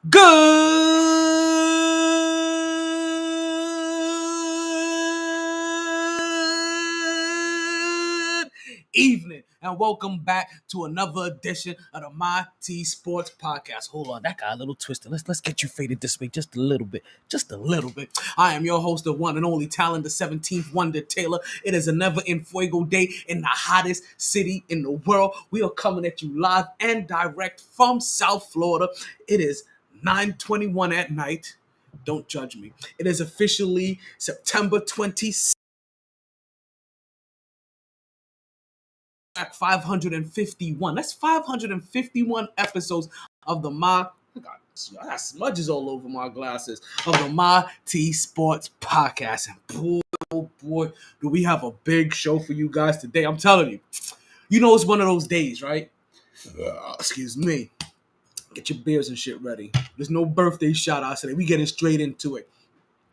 Good evening and welcome back to another edition of the MyT Sports Podcast. Hold on, that got a little twisted. Let's get you faded this way just a little bit. I am your host, the one and only talent, the 17th Wonder Taylor. It is another En Fuego day in the hottest city in the world. We are coming at you live and direct from South Florida. It is 9:21 at night. Don't judge me. It is officially September 26th. 551. That's 551 episodes of the I got smudges all over my glasses of the MyT Sports Podcast. And boy, oh boy, do we have a big show for you guys today. I'm telling you. You know it's one of those days, right? Excuse me. Get your beers and shit ready. There's no birthday shout outs today. We getting straight into it.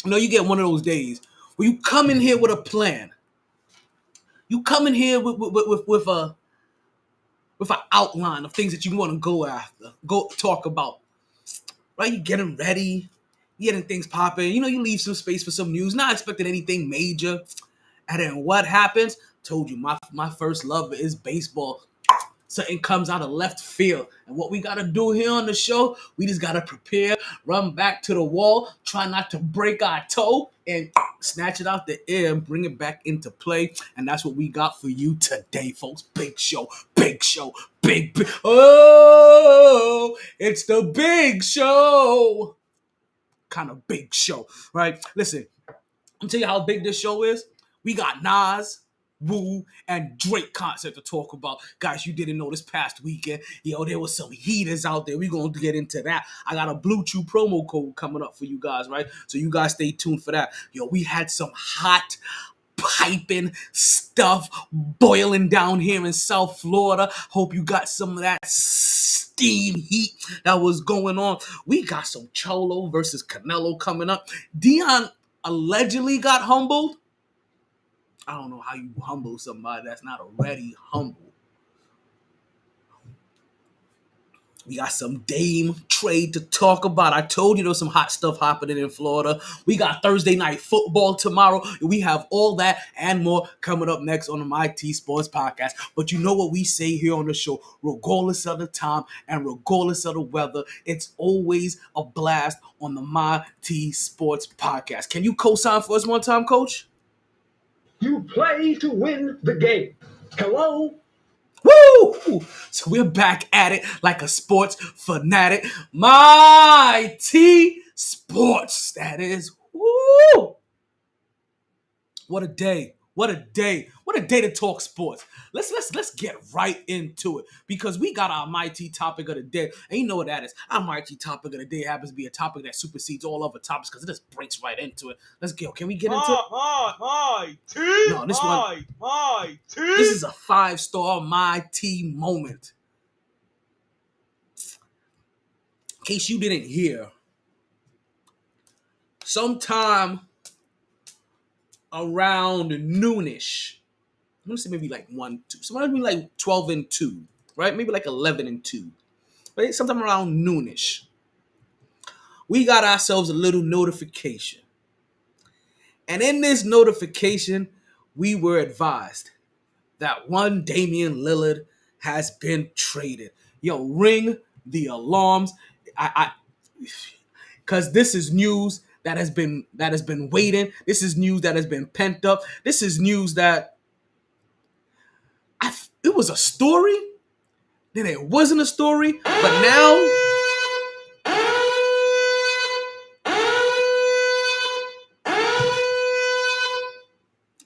You know, you get one of those days where you come in here with a plan. You come in here with an outline of things that you want to go after, go talk about. Right? You getting ready, you getting things popping. You know, you leave some space for some news, not expecting anything major. And then what happens? Told you, my first love is baseball. Something comes out of left field. And what we got to do here on the show, we just got to prepare, run back to the wall, try not to break our toe, and snatch it out the air and bring it back into play. And that's what we got for you today, folks. Big show. Oh, it's the big show. Kind of big show, right? Listen, I'll tell you how big this show is. We got Nas, Wu, and Drake concert to talk about. Guys, you didn't know this past weekend, there was some heaters out there. We're going to get into that. I got a Blue Chew promo code coming up for you guys, right? So you guys stay tuned for that. We had some hot piping stuff boiling down here in South Florida. Hope you got some of that steam heat that was going on. We got some Cholo versus Canelo coming up. Dion allegedly got humbled. I don't know how you humble somebody that's not already humble. We got some Dame trade to talk about. I told you there's some hot stuff happening in Florida. We got Thursday night football tomorrow. We have all that and more coming up next on the MyT Sports Podcast. But you know what we say here on the show, regardless of the time and regardless of the weather, it's always a blast on the MyT Sports Podcast. Can you co-sign for us one time, Coach? You play to win the game. Hello? Woo! So we're back at it like a sports fanatic. MyT Sports, that is. Woo! What a day. What a day. What a day to talk sports. Let's get right into it because we got our MyT topic of the day. And you know what that is. Our MyT topic of the day happens to be a topic that supersedes all other topics because it just breaks right into it. Let's go. Can we get into it? MyT. No, this one. MyT. This is a 5-star MyT moment. In case you didn't hear, sometime around noonish, I'm gonna say maybe like 1, 2. So maybe like 12 and 2, right? Maybe like 11 and 2. Right? Sometime around noonish. We got ourselves a little notification. And in this notification, we were advised that one Damian Lillard has been traded. Ring the alarms. Cause this is news that has been waiting. This is news that has been pent up. This is news that it was a story, then it wasn't a story, but now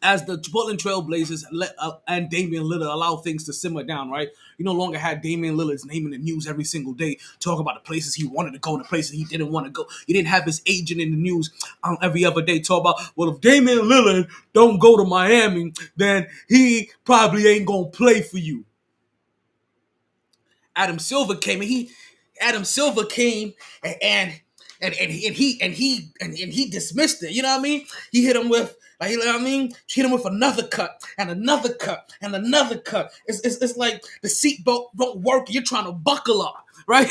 as the Portland Trail Blazers and Damian Lillard allow things to simmer down, right? You no longer had Damian Lillard's name in the news every single day, talk about the places he wanted to go and the places he didn't want to go. You didn't have his agent in the news every other day talk about, well, if Damian Lillard don't go to Miami, then he probably ain't gonna play for you. Adam Silver came and he dismissed it. You know what I mean? He hit him with hit him with another cut and another cut and another cut. It's like the seatbelt don't work. You're trying to buckle up, right?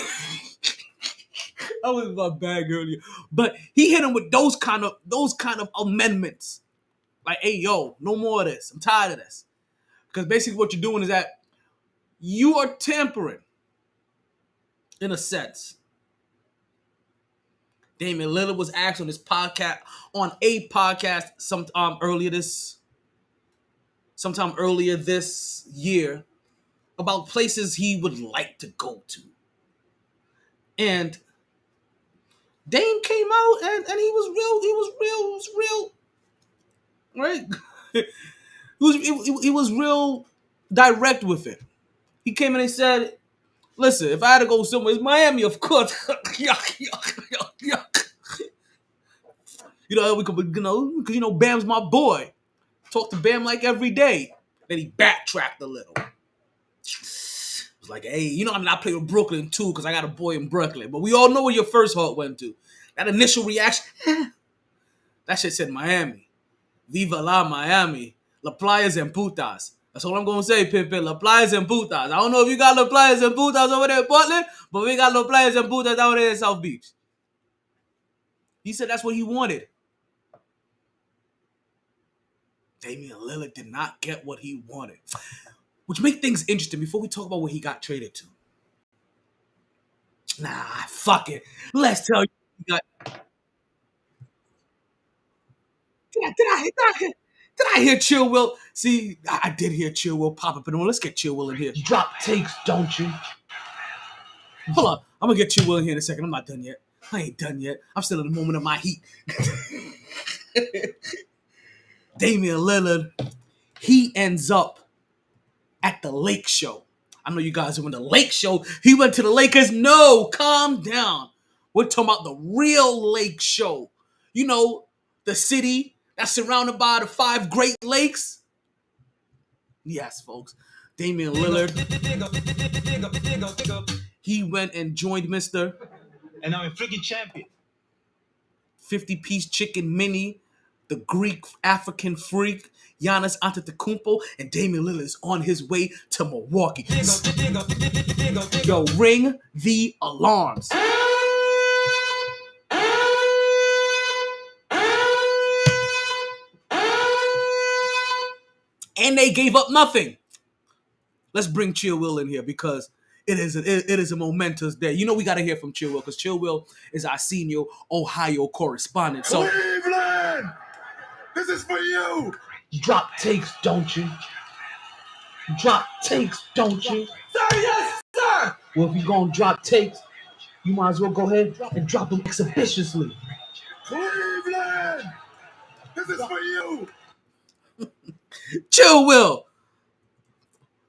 That was my bag earlier, but he hit him with those kind of amendments. Like, hey, yo, no more of this. I'm tired of this. Because basically what you're doing is that you are tampering, in a sense. Damian Lillard was asked on a podcast sometime earlier this year about places he would like to go to. And Dame came out and he was real, right? he was real direct with it. He came in and said, listen, if I had to go somewhere, it's Miami, of course. Yuck. Because Bam's my boy. Talk to Bam like every day. Then he backtracked a little. It was like, hey, I play with Brooklyn too because I got a boy in Brooklyn. But we all know where your first heart went to. That initial reaction, that shit said Miami. Viva la Miami. La playas and putas. That's all I'm going to say, Pimpin. La playas and putas. I don't know if you got la playas and putas over there in Portland, but we got la playas and putas down there in South Beach. He said that's what he wanted. Damian Lillard did not get what he wanted. Which makes things interesting before we talk about what he got traded to. Nah, fuck it. Let's tell you what he got. Did I hear Chill Will? See, I did hear Chill Will pop up in the room. Let's get Chill Will in here. Drop takes, don't you? Hold on. I'm going to get Chill Will in here in a second. I'm not done yet. I ain't done yet. I'm still in the moment of my heat. Damian Lillard, he ends up at the Lake Show. I know you guys are in the Lake Show. He went to the Lakers. No, calm down. We're talking about the real Lake Show. The city that's surrounded by the 5 Great Lakes. Yes, folks. Damian Lillard. He went and joined Mr. And I'm a freaking champion. 50-piece chicken mini, the Greek African freak, Giannis Antetokounmpo, and Damian Lillard is on his way to Milwaukee. Yo, ring the alarms. And they gave up nothing. Let's bring Chill Will in here because it is a momentous day. We got to hear from Chill Will because Chill Will is our senior Ohio correspondent. So, Cleveland, this is for you. Drop takes, don't you? Drop takes, don't you? Sir, yes, sir. Well, if you're going to drop takes, you might as well go ahead and drop them expeditiously. Cleveland, this is for you. Chill Will.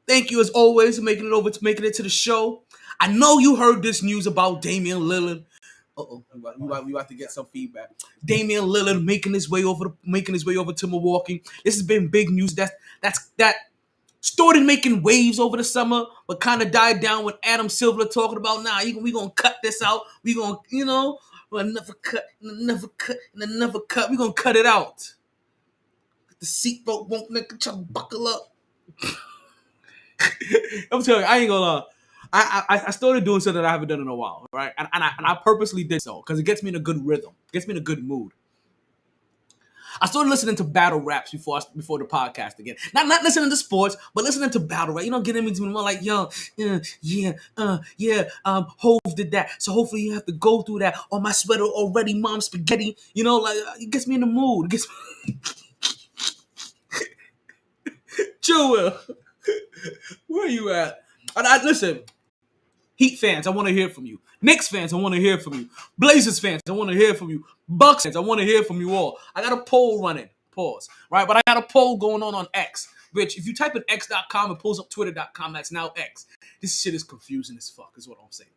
Thank you as always for making it to the show. I know you heard this news about Damian Lillard. We about to get some feedback. Damian Lillard making his way over to Milwaukee. This has been big news. That started making waves over the summer, but kind of died down when Adam Silver talking about, we gonna cut this out. We gonna, another cut, another cut, and another cut. We gonna cut it out. The seatbelt won't try to buckle up. I'm telling you, I ain't gonna lie. I started doing something that I haven't done in a while, right? And I purposely did so because it gets me in a good rhythm, gets me in a good mood. I started listening to battle raps before the podcast again. Not listening to sports, but listening to battle rap. Getting into more like, Hove did that, so hopefully you have to go through that. On my sweater already, mom spaghetti. It gets me in the mood. It gets me. Chill, where you at? Listen, Heat fans, I want to hear from you. Knicks fans, I want to hear from you. Blazers fans, I want to hear from you. Bucks fans, I want to hear from you all. I got a poll running. pause, right? But I got a poll going on X, which if you type in x.com, it pulls up twitter.com. That's now X. This shit is confusing as fuck, is what I'm saying.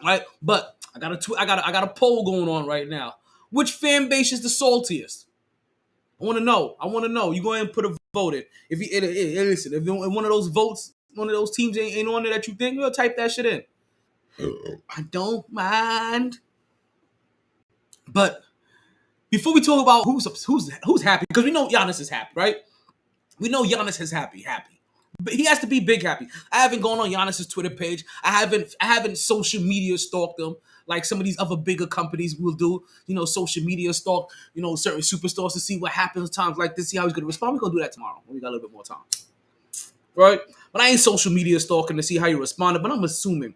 Right? But I got a poll going on right now. Which fan base is the saltiest? I want to know. You go ahead and put a vote in. If you listen, if one of those votes, one of those teams ain't on there that you think, you'll type that shit in. I don't mind. But before we talk about who's happy, because we know Giannis is happy, right? We know Giannis is happy. But he has to be big happy. I haven't gone on Giannis's Twitter page. I haven't social media stalked them like some of these other bigger companies will do. Social media stalk, certain superstars to see what happens times like this, see how he's gonna respond. We're gonna do that tomorrow when we got a little bit more time. Right? But I ain't social media stalking to see how you responded, but I'm assuming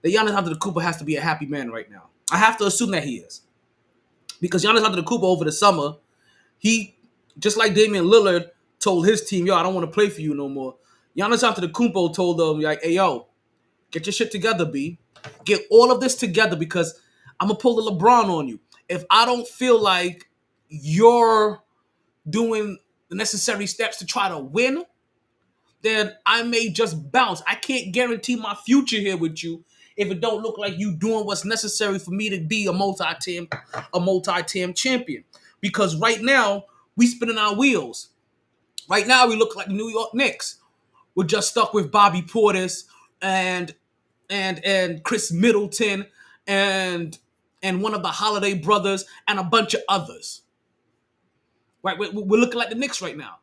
that Giannis Antetokounmpo has to be a happy man right now. I have to assume that he is. Because Giannis Antetokounmpo over the summer, he, just like Damian Lillard told his team, yo, I don't want to play for you no more. Giannis Antetokounmpo told them, like, hey, yo, get your shit together, B. Get all of this together because I'm going to pull the LeBron on you. If I don't feel like you're doing the necessary steps to try to win, then I may just bounce. I can't guarantee my future here with you if it don't look like you doing what's necessary for me to be a multi-team champion. Because right now, we spinning our wheels. Right now, we look like the New York Knicks. We're just stuck with Bobby Portis and Chris Middleton and one of the Holiday brothers and a bunch of others. Right, we're looking like the Knicks right now.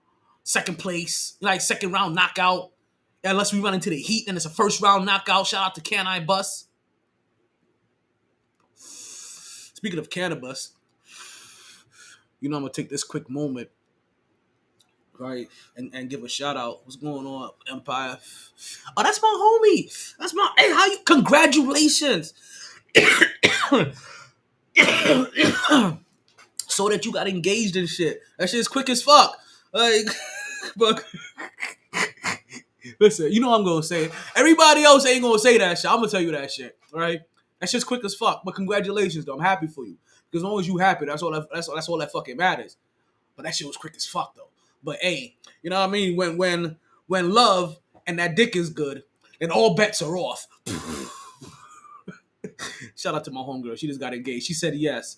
Second place, like second round knockout. Unless we run into the Heat and it's a first round knockout. Shout out to Can I Bus. Speaking of cannabis, I'm gonna take this quick moment, right, and give a shout out. What's going on, Empire? Oh, that's my homie. Hey, how you? Congratulations. So that you got engaged and shit. That shit is quick as fuck. Like, but listen, I'm gonna say it. Everybody else ain't gonna say that shit. I'm gonna tell you that shit, right? That shit's quick as fuck. But congratulations, though. I'm happy for you. Because as long as you happy, that's all that fucking matters. But that shit was quick as fuck, though. But hey, you know what I mean? When love and that dick is good, then all bets are off. Shout out to my homegirl. She just got engaged. She said yes.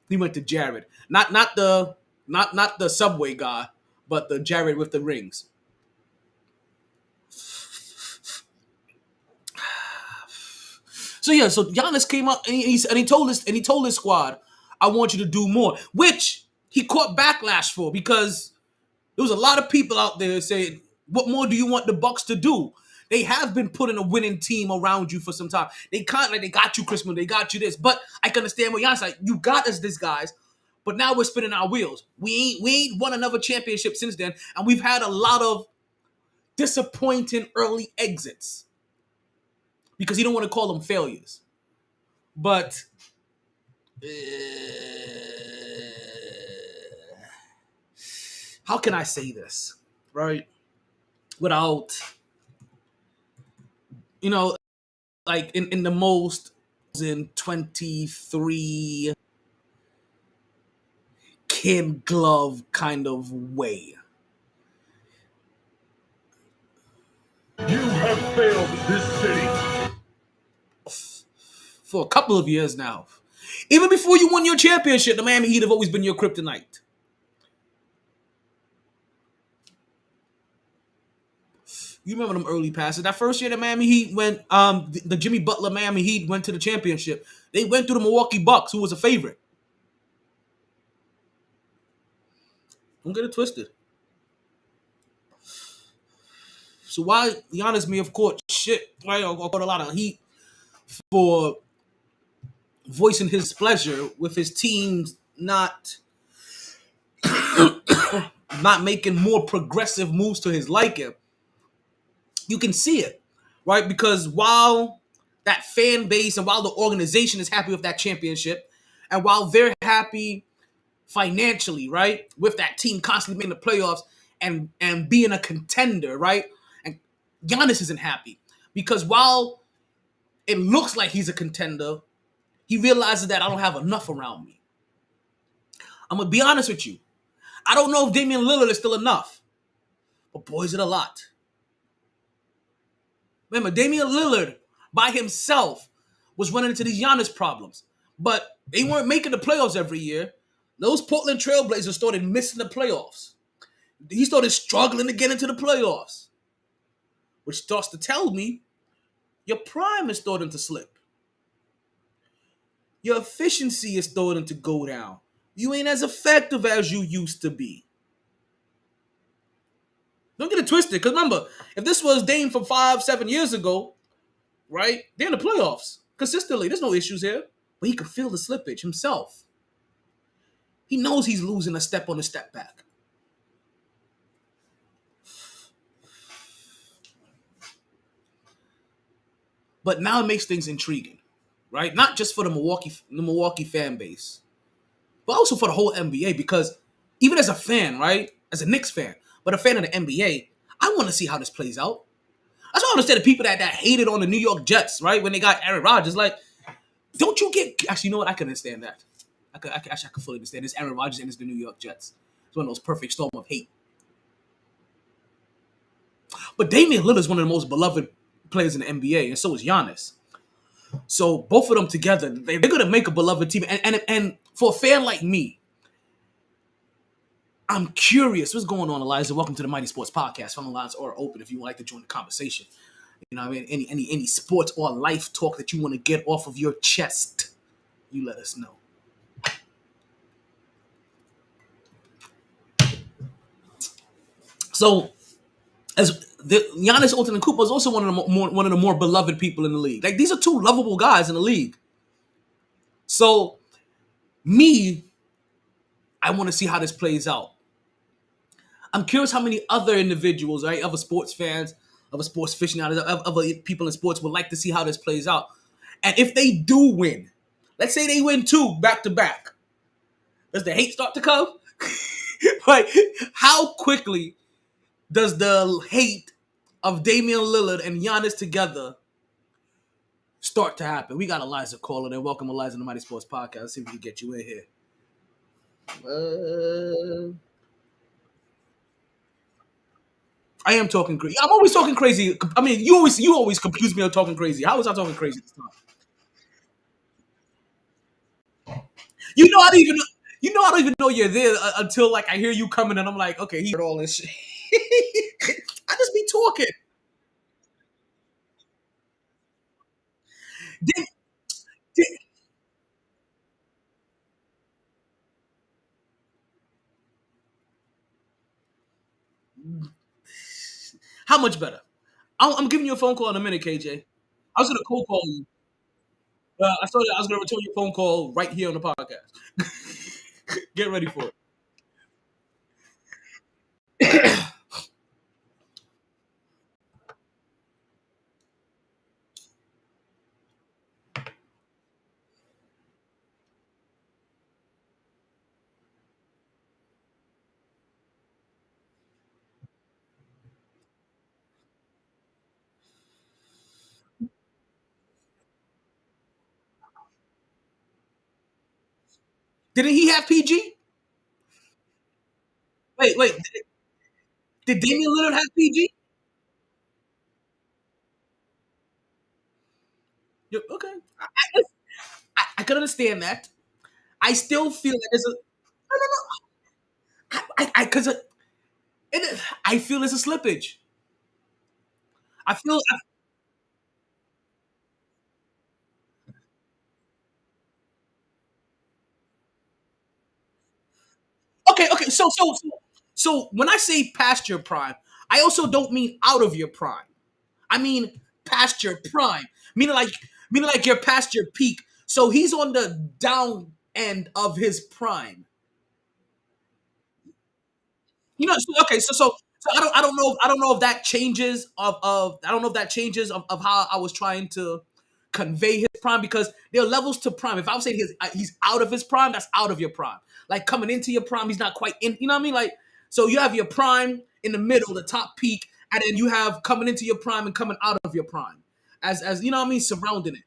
He went to Jared. Not the Subway guy, but the Jared with the rings. So Giannis came up and he told his squad, I want you to do more, which he caught backlash for because there was a lot of people out there saying, what more do you want the Bucks to do? They have been putting a winning team around you for some time. They can't, like, they got you, Chris Middleton, they got you this. But I can understand what Giannis like, you got us this, guys. But now we're spinning our wheels. We ain't won another championship since then, and we've had a lot of disappointing early exits. Because you don't want to call them failures. But how can I say this, right? Without, like in the most in 23 kid glove kind of way. You have failed this city. For a couple of years now. Even before you won your championship, the Miami Heat have always been your kryptonite. You remember them early passes. That first year the Miami Heat went, the Jimmy Butler Miami Heat went to the championship. They went through the Milwaukee Bucks, who was a favorite. Don't get it twisted. So why Giannis may have caught shit, right? Or caught a lot of heat for voicing his pleasure with his teams not making more progressive moves to his liking. You can see it, right? Because while that fan base and while the organization is happy with that championship, and while they're happy financially, right, with that team constantly making the playoffs and being a contender, right, and Giannis isn't happy because while it looks like he's a contender, he realizes that I don't have enough around me. I'm gonna be honest with you. I don't know if Damian Lillard is still enough, but boy, is it a lot. Remember, Damian Lillard by himself was running into these Giannis problems, but they weren't making the playoffs every year. Those Portland Trailblazers started missing the playoffs. He started struggling to get into the playoffs, which starts to tell me your prime is starting to slip. Your efficiency is starting to go down. You ain't as effective as you used to be. Don't get it twisted, because remember, if this was Dame from 5, 7 years ago, right, they're in the playoffs consistently. There's no issues here. But he can feel the slippage himself. He knows he's losing a step on a step back. But now it makes things intriguing, right? Not just for the Milwaukee fan base, but also for the whole NBA. Because even as a fan, right, as a Knicks fan, but a fan of the NBA, I want to see how this plays out. That's why I understand the people that hated on the New York Jets, right, when they got Aaron Rodgers. Like, don't you get? Actually, you know what? I can understand that. I could fully understand. It's Aaron Rodgers and it's the New York Jets. It's one of those perfect storm of hate. But Damian Lillard is one of the most beloved players in the NBA, and so is Giannis. So both of them together, they're going to make a beloved team. And for a fan like me, I'm curious. What's going on, Eliza? Welcome to the MyT Sports Podcast. Phone lines are open if you would like to join the conversation. You know what I mean? Any sports or life talk that you want to get off of your chest, you let us know. So, as Giannis Antetokounmpo is also one of the more beloved people in the league. Like, these are two lovable guys in the league. So, me, I want to see how this plays out. I'm curious how many other individuals, right, other sports fans, other sports aficionados, other people in sports would like to see how this plays out. And if they do win, let's say they win 2 back to back, does the hate start to come? Like, how quickly does the hate of Damian Lillard and Giannis together start to happen? We got Eliza calling in. Welcome, Eliza, to the MyT Sports Podcast. Let's see if we can get you in here. I am talking crazy. I'm always talking crazy. I mean, you always confuse me on talking crazy. How was I talking crazy this time? You know, I don't even. I don't even know you're there until like I hear you coming, and I'm like, okay, he heard all this shit. I just be talking. Did, did, how much better? I'm giving you a phone call in a minute, KJ. I was gonna cold call you. I told you I was gonna return your phone call right here on the podcast. Get ready for it. Didn't he have PG? Wait. Did Damian Lillard have PG? Okay. I can understand that. I still feel that there's a no. Because I feel there's a slippage. I feel okay. So when I say past your prime, I also don't mean out of your prime. I mean past your prime, meaning like you're past your peak. So he's on the down end of his prime. You know, so I don't know if that changes of I don't know if that changes of how I was trying to convey his prime, because there are levels to prime. If I would say he's out of his prime, that's out of your prime. Like coming into your prime, he's not quite in. You know what I mean? Like, so you have your prime in the middle, the top peak, and then you have coming into your prime and coming out of your prime, as you know what I mean, surrounding it.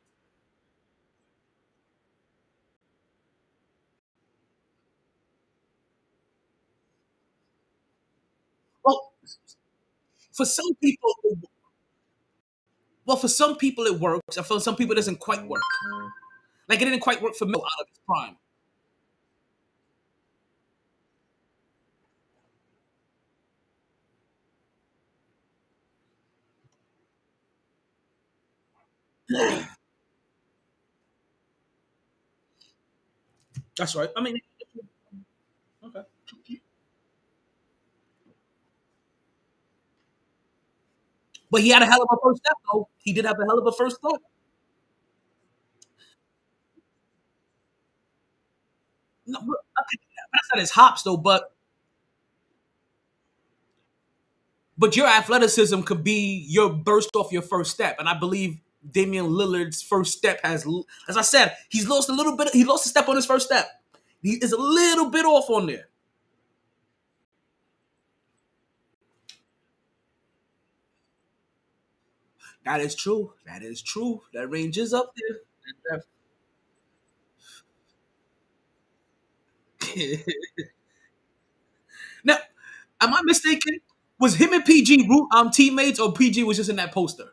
For some people, well, for some people it works, and for some people it doesn't quite work. Like it didn't quite work for Melo out of his prime. That's right. I mean, okay. But he had a hell of a first step, though. He did have a hell of a first step. No, okay, that's not his hops though. But your athleticism could be your burst off your first step, and I believe Damian Lillard's first step has, as I said, he's lost a little bit. He lost a step on his first step. He is a little bit off on there. That is true. That is true. That range is up there. Now, am I mistaken? Was him and PG teammates, or PG was just in that poster?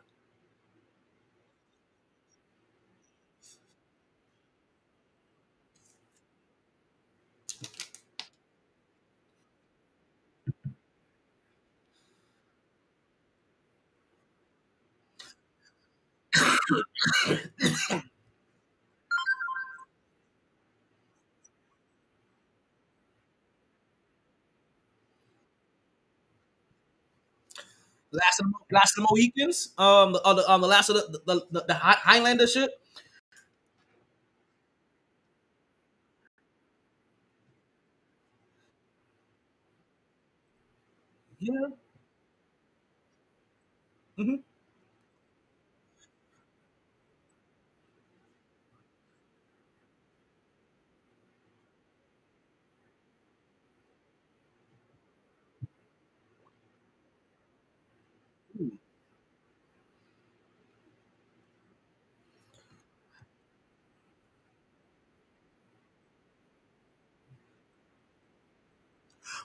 Last of the Mohicans. The last of the Highlander shit. Yeah. Hmm.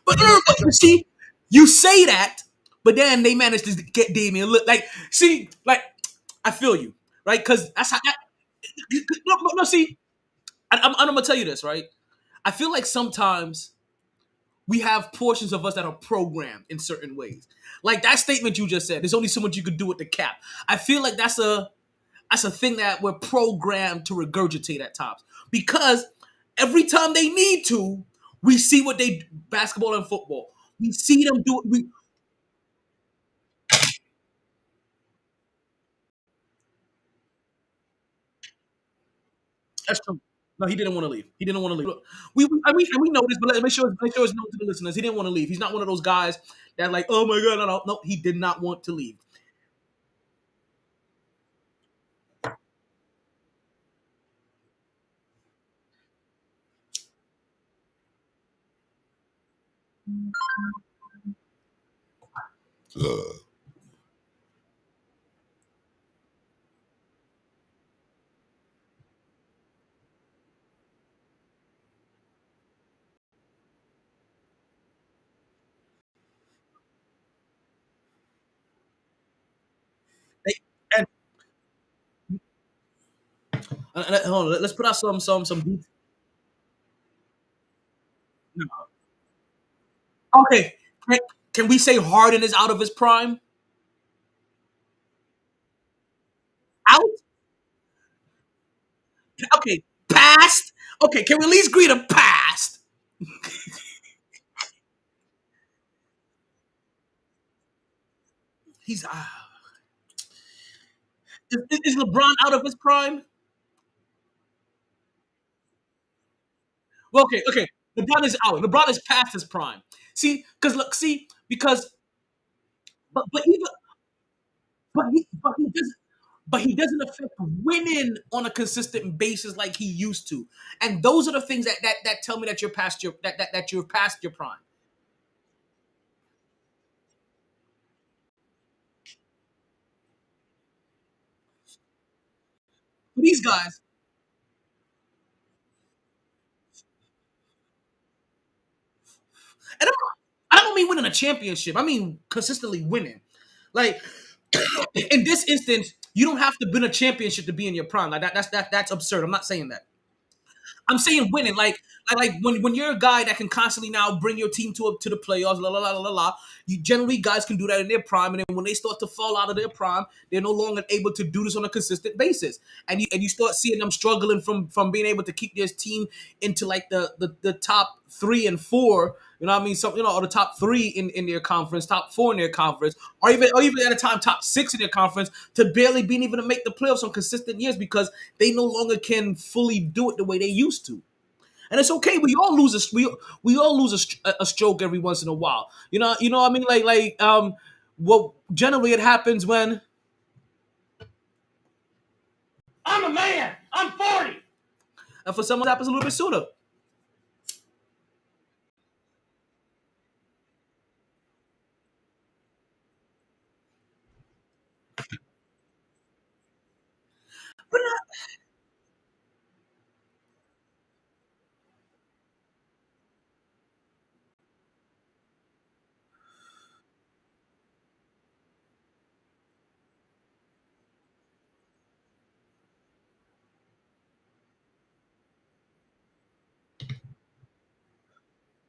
But, but see, you say that, but then they managed to get Damian. Look, like, see, like, I feel you, right? Because that's how. No, see, I'm gonna tell you this, right? I feel like sometimes we have portions of us that are programmed in certain ways. Like that statement you just said, there's only so much you could do with the cap. I feel like that's a thing that we're programmed to regurgitate at times because every time they need to, we see what they basketball and football. We see them do it. That's true. No, he didn't want to leave. He didn't want to leave. Look, we know this, but make sure it's known to the listeners. He didn't want to leave. He's not one of those guys that like, oh my god, no, no, no. He did not want to leave. They, and hold on, let's put out some beats. Okay, can, can we say Harden is out of his prime? Out? Okay, past. Okay, can we at least agree to past? He's is LeBron out of his prime? Well, okay. LeBron is out. LeBron is past his prime. See, because look, see, because but even but he doesn't. But he doesn't affect winning on a consistent basis like he used to, and those are the things that tell me that you're past your that you're past your prime. For these guys, and I don't mean winning a championship. I mean consistently winning. Like in this instance, you don't have to win a championship to be in your prime. Like that's absurd. I'm not saying that. I'm saying winning, like when you're a guy that can constantly now bring your team to the playoffs, la la la la la. You generally guys can do that in their prime, and then when they start to fall out of their prime, they're no longer able to do this on a consistent basis, and you start seeing them struggling from being able to keep their team into like the top 3 and 4. You know what I mean? Some or the top 3 in their conference, top 4 in their conference, or even at a time top 6 in their conference to barely being able to make the playoffs on consistent years because they no longer can fully do it the way they used to. And it's okay. We all lose a stroke every once in a while. You know what I mean? Well, generally it happens when I'm a man. I'm 40. and for someone it happens a little bit sooner.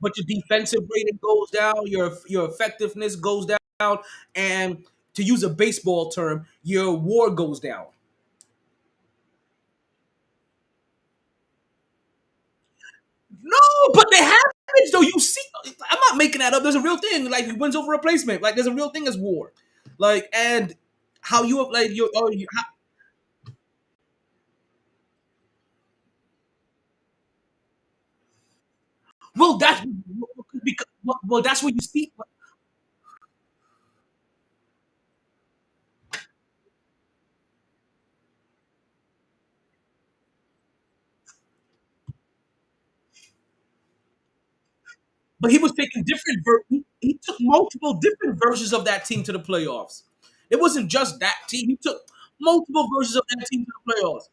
But your defensive rating goes down, your effectiveness goes down, and to use a baseball term, your WAR goes down. No, but they happens though. You see, I'm not making that up. There's a real thing, like wins over replacement. Like there's a real thing as WAR, like and how you like you. Oh, well, that's because well, that's what you see. But he was taking different. He took multiple different versions of that team to the playoffs. It wasn't just that team. He took multiple versions of that team to the playoffs.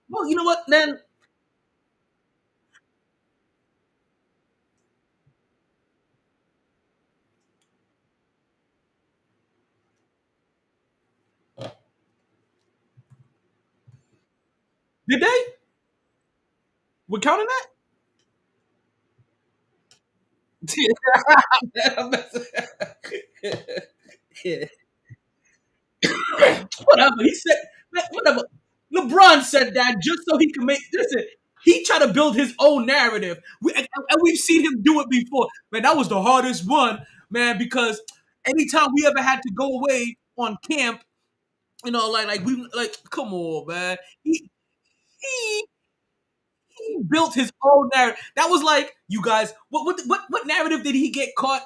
Well, you know what? Then did they? We're counting that. Yeah. Whatever. He said whatever. LeBron said that just so he can make listen. He tried to build his own narrative. And we've seen him do it before. Man, that was the hardest one, man, because anytime we ever had to go away on camp, like we like come on, man. He he built his own narrative. That was like, you guys, what narrative did he get caught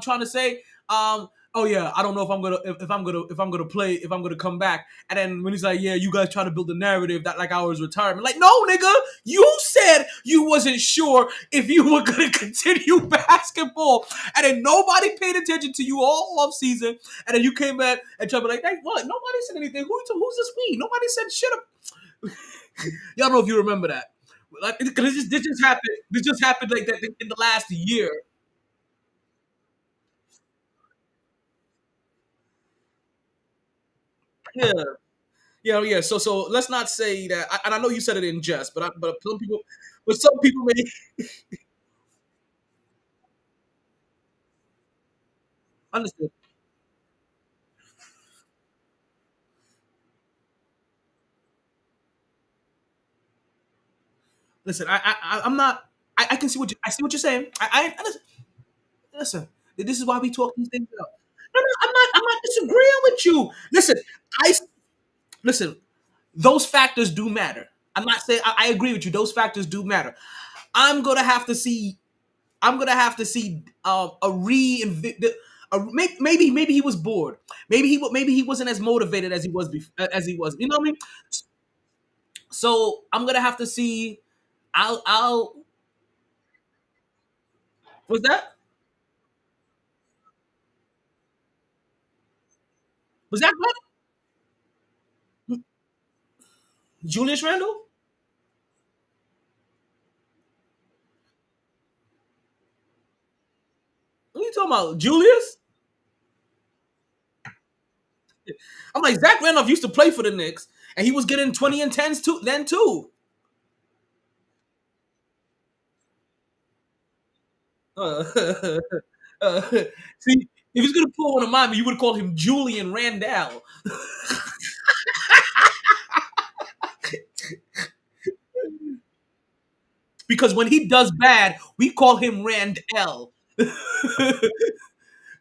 trying to say? Oh yeah, I don't know if I'm gonna play, if I'm gonna come back. And then when he's like, yeah, you guys try to build a narrative that like I was retirement. Like, no, nigga, you said you wasn't sure if you were gonna continue basketball. And then nobody paid attention to you all off season. And then you came back and tried to be like, hey, what? Nobody said anything. Who's this we? Nobody said shit. Y'all know if you remember that. Like, because this just happened. This just happened like that in the last year. Yeah, yeah. So let's not say that. And I know you said it in jest, but some people may understand. listen. I'm not. I can see what I see what you're saying. Listen. This is why we talk these things out. No, no, I'm not disagreeing with you. Listen, I listen. Those factors do matter. I'm not saying I agree with you. Those factors do matter. I'm gonna have to see. I'm gonna have to see a maybe he was bored. Maybe he wasn't as motivated as he was as he was. You know what I mean? So I'm gonna have to see. I'll was that was that Julius Randle? What are you talking about, Julius? I'm like Zach Randolph used to play for the Knicks, and he was getting 20 and 10s too. Then too. Uh, uh, see, if he's gonna pull one of mine, you would call him Julian Randall. Because when he does bad, we call him Randell.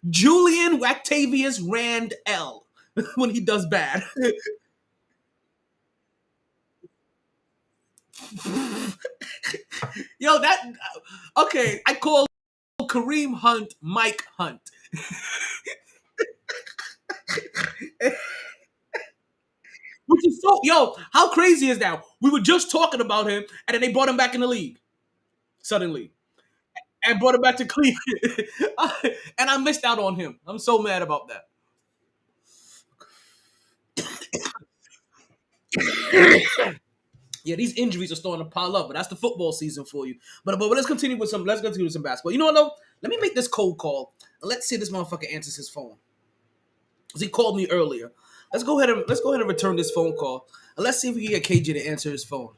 Julian Octavius Randell when he does bad. Yo, that okay. I call Kareem Hunt Mike Hunt. Which is so how crazy is that? We were just talking about him, and then they brought him back in the league suddenly, and brought him back to Cleveland, and I missed out on him. I'm so mad about that. Yeah, these injuries are starting to pile up, but that's the football season for you. But let's continue with some. Let's continue with some basketball. You know what though? Let me make this cold call, and let's see if this motherfucker answers his phone. Cause he called me earlier. Let's go ahead and return this phone call, and let's see if we can get KJ to answer his phone.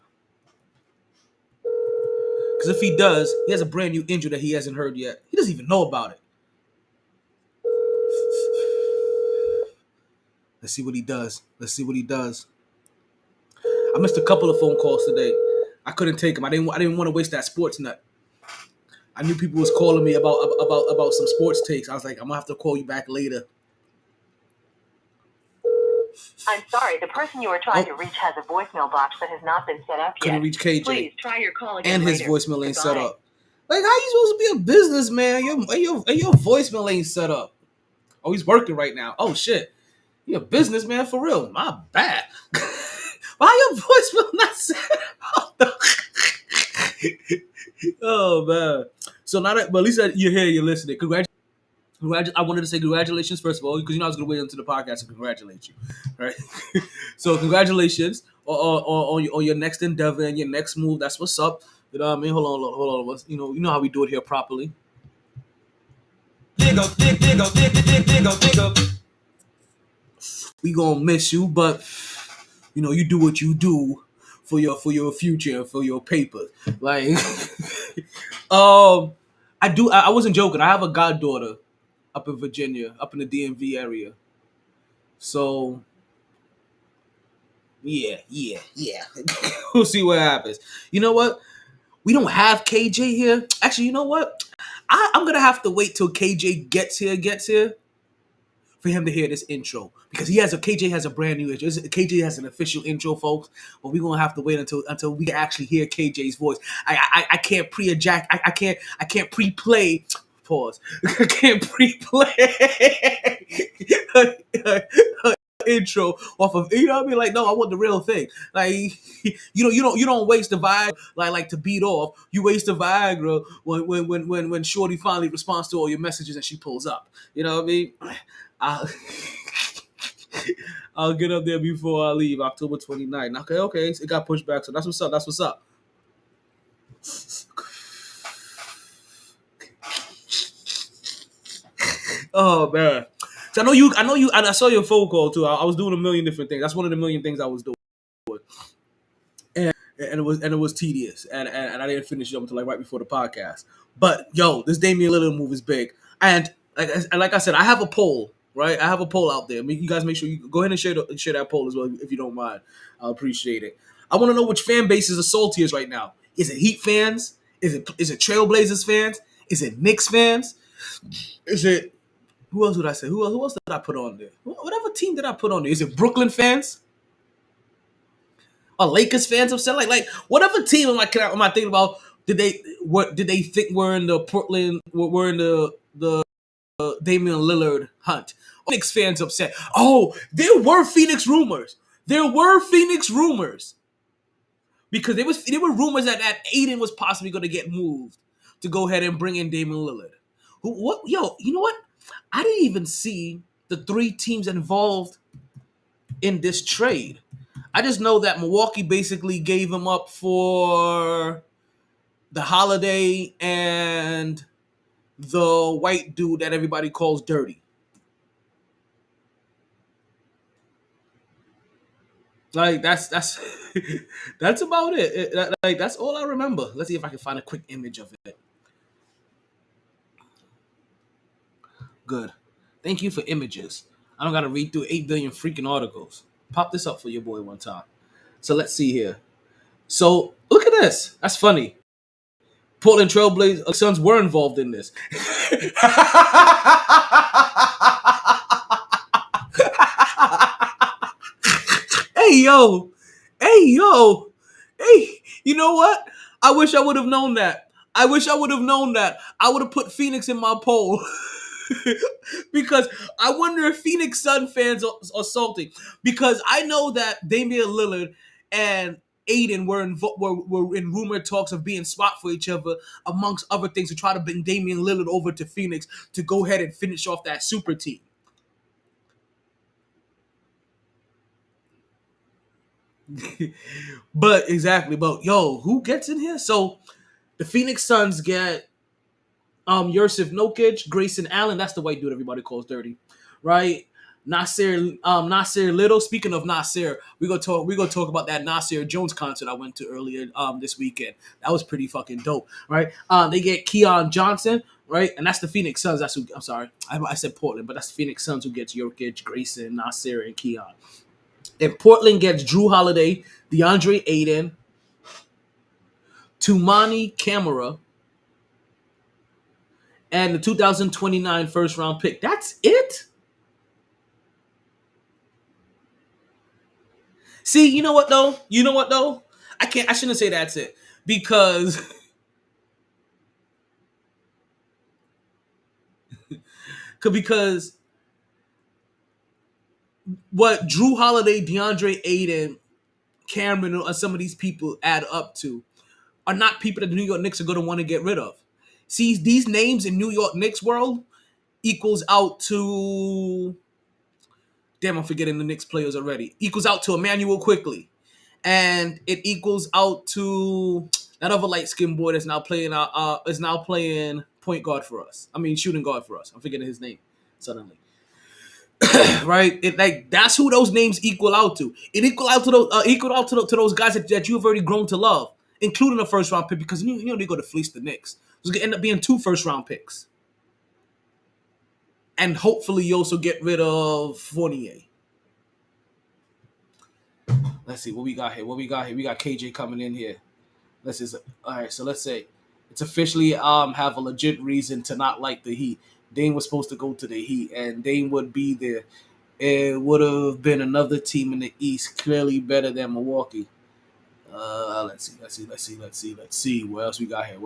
Because if he does, he has a brand new injury that he hasn't heard yet. He doesn't even know about it. Let's see what he does. Let's see what he does. I missed a couple of phone calls today. I couldn't take them. I didn't want to waste that sports nut. I knew people was calling me about some sports takes. I was like, I'm gonna have to call you back later. I'm sorry, the person you are trying to reach has a voicemail box that has not been set up yet. Couldn't reach KJ. Please try your call again And his later. voicemail ain't set Goodbye. up. Like, how you supposed to be a businessman? Your voicemail ain't set up. Oh, he's working right now. Oh shit, you a businessman for real? My bad. Why your voicemail not set up? Oh man. So now that, but at least you're here, you're listening. I wanted to say congratulations first of all, because you know I was gonna wait until the podcast to congratulate you, right? So congratulations on your next endeavor and your next move. That's what's up. You know what I mean? Hold on. You know how we do it here properly. We gonna miss you, but you know you do what you do for your future and for your papers. Like, I wasn't joking. I have a goddaughter up in Virginia, up in the DMV area. So yeah. We'll see what happens. You know what? We don't have KJ here. Actually, you know what? I'm gonna have to wait till KJ gets here for him to hear this intro, because KJ has a brand new intro. KJ has an official intro, folks. But we're gonna have to wait until we actually hear KJ's voice. I can't I can't pre-play. Pause. I can't pre-play intro off of, you know what I mean? Like, no, I want the real thing. Like, you don't waste the Viagra like to beat off. You waste the Viagra when Shorty finally responds to all your messages and she pulls up. You know what I mean? I'll, I'll get up there before I leave, October 29th. Okay, it got pushed back, so that's what's up. Oh man. So I know you, and I saw your phone call too. I was doing a million different things. That's one of the million things I was doing. And it was tedious, and I didn't finish it up until like right before the podcast. But yo, this Damian Lillard move is big, and like I said, I have a poll, right? I have a poll out there. You guys make sure you go ahead and share that poll as well if you don't mind. I appreciate it. I want to know which fan base is the saltiest right now. Is it Heat fans? Is it Trailblazers fans? Is it Knicks fans? Is it who else would I say? Who else did I put on there? Whatever team did I put on there? Is it Brooklyn fans? Are Lakers fans upset? Like whatever team am I thinking about? Did they think were in the Portland were in the Damian Lillard hunt? Knicks fans upset. Oh, there were Phoenix rumors. Because there were rumors that Aiden was possibly going to get moved to go ahead and bring in Damian Lillard. You know what? I didn't even see the 3 teams involved in this trade. I just know that Milwaukee basically gave him up for the Holiday and the white dude that everybody calls Dirty. Like that's that's about it. That's all I remember. Let's see if I can find a quick image of it. Good. Thank you for images. I don't gotta read through 8 billion freaking articles. Pop this up for your boy one time. So let's see here. So look at this. That's funny. Portland Trailblazers Suns were involved in this. Hey yo, hey. You know what? I wish I would have known that. I would have put Phoenix in my poll. Because I wonder if Phoenix Sun fans are salty. Because I know that Damian Lillard and Aiden were in rumored talks of being swapped for each other, amongst other things, to try to bring Damian Lillard over to Phoenix to go ahead and finish off that super team. But yo, who gets in here? So the Phoenix Suns get Yusuf Nurkic, Grayson Allen, that's the white dude everybody calls Dirty, right? Nasir Little. Speaking of Nasir, we're gonna talk about that Nasir Jones concert I went to earlier this weekend. That was pretty fucking dope, right? They get Keon Johnson, right? And that's the Phoenix Suns. That's who, I'm sorry, I said Portland, but that's the Phoenix Suns who gets Jokic, Grayson, Nasir, and Keon. And Portland gets Drew Holiday, DeAndre Ayton, Tumani Camara, and the 2029 first round pick. That's it? See, you know what though? I shouldn't say that's it. Because what Drew Holiday, DeAndre Ayton, Cameron, and some of these people add up to are not people that the New York Knicks are going to want to get rid of. See, these names in New York Knicks world equals out to... Damn, I'm forgetting the Knicks players already. Equals out to Emmanuel Quickly. And it equals out to that other light-skinned boy that's now playing point guard for us. I mean, shooting guard for us. I'm forgetting his name suddenly. Right? That's who those names equal out to. It equal out to those guys that you've already grown to love, including a first round pick, because you know they're going to fleece the Knicks. It's going to end up being 2 first round picks, and hopefully you also get rid of Fournier. Let's see what we got here. We got KJ coming in here. All right. So let's say it's officially have a legit reason to not like the Heat. Dame was supposed to go to the Heat, and Dame would be there. It would have been another team in the East, clearly better than Milwaukee. Let's see. What else we got here?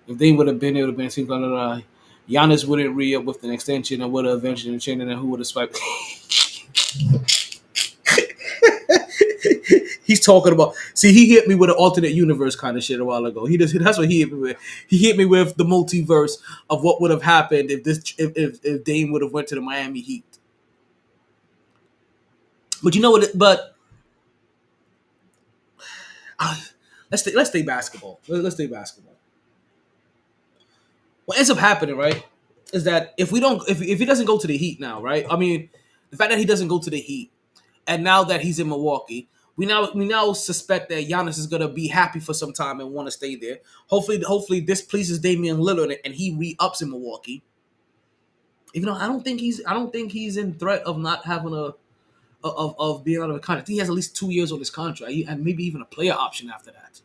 If Dame would have been, it would have been Giannis wouldn't re-up with an extension and would have eventually changed, and who would have swiped? He's talking about. See, he hit me with an alternate universe kind of shit a while ago. That's what he hit me with. He hit me with the multiverse of what would have happened if Dame would have went to the Miami Heat. But you know what? Let's stay basketball. Let's stay basketball. What ends up happening, right, is that if he doesn't go to the Heat now, right? I mean, the fact that he doesn't go to the Heat, and now that he's in Milwaukee, we now suspect that Giannis is gonna be happy for some time and want to stay there. Hopefully this pleases Damian Lillard and he re-ups in Milwaukee. Even though I don't think he's in threat of not having a of being out of a contract. I think he has at least 2 years on his contract, and maybe even a player option after that.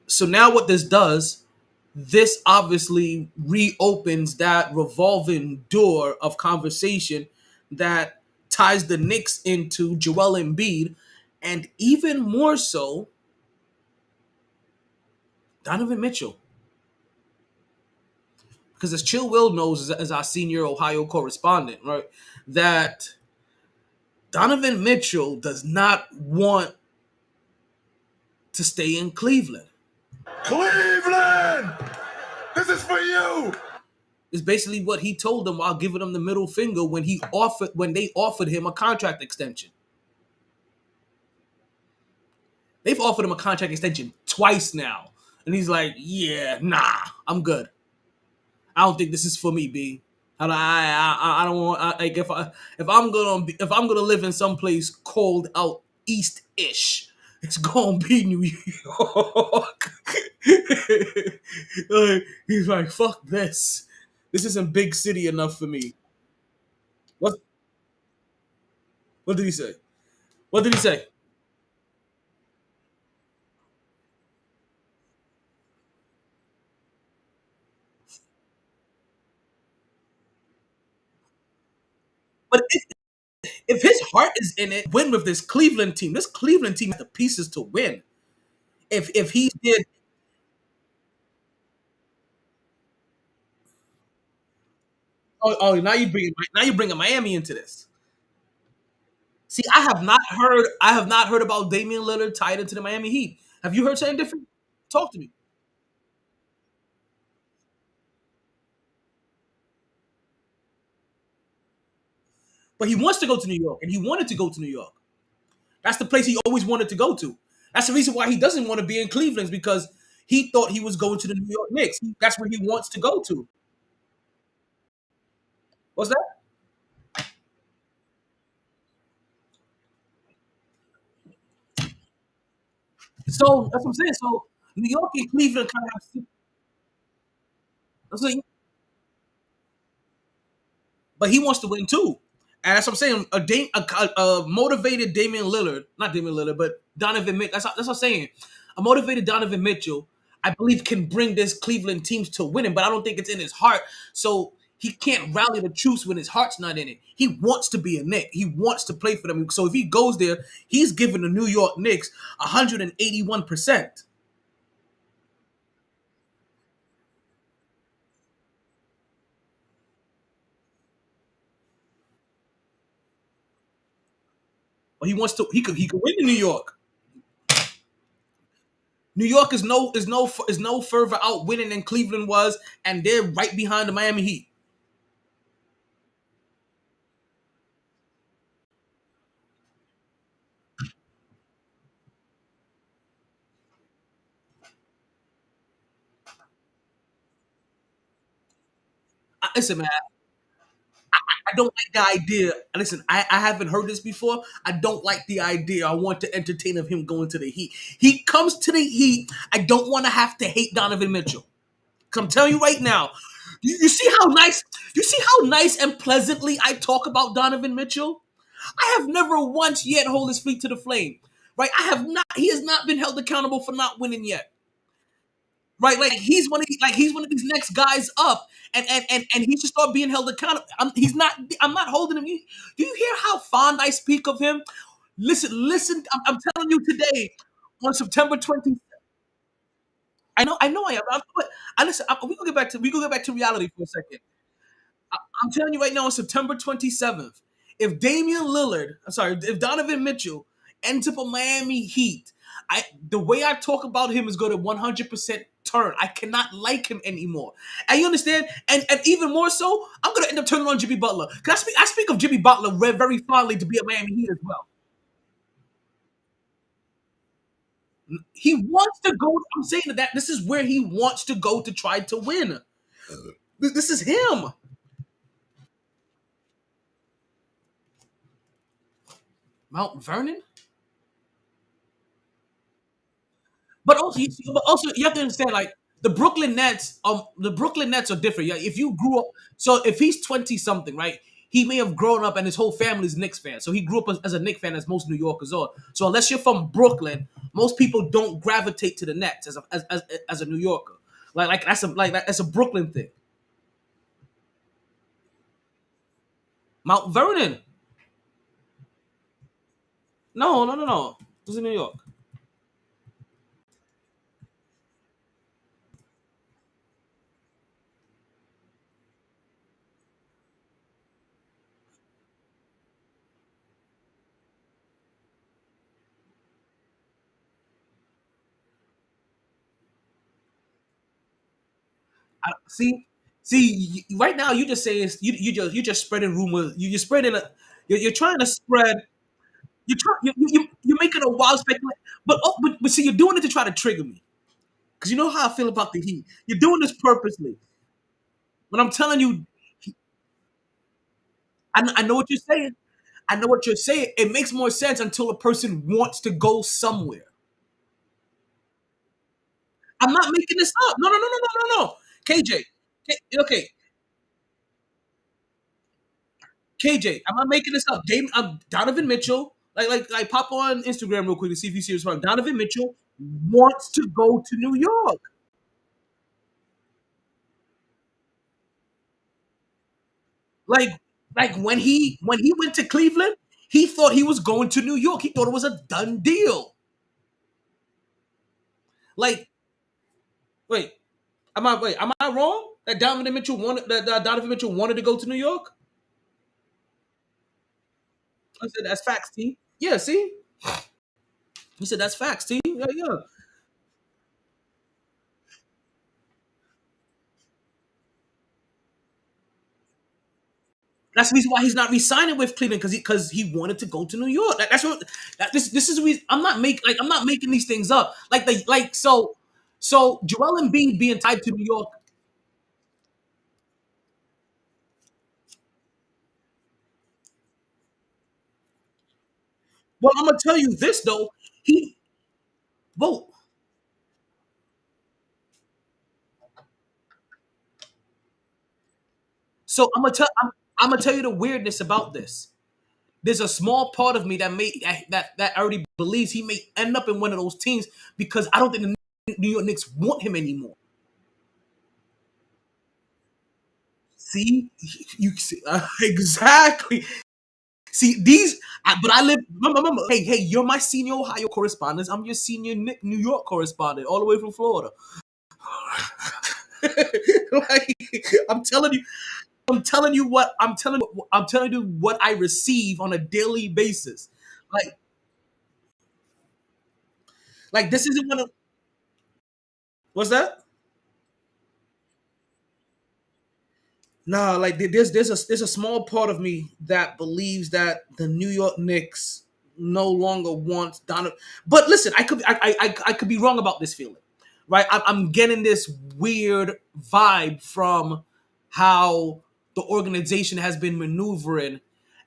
So now what this does, this obviously reopens that revolving door of conversation that ties the Knicks into Joel Embiid, and even more so, Donovan Mitchell. Because as Chill Will knows, as our senior Ohio correspondent, right, that Donovan Mitchell does not want to stay in Cleveland. Cleveland! This is for you! Is basically what he told them while giving them the middle finger when they offered him a contract extension. They've offered him a contract extension twice now, and he's like, "Yeah, nah, I'm good. I don't think this is for me, B. I don't want like if I'm gonna live in some place cold out east-ish, it's gonna be New York." Like, he's like, "Fuck this. This isn't big city enough for me." What What did he say? What did he say? But if his heart is in it, win with this Cleveland team. This Cleveland team has the pieces to win. If he did, now you bringing Miami into this. See, I have not heard about Damian Lillard tied into the Miami Heat. Have you heard something different? Talk to me. But he wants to go to New York, and he wanted to go to New York. That's the place he always wanted to go to. That's the reason why he doesn't want to be in Cleveland, is because he thought he was going to the New York Knicks. That's where he wants to go to. What's that? So that's what I'm saying. So New York and Cleveland kind of have. So, but he wants to win too. And that's what I'm saying. A motivated Damian Lillard, not Damian Lillard, but Donovan Mitchell. That's what I'm saying. A motivated Donovan Mitchell, I believe, can bring this Cleveland teams to winning, but I don't think it's in his heart. So he can't rally the troops when his heart's not in it. He wants to be a Knick. He wants to play for them. So if he goes there, he's giving the New York Knicks 181%. But he could win in New York. New York is no further out winning than Cleveland was, and they're right behind the Miami Heat. Listen, man, I don't like the idea. Listen, I haven't heard this before. I don't like the idea. I want to entertain of him going to the Heat. He comes to the Heat. I don't want to have to hate Donovan Mitchell. 'Cause I'm telling you right now. You see how nice. You see how nice and pleasantly I talk about Donovan Mitchell. I have never once yet hold his feet to the flame. Right? I have not. He has not been held accountable for not winning yet. Right, like he's one of these next guys up, and he should start being held accountable. He's not. I'm not holding him. Do you hear how fond I speak of him? Listen. I'm telling you today, on September 20th. I know. But I listen. We gonna get back to reality for a second. I'm telling you right now, on September 27th, if if Donovan Mitchell ends up a Miami Heat, the way I talk about him is going to 100% turn. I cannot like him anymore. And you understand? And even more so, I'm going to end up turning on Jimmy Butler. Because I speak of Jimmy Butler very fondly to be a Miami Heat as well. He wants to go. I'm saying that this is where he wants to go to try to win. This is him. Mount Vernon? But also you have to understand, like the Brooklyn Nets are different. Yeah, if you grew up, so if he's 20 something, right? he may have grown up and his whole family's Knicks fan. So he grew up as a Knicks fan, as most New Yorkers are. So unless you're from Brooklyn, most people don't gravitate to the Nets as a New Yorker. That's a Brooklyn thing. Mount Vernon. No, no, no, no. It was in New York. See, right now you just saying you just spreading rumors. You're spreading you're trying to spread. You're making a wild speculation. But see, you're doing it to try to trigger me because you know how I feel about the Heat. You're doing this purposely. But I'm telling you, I know what you're saying. I know what you're saying. It makes more sense until a person wants to go somewhere. I'm not making this up. No, no, no, no, no, no, no. KJ, okay, KJ, I'm not making this up. Donovan Mitchell, pop on Instagram real quick to see if you see this one. Donovan Mitchell wants to go to New York. Like, when he went to Cleveland, he thought he was going to New York. He thought it was a done deal. Like, wait, am I wrong? That Donovan Mitchell wanted to go to New York? I said that's facts, T. Yeah, see? He said that's facts, T. Yeah, yeah. That's the reason why he's not re-signing with Cleveland because he wanted to go to New York. That's what this is. I'm not making these things up. So Joel Embiid being tied to New York. Well, I'm gonna tell you this though. He well, so I'm gonna tell you the weirdness about this. There's a small part of me that already believes he may end up in one of those teams because I don't think the New York Knicks want him anymore. See, you see, exactly. See these, but I live. Remember, hey, you're my senior Ohio correspondent. I'm your senior New York correspondent, all the way from Florida. Like, I'm telling you, I'm telling you what I receive on a daily basis. Like, this isn't one of what's that? Nah, like there's a small part of me that believes that the New York Knicks no longer wants Donovan. But listen, I could be wrong about this feeling, right? I'm getting this weird vibe from how the organization has been maneuvering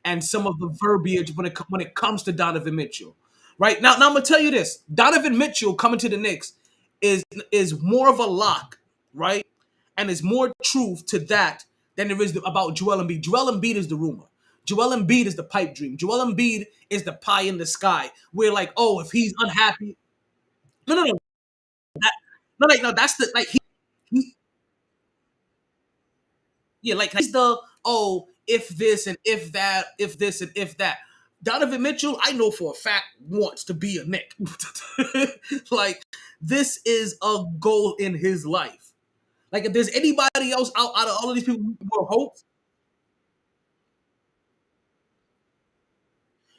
and some of the verbiage when it comes to Donovan Mitchell. Right now I'm gonna tell you this: Donovan Mitchell coming to the Knicks is is more of a lock, right? And there's more truth to that than there is about Joel Embiid. Joel Embiid is the rumor. Joel Embiid is the pipe dream. Joel Embiid is the pie in the sky. We're like, oh, if he's unhappy, no, no, no, no. That's the he yeah, like he's the if this and if that, if this and if that. Donovan Mitchell, I know for a fact, wants to be a Knick. Like, this is a goal in his life. Like, if there's anybody else out of all of these people who are hopes,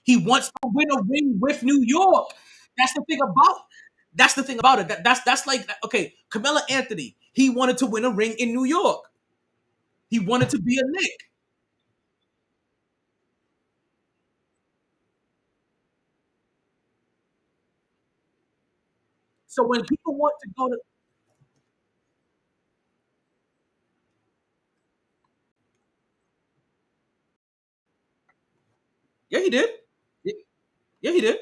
he wants to win a ring with New York. That's the thing about. That's the thing about it. That's like okay, Carmelo Anthony. He wanted to win a ring in New York. He wanted to be a Knick. So when people want to go to, yeah, he did. Yeah, yeah, he did.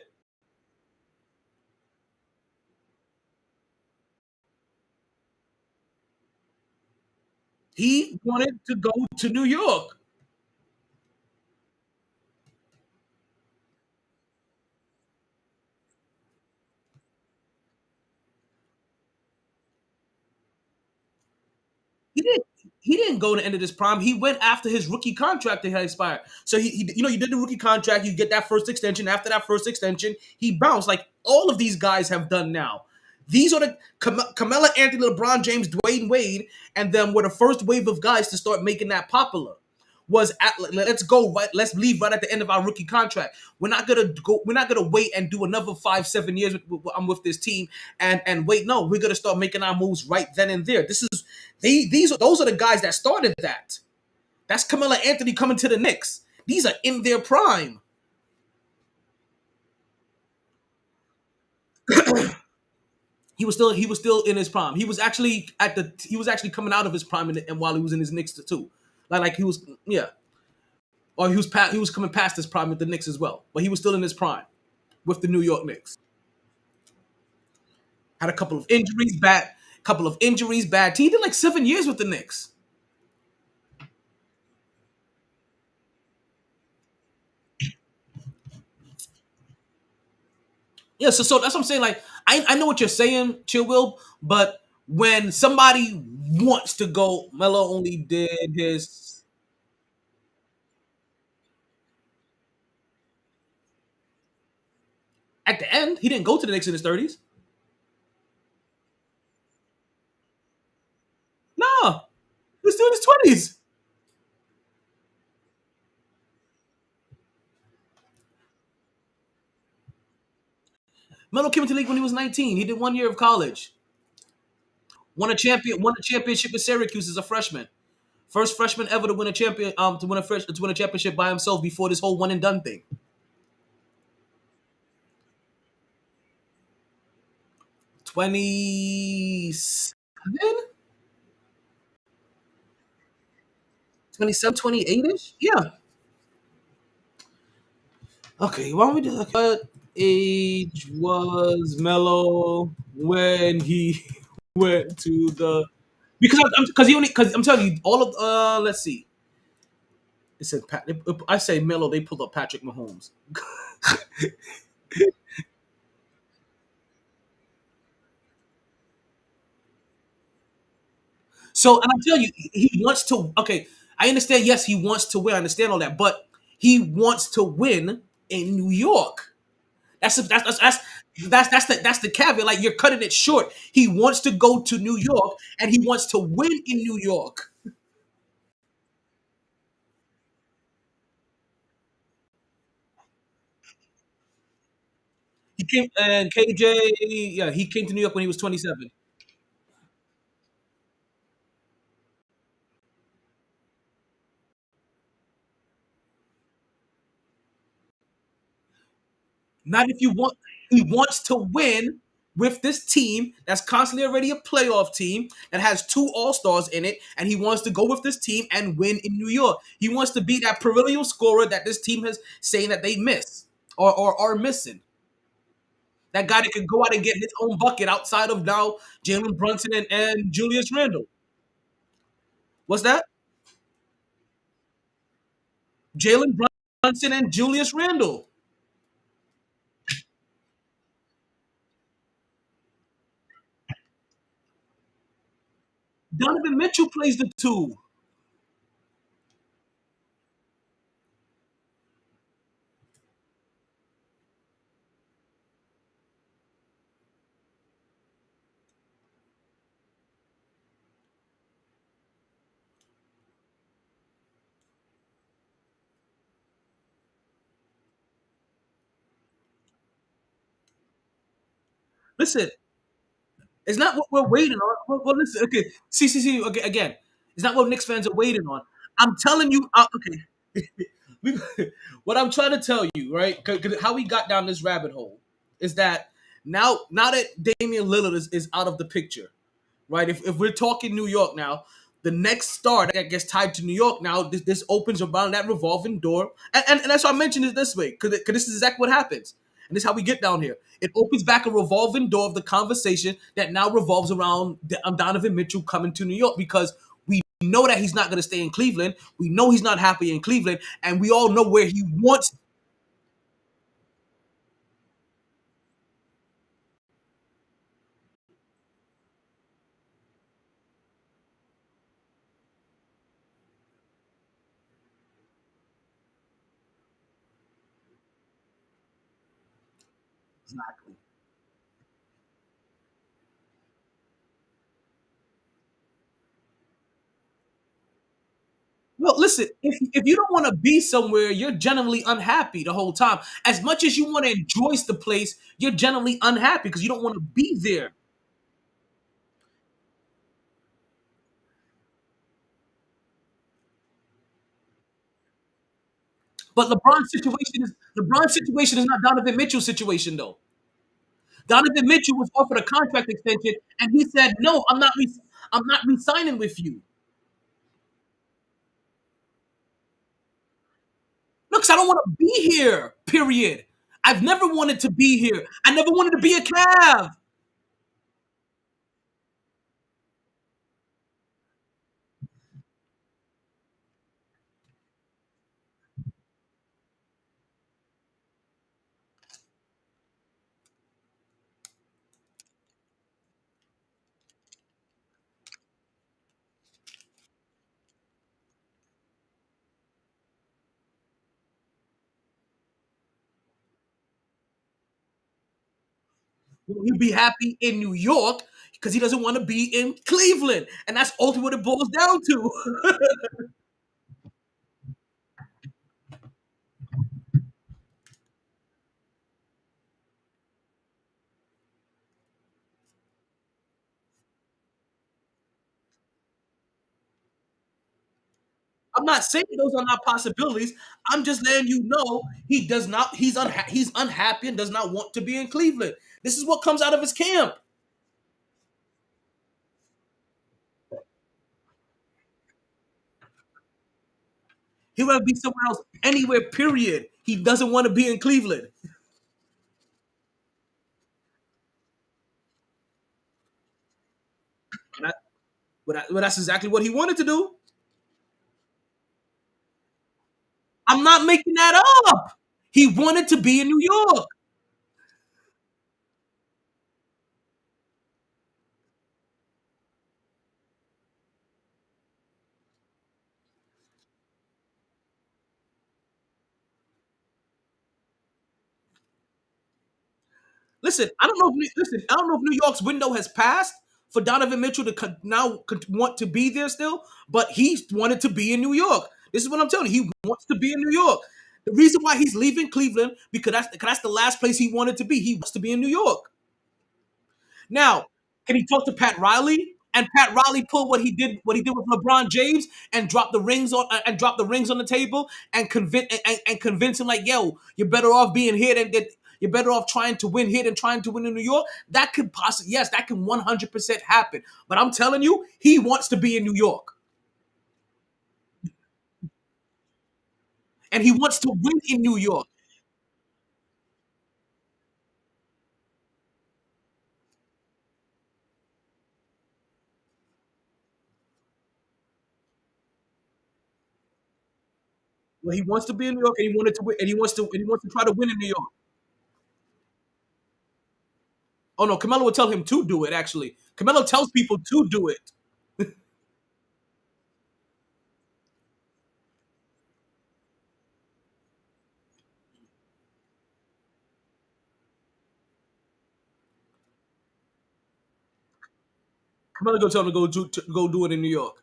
He wanted to go to New York. he didn't. He didn't go to the end of his prime. He went after his rookie contract that had expired. So you did the rookie contract. You get that first extension. After that first extension, he bounced like all of these guys have done now. These are the Carmelo Anthony, LeBron James, Dwayne Wade, and them were the first wave of guys to start making that popular. Was at let's go right. Let's leave right at the end of our rookie contract. We're not gonna go. We're not gonna wait and do another 5-7 years. I'm with this team and wait. No, we're gonna start making our moves right then and there. This is those are the guys that started that. That's Carmelo Anthony coming to the Knicks. These are in their prime. He was still in his prime. He was actually coming out of his prime and while he was in his Knicks too. Like he was or he was coming past his prime with the Knicks as well. But he was still in his prime with the New York Knicks. Had a couple of injuries, bad. He did like 7 years with the Knicks. Yeah, so that's what I'm saying. Like, I know what you're saying, Chill Will, but when somebody wants to go, Melo only did his at the end. He didn't go to the Knicks in his 30s. No, he was still in his 20s. Melo came into the league when he was 19. He did 1 year of college. Won a championship with Syracuse as a freshman. First freshman ever to win a championship by himself before this whole one and done thing. 27, 27, 28 ish. Yeah. Okay, why don't we do what age was Melo when he went to the because I'm telling you all of let's see. It said I say Melo, they pulled up Patrick Mahomes. So and I'm telling you, he wants to. Okay, I understand. Yes, he wants to win. I understand all that, but he wants to win in New York. That's the caveat. Like you're cutting it short. He wants to go to New York and he wants to win in New York. He came and KJ, yeah, he came to New York when he was 27. Not if you want. He wants to win with this team that's constantly already a playoff team that has two All Stars in it, and he wants to go with this team and win in New York. He wants to be that perennial scorer that this team has saying that they miss or are missing. That guy that can go out and get his own bucket outside of now Jalen Brunson and Julius Randle. What's that? Jalen Brunson and Julius Randle. Donovan Mitchell plays the two. Listen, it's not what we're waiting on. Well, listen, okay, see, okay, again, it's not what Knicks fans are waiting on. I'm telling you, okay, we, what I'm trying to tell you, right? 'Cause how we got down this rabbit hole is that now that Damian Lillard is out of the picture, right? If we're talking New York now, the next star that gets tied to New York now, this opens around that revolving door. And that's why I mentioned it this way, because this is exactly what happens. And this is how we get down here. It opens back a revolving door of the conversation that now revolves around Donovan Mitchell coming to New York because we know that he's not going to stay in Cleveland. We know he's not happy in Cleveland. And we all know where he wants. Exactly. Well, listen, if you don't want to be somewhere, you're generally unhappy the whole time. As much as you want to enjoy the place, you're generally unhappy because you don't want to be there. But LeBron's situation is not Donovan Mitchell's situation though. Donovan Mitchell was offered a contract extension, and he said, "No, I'm not re-signing with you." No, because I don't want to be here. Period. I've never wanted to be here. I never wanted to be a Cav. He'll be happy in New York because he doesn't want to be in Cleveland, and that's ultimately what it boils down to. I'm not saying those are not possibilities. I'm just letting you know he does not. He's unhappy and does not want to be in Cleveland. This is what comes out of his camp. He would be somewhere else, anywhere. Period. He doesn't want to be in Cleveland. And but that's exactly what he wanted to do. I'm not making that up. He wanted to be in New York. Listen, I don't know. Listen, I don't know if New York's window has passed for Donovan Mitchell to want to be there still, but he wanted to be in New York. This is what I'm telling you. He wants to be in New York. The reason why he's leaving Cleveland because that's the last place he wanted to be. He wants to be in New York. Now, can he talk to Pat Riley? And Pat Riley pull what he did with LeBron James and drop the rings on the table and convince him like, yo, you're better off being here you're better off trying to win here than trying to win in New York. That could possibly, yes, that can 100% happen. But I'm telling you, he wants to be in New York and he wants to win in New York. Well, he wants to be in New York and he wanted to win, and he wants to try to win in New York. Oh no, Carmelo would tell him to do it. Actually, Carmelo tells people to do it. Carmelo go tell him to go do it in New York.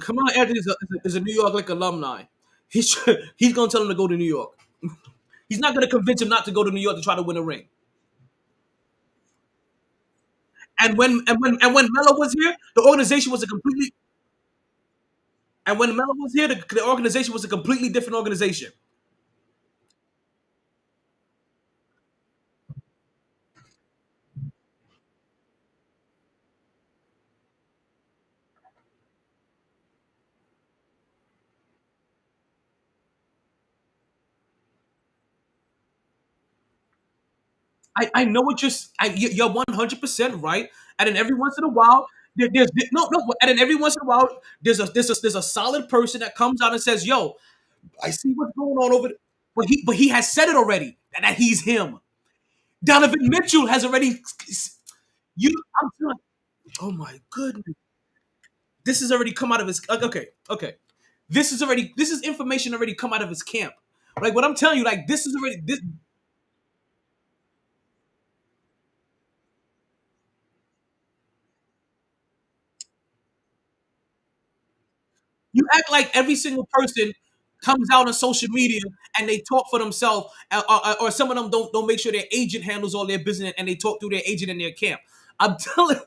Carmelo Anthony is a New York like alumni. He's he's gonna tell him to go to New York. He's not gonna convince him not to go to New York to try to win a ring. And when Melo was here, the organization was a completely and when Melo was here, the organization was a completely different organization. I know what you're 100% right. And then every once in a while, there's no. And then every once in a while, there's a solid person that comes out and says, "Yo, I see what's going on over there." But he has said it already that he's him. Donovan Mitchell has already. I'm telling. Oh my goodness, this has already come out of his. Okay. This is information already come out of his camp. Like what I'm telling you, like this is already this. You act like every single person comes out on social media and they talk for themselves, or some of them don't make sure their agent handles all their business and they talk through their agent in their camp. I'm telling.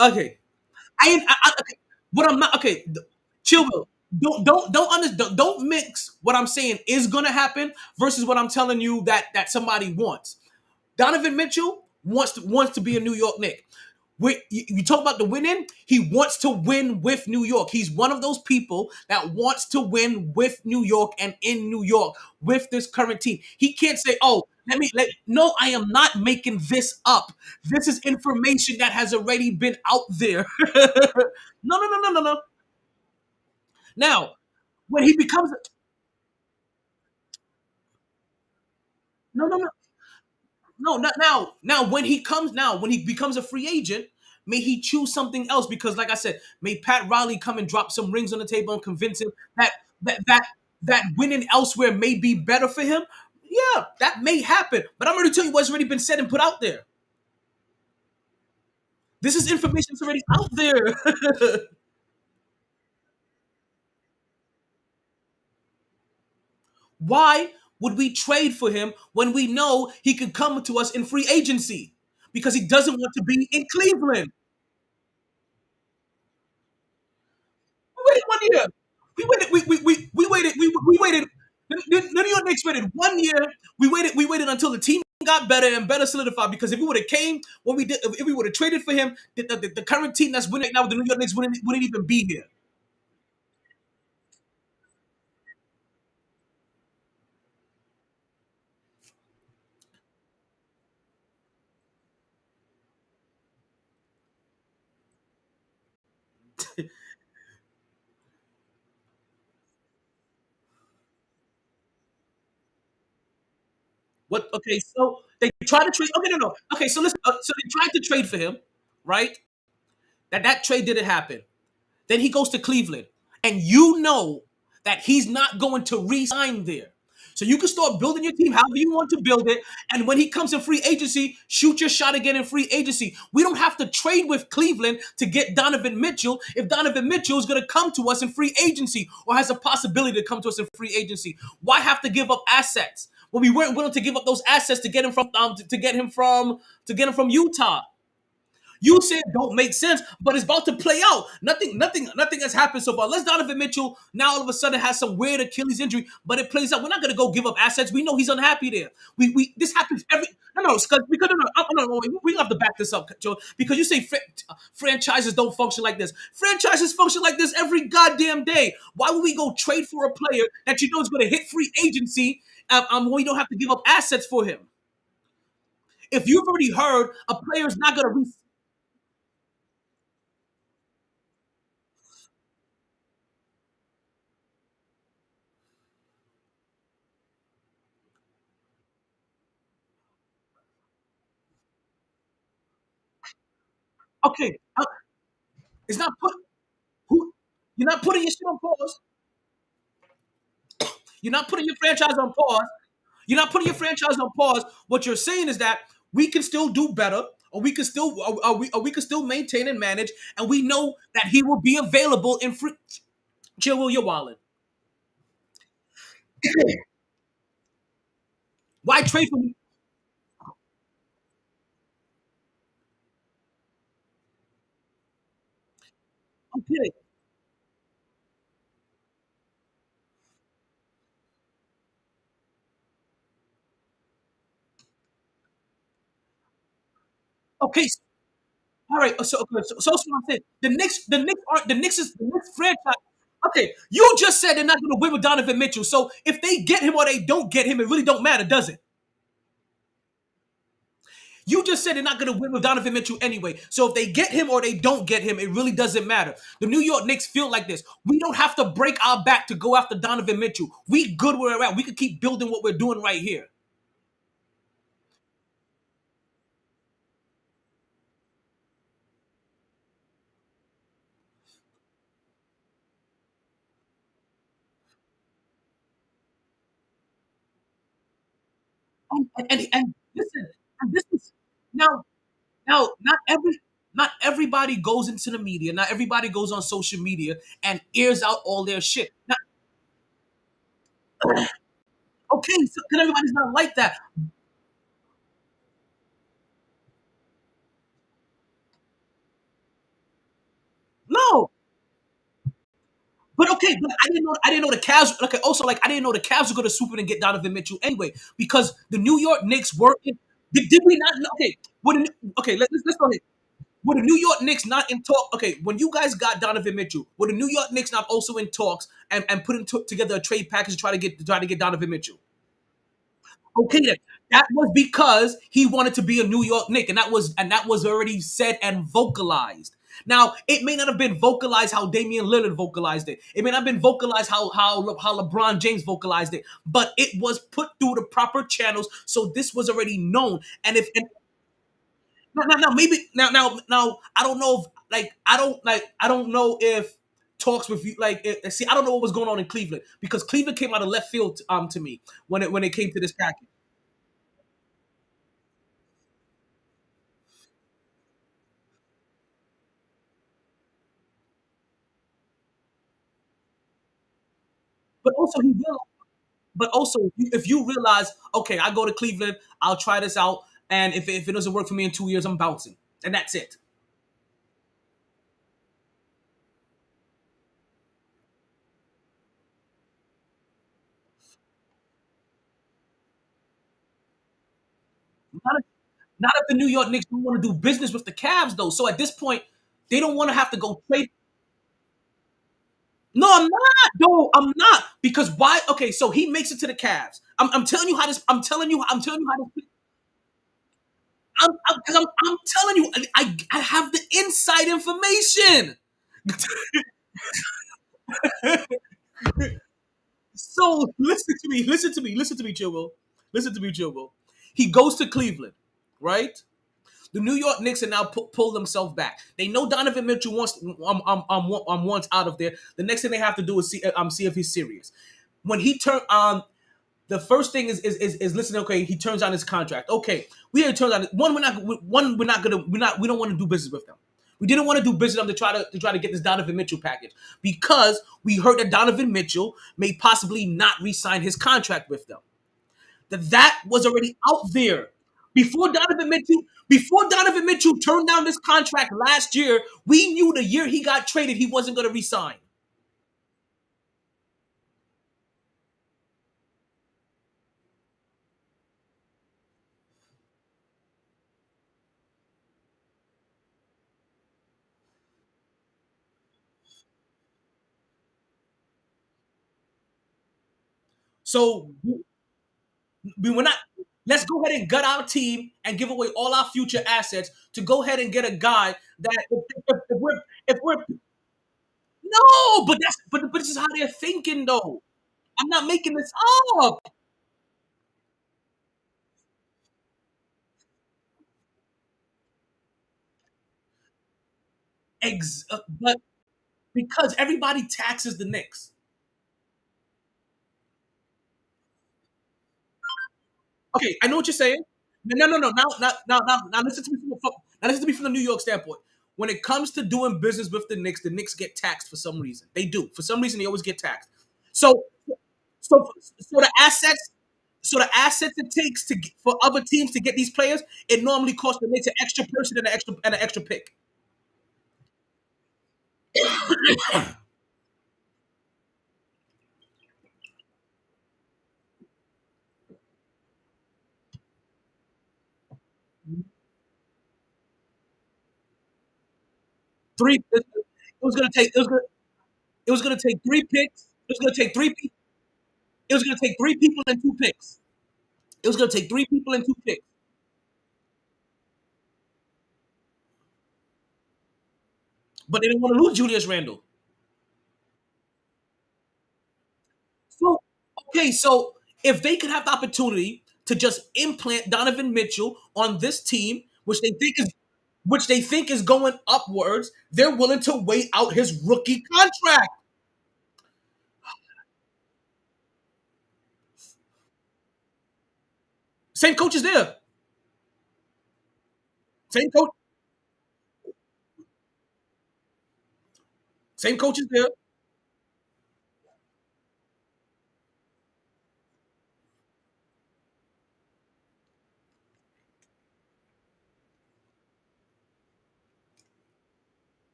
Okay, okay. What I'm not okay. Chill, Will. Don't mix what I'm saying is gonna happen versus what I'm telling you that somebody wants. Donovan Mitchell wants to be a New York Knick. You talk about the winning. He wants to win with New York. He's one of those people that wants to win with New York and in New York with this current team. He can't say, "Oh, No, I am not making this up. This is information that has already been out there." No, no, no, no, no, no. Now, when he becomes no, no, no, no, not now. When he becomes a free agent, may he choose something else because, like I said, may Pat Riley come and drop some rings on the table and convince him that that that winning elsewhere may be better for him. Yeah, that may happen. But I'm already telling you what's already been said and put out there. This is information that's already out there. Why would we trade for him when we know he could come to us in free agency? Because he doesn't want to be in Cleveland. We waited 1 year. We waited. The New York Knicks waited 1 year. We waited until the team got better and better solidified. Because if we would have came when we did, if we would have traded for him, the current team that's winning now, the New York Knicks wouldn't even be here. What? Okay, so they tried to trade. Okay, no, no. Okay, so listen. So they tried to trade for him, right? That trade didn't happen. Then he goes to Cleveland, and you know that he's not going to re-sign there. So you can start building your team however you want to build it. And when he comes in free agency, shoot your shot again in free agency. We don't have to trade with Cleveland to get Donovan Mitchell if Donovan Mitchell is going to come to us in free agency or has a possibility to come to us in free agency. Why have to give up assets when we weren't willing to give up those assets to get him from to get him from Utah? You said don't make sense, but it's about to play out. Nothing has happened so far. Unless Donovan Mitchell now all of a sudden has some weird Achilles injury, but it plays out. We're not gonna go give up assets. We know he's unhappy there. We this happens every no because we have to back this up, Joe. Because you say franchises don't function like this. Franchises function like this every goddamn day. Why would we go trade for a player that you know is going to hit free agency? When we don't have to give up assets for him. If you've already heard a player's not going to okay, it's not put who you're not putting your shit on pause. You're not putting your franchise on pause. You're not putting your franchise on pause. What you're saying is that we can still do better, or we can still we can still maintain and manage, and we know that he will be available in free. Chill, Will, your wallet. Why trade for me? Okay, okay, all right. So that's what I'm saying. The Knicks franchise. Okay, you just said they're not going to win with Donovan Mitchell. So if they get him or they don't get him, it really don't matter, does it? You just said they're not going to win with Donovan Mitchell anyway. So if they get him or they don't get him, it really doesn't matter. The New York Knicks feel like this. We don't have to break our back to go after Donovan Mitchell. We good where we're at. We can keep building what we're doing right here. And listen, and this is now not everybody goes into the media. Not everybody goes on social media and airs out all their shit. Now, okay, so 'cause everybody's not like that. No, but okay, but I didn't know the Cavs. Okay, also like I didn't know the Cavs were going to swoop in and get Donovan Mitchell anyway because the New York Knicks were in. Did we not? Okay, okay, let's go ahead. Were the New York Knicks not in talk? Okay, when you guys got Donovan Mitchell, were the New York Knicks not also in talks and putting together a trade package to try to get Donovan Mitchell? Okay, then. That was because he wanted to be a New York Knick, and that was already said and vocalized. Now, it may not have been vocalized how Damian Lillard vocalized it. It may not have been vocalized how LeBron James vocalized it, but it was put through the proper channels, so this was already known. And if and now maybe now I don't know if I don't know if talks with you see I don't know what was going on in Cleveland because Cleveland came out of left field to me when it came to this package. But also he realized, but also if you realize, okay, I go to Cleveland, I'll try this out, and if it doesn't work for me in 2 years, I'm bouncing, and that's it. Not if, not if the New York Knicks don't want to do business with the Cavs though. So at this point, they don't want to have to go trade. No, I'm not. No, I'm not. Because why? Okay, so he makes it to the Cavs. I'm telling you how this. I'm telling you how this. 'Cause I'm telling you. I have the inside information. So listen to me. Listen to me. Listen to me, Chilwell. Listen to me, Chilwell. He goes to Cleveland, right? The New York Knicks are now pull themselves back. They know Donovan Mitchell wants out of there. The next thing they have to do is see if he's serious. When he turned the first thing is listen. Okay, he turns on his contract. Okay, we had turns on one. We don't want to do business with them. We didn't want to do business with them to try to get this Donovan Mitchell package because we heard that Donovan Mitchell may possibly not re-sign his contract with them. That was already out there before Donovan Mitchell. Before Donovan Mitchell turned down this contract last year, we knew the year he got traded, he wasn't going to resign. So we were not. Let's go ahead and gut our team and give away all our future assets to go ahead and get a guy that if we're no, but this is how they're thinking though. I'm not making this up. But because everybody taxes the Knicks. Okay, I know what you're saying. No. Now listen to me now listen to me from the New York standpoint. When it comes to doing business with the Knicks get taxed for some reason. They do. For some reason, they always get taxed. So, so the assets, it takes for other teams to get these players, it normally costs the Knicks an extra person and an extra pick. Three. It was gonna take three picks. It was gonna take three. It was gonna take three people and two picks. It was gonna take three people and two picks. but they didn't want to lose Julius Randle. So okay, so if they could have the opportunity to just implant Donovan Mitchell on this team, which they think is going upwards, they're willing to wait out his rookie contract. Same coach is there. Same coach. Same coach is there.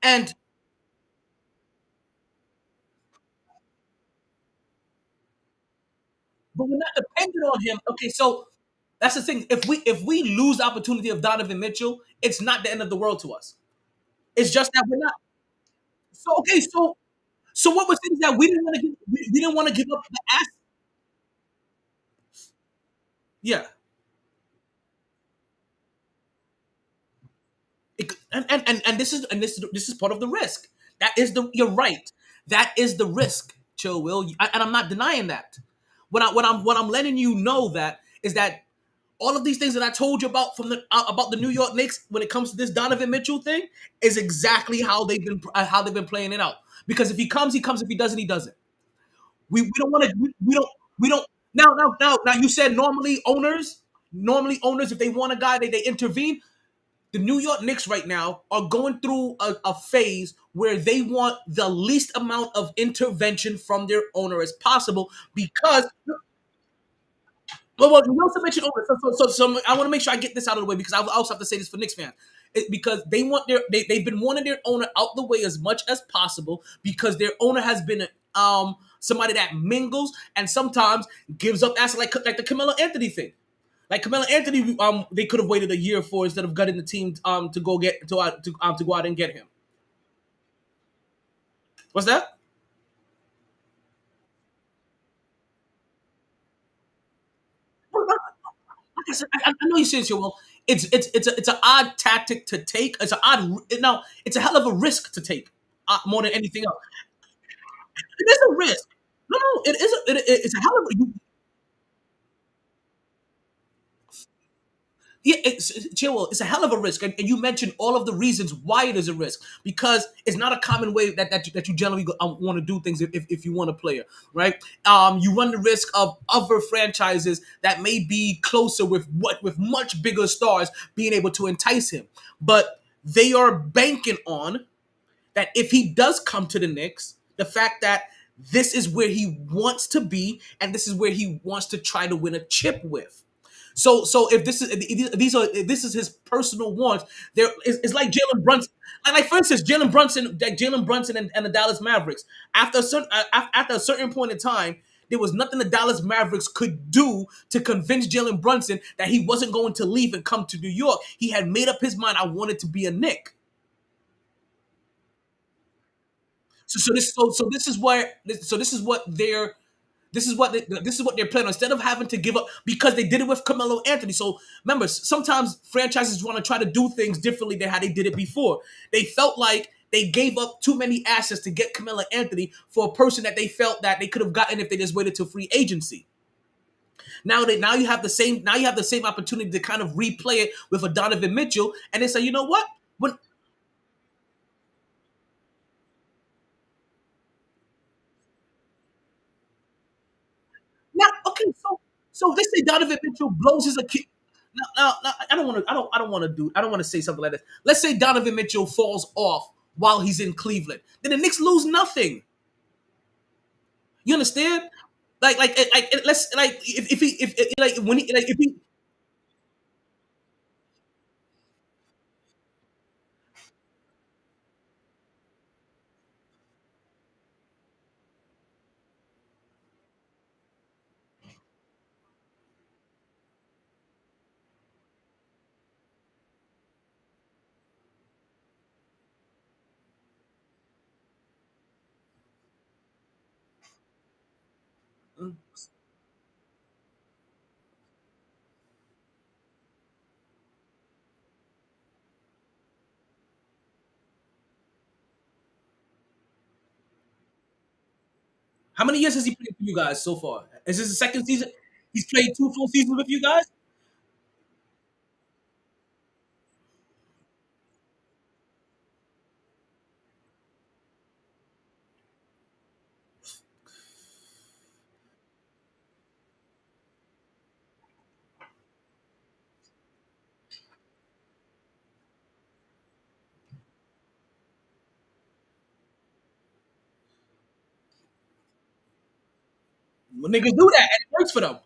And but we're not dependent on him. Okay, so that's the thing. If we lose the opportunity of Donovan Mitchell, it's not the end of the world to us. It's just that we're not. So okay, so what we're saying is that we didn't want to give up the ass. Yeah, and this is part of the risk. That is the you're right. That is the risk, Chill Will, and I'm not denying that. What I'm letting you know that is that all of these things that I told you about about the New York Knicks when it comes to this Donovan Mitchell thing is exactly how they've been playing it out. Because if he comes, he comes. If he doesn't, he doesn't. We don't want to. We don't. Now. You said normally owners, if they want a guy, they intervene. The New York Knicks right now are going through a phase where they want the least amount of intervention from their owner as possible because you also mentioned owner. So I want to make sure I get this out of the way because I also have to say this for Knicks fans. Because they've been wanting their owner out the way as much as possible because their owner has been somebody that mingles and sometimes gives up assets like the Carmelo Anthony thing. Like Carmelo Anthony, they could have waited a year for instead of gutting the team to go get to go out and get him. What's that? Like I said, I know you're saying so well. It's an odd tactic to take. It's an odd now. It's a hell of a risk to take more than anything else. It is a risk. No, it is. It's a hell of a. Yeah, Chill. It's a hell of a risk, and you mentioned all of the reasons why it is a risk because it's not a common way that you generally want to do things if you want a player, right? You run the risk of other franchises that may be closer with much bigger stars being able to entice him, but they are banking on that if he does come to the Knicks, the fact that this is where he wants to be and this is where he wants to try to win a chip with. So if this is his personal wants, it's like Jalen Brunson. Like for instance, Jalen Brunson and the Dallas Mavericks. After a certain point in time, there was nothing the Dallas Mavericks could do to convince Jalen Brunson that he wasn't going to leave and come to New York. He had made up his mind. I wanted to be a Knick. So this is where so this is what they're planning on. Instead of having to give up because they did it with Carmelo Anthony. So remember, sometimes franchises want to try to do things differently than how they did it before. They felt like they gave up too many assets to get Carmelo Anthony for a person that they felt that they could have gotten if they just waited till free agency. Now you have the same opportunity to kind of replay it with a Donovan Mitchell, and they say, you know what? When Now, okay, so let's say Donovan Mitchell blows his Achilles. Now, I don't want to say something like this. Let's say Donovan Mitchell falls off while he's in Cleveland. Then the Knicks lose nothing. You understand? Let's like if he if like when he like if he How many years has he played for you guys so far? Is this the second season? He's played two full seasons with you guys. Well, niggas do that and it works for them.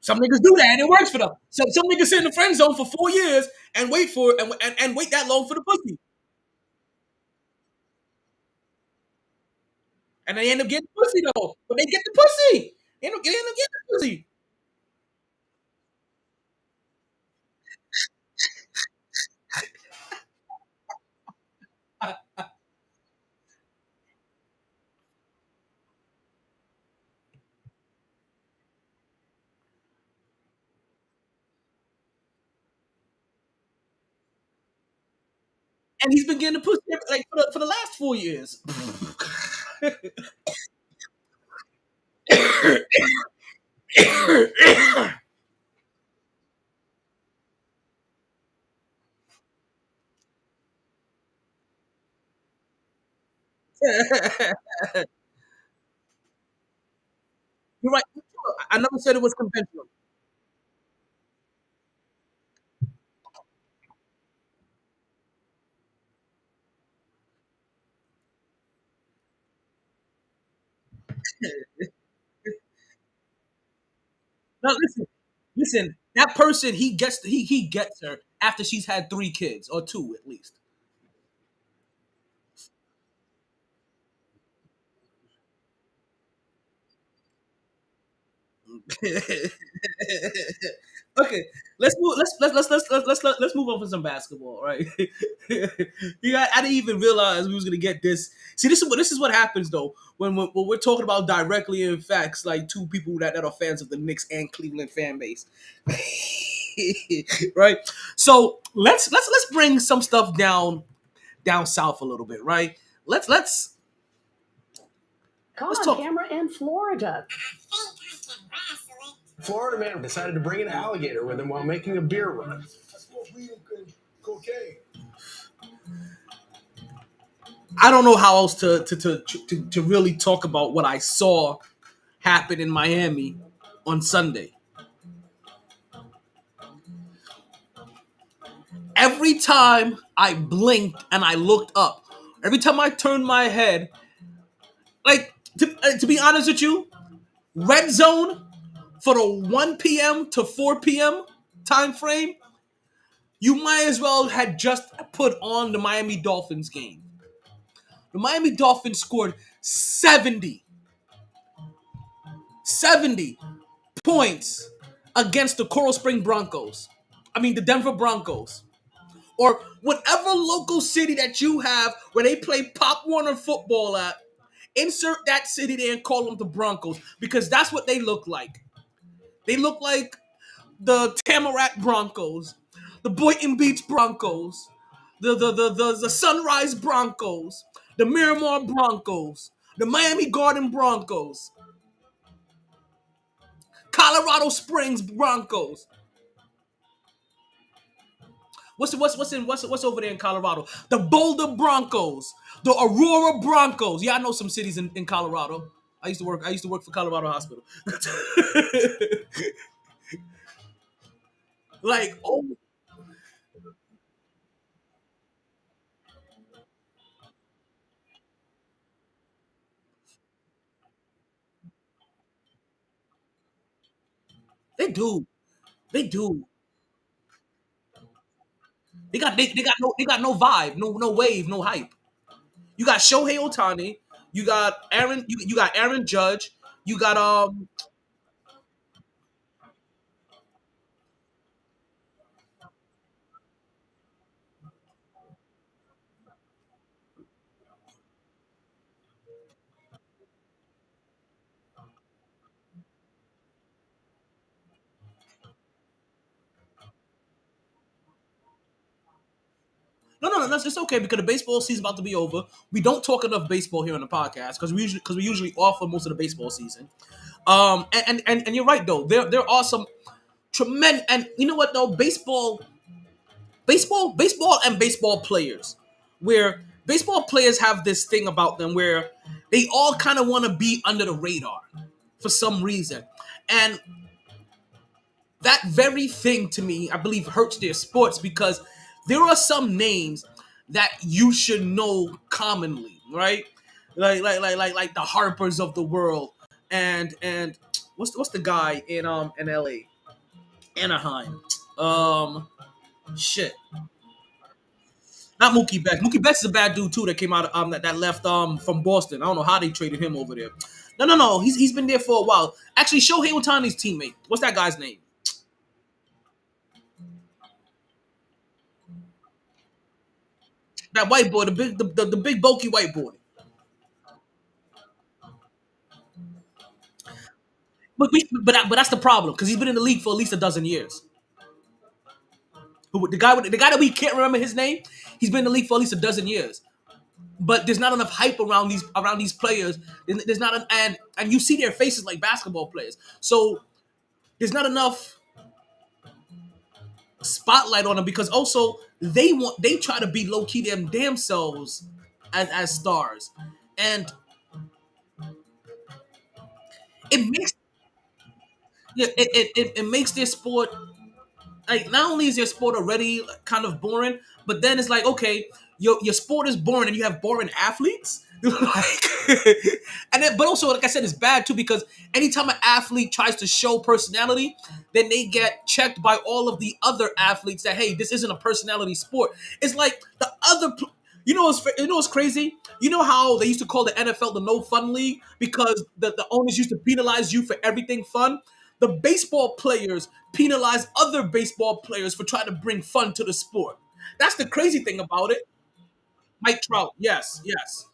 Some niggas do that and it works for them. Some niggas sit in the friend zone for 4 years and wait for and wait that long for the pussy, and they end up getting pussy though. But they get the pussy. They end up getting the pussy. And he's been getting the pussy like for the last 4 years. You're right. I never said it was conventional. No, listen. That person he gets her after she's had 3 kids or two at least. Okay, let's move on for some basketball, right? I didn't even realize we was gonna get this. See, this is what happens though when we're talking about directly in facts, like two people that are fans of the Knicks and Cleveland fan base, right? So let's bring some stuff down south a little bit, right? Let's Caught let's on talk. camera in Florida. Florida man decided to bring an alligator with him while making a beer run. Cocaine. I don't know how else to really talk about what I saw happen in Miami on Sunday. Every time I blinked and I looked up, every time I turned my head, like to be honest with you, red zone for the 1 p.m. to 4 p.m. time frame, you might as well had just put on the Miami Dolphins game. The Miami Dolphins scored 70 points against the Coral Spring Broncos. I mean, the Denver Broncos. Or whatever local city that you have where they play Pop Warner football at, insert that city there and call them the Broncos because that's what they look like. They look like the Tamarack Broncos, the Boynton Beach Broncos, the Sunrise Broncos, the Miramar Broncos, the Miami Garden Broncos, Colorado Springs Broncos. What's over there in Colorado? The Boulder Broncos, the Aurora Broncos. Yeah, I know some cities in Colorado. I used to work for Colorado Hospital. Like, oh, they do. They do. They got no vibe, no wave, no hype. You got Shohei Otani, you got Aaron Judge, you got no, no, that's just okay because the baseball season's about to be over. We don't talk enough baseball here on the podcast because we usually offer most of the baseball season. And you're right though. There are some tremendous, and you know what though, baseball and baseball players, where baseball players have this thing about them where they all kind of want to be under the radar for some reason, and that very thing to me, I believe, hurts their sports because there are some names that you should know commonly, right? Like the Harpers of the world, and what's the guy in LA, Anaheim, shit, not Mookie Betts. Mookie Betts is a bad dude too that came out that left from Boston. I don't know how they traded him over there. No. He's been there for a while. Actually, Shohei Ohtani's teammate. What's that guy's name? That white boy, the big bulky white boy. But that's the problem because he's been in the league for at least a dozen years. The guy that we can't remember his name, he's been in the league for at least a dozen years. But there's not enough hype around these players. There's not and you see their faces like basketball players. So there's not enough spotlight on them because also they try to be low key them damn selves as stars, and it makes it makes their sport like not only is your sport already kind of boring, but then it's like okay, your sport is boring and you have boring athletes. Like, and then, but also like I said, it's bad too because anytime an athlete tries to show personality, then they get checked by all of the other athletes that hey, this isn't a personality sport. It's like the other. You know what's crazy? You know how they used to call the NFL the no fun league because the owners used to penalize you for everything fun. The baseball players penalize other baseball players for trying to bring fun to the sport. That's the crazy thing about it. Mike Trout, yes, yes.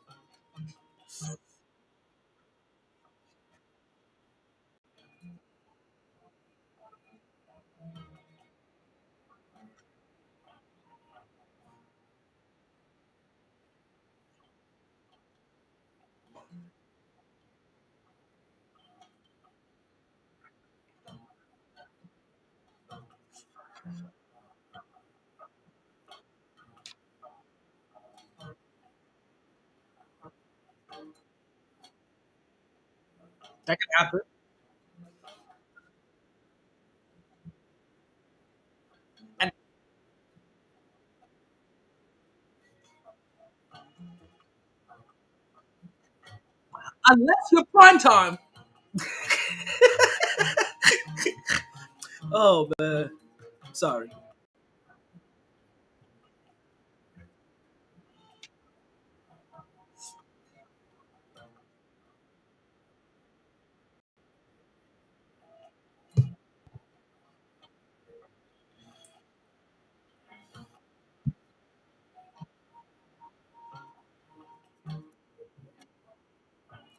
That can happen. And unless you're prime time. Oh man, sorry.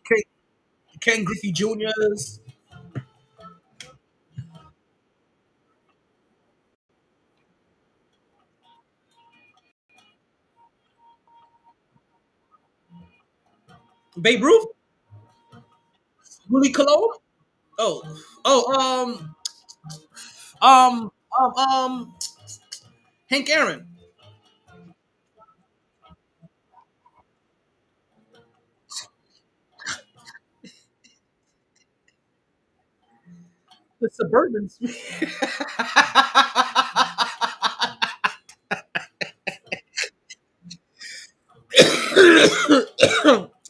Ken, Ken Griffey Jr.'s Babe Ruth, Willie Colon. Oh, oh, um, um, um, Hank Aaron, the Suburbans.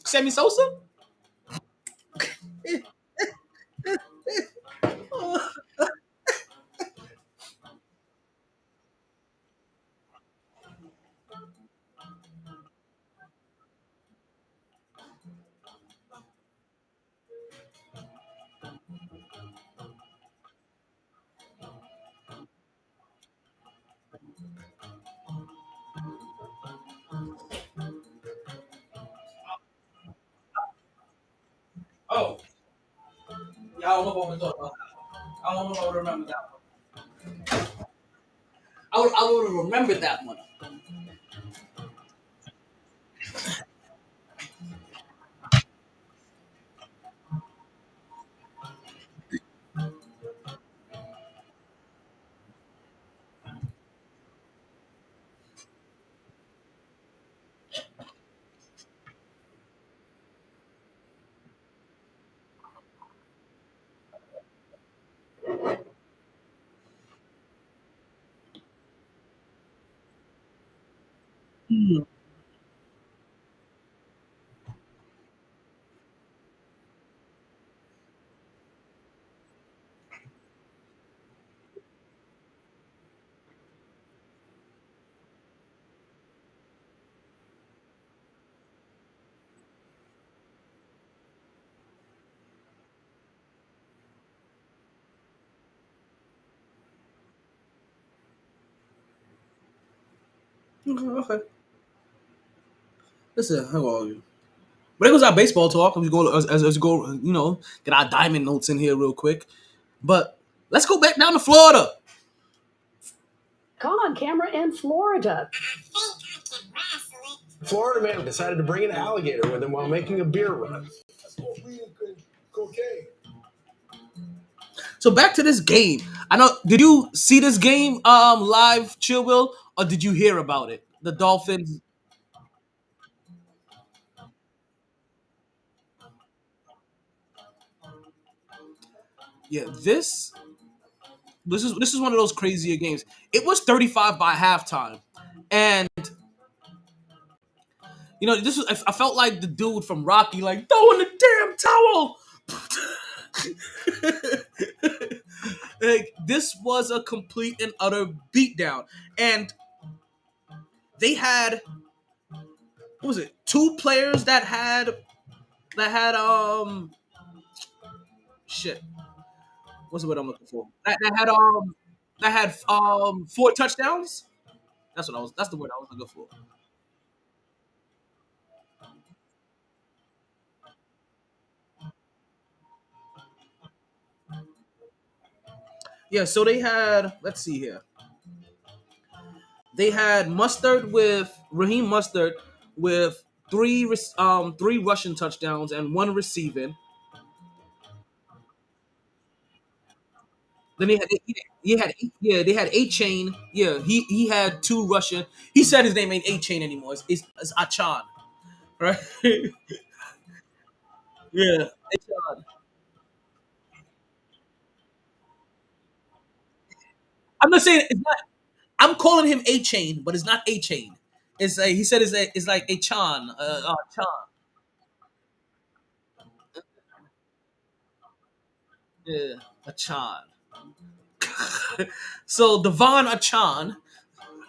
Sammy Sosa. Oh, yeah, I don't know what we're talking about. I don't know if I would remember that one. I would have remembered that one. Okay. Listen, how are you? But it goes our baseball talk. We go as we go, get our diamond notes in here real quick. But let's go back down to Florida. Come on, camera in Florida. Florida man decided to bring an alligator with him while making a beer run. Cocaine. So back to this game. I know. Did you see this game live, Chill Will, or did you hear about it? The Dolphins. Yeah, this is one of those crazier games. It was 35 by halftime, and this was I felt like the dude from Rocky, like throwing the damn towel. Like this was a complete and utter beatdown, and they had what was it? Two players that had shit. What's the word I'm looking for? That had four touchdowns. That's the word I was looking for. Yeah, so they had, let's see here. They had Mustard with Raheem Mustard with three rushing touchdowns and one receiving. Then they had A Chain. Yeah, he had two rushing. He said his name ain't A Chain anymore. It's Achan, right? Yeah, Achan. I'm not saying it's not. I'm calling him A Chain, but it's not A Chain. It's he said it's like Achan, Chan. Yeah, Achan. So Devon Achan,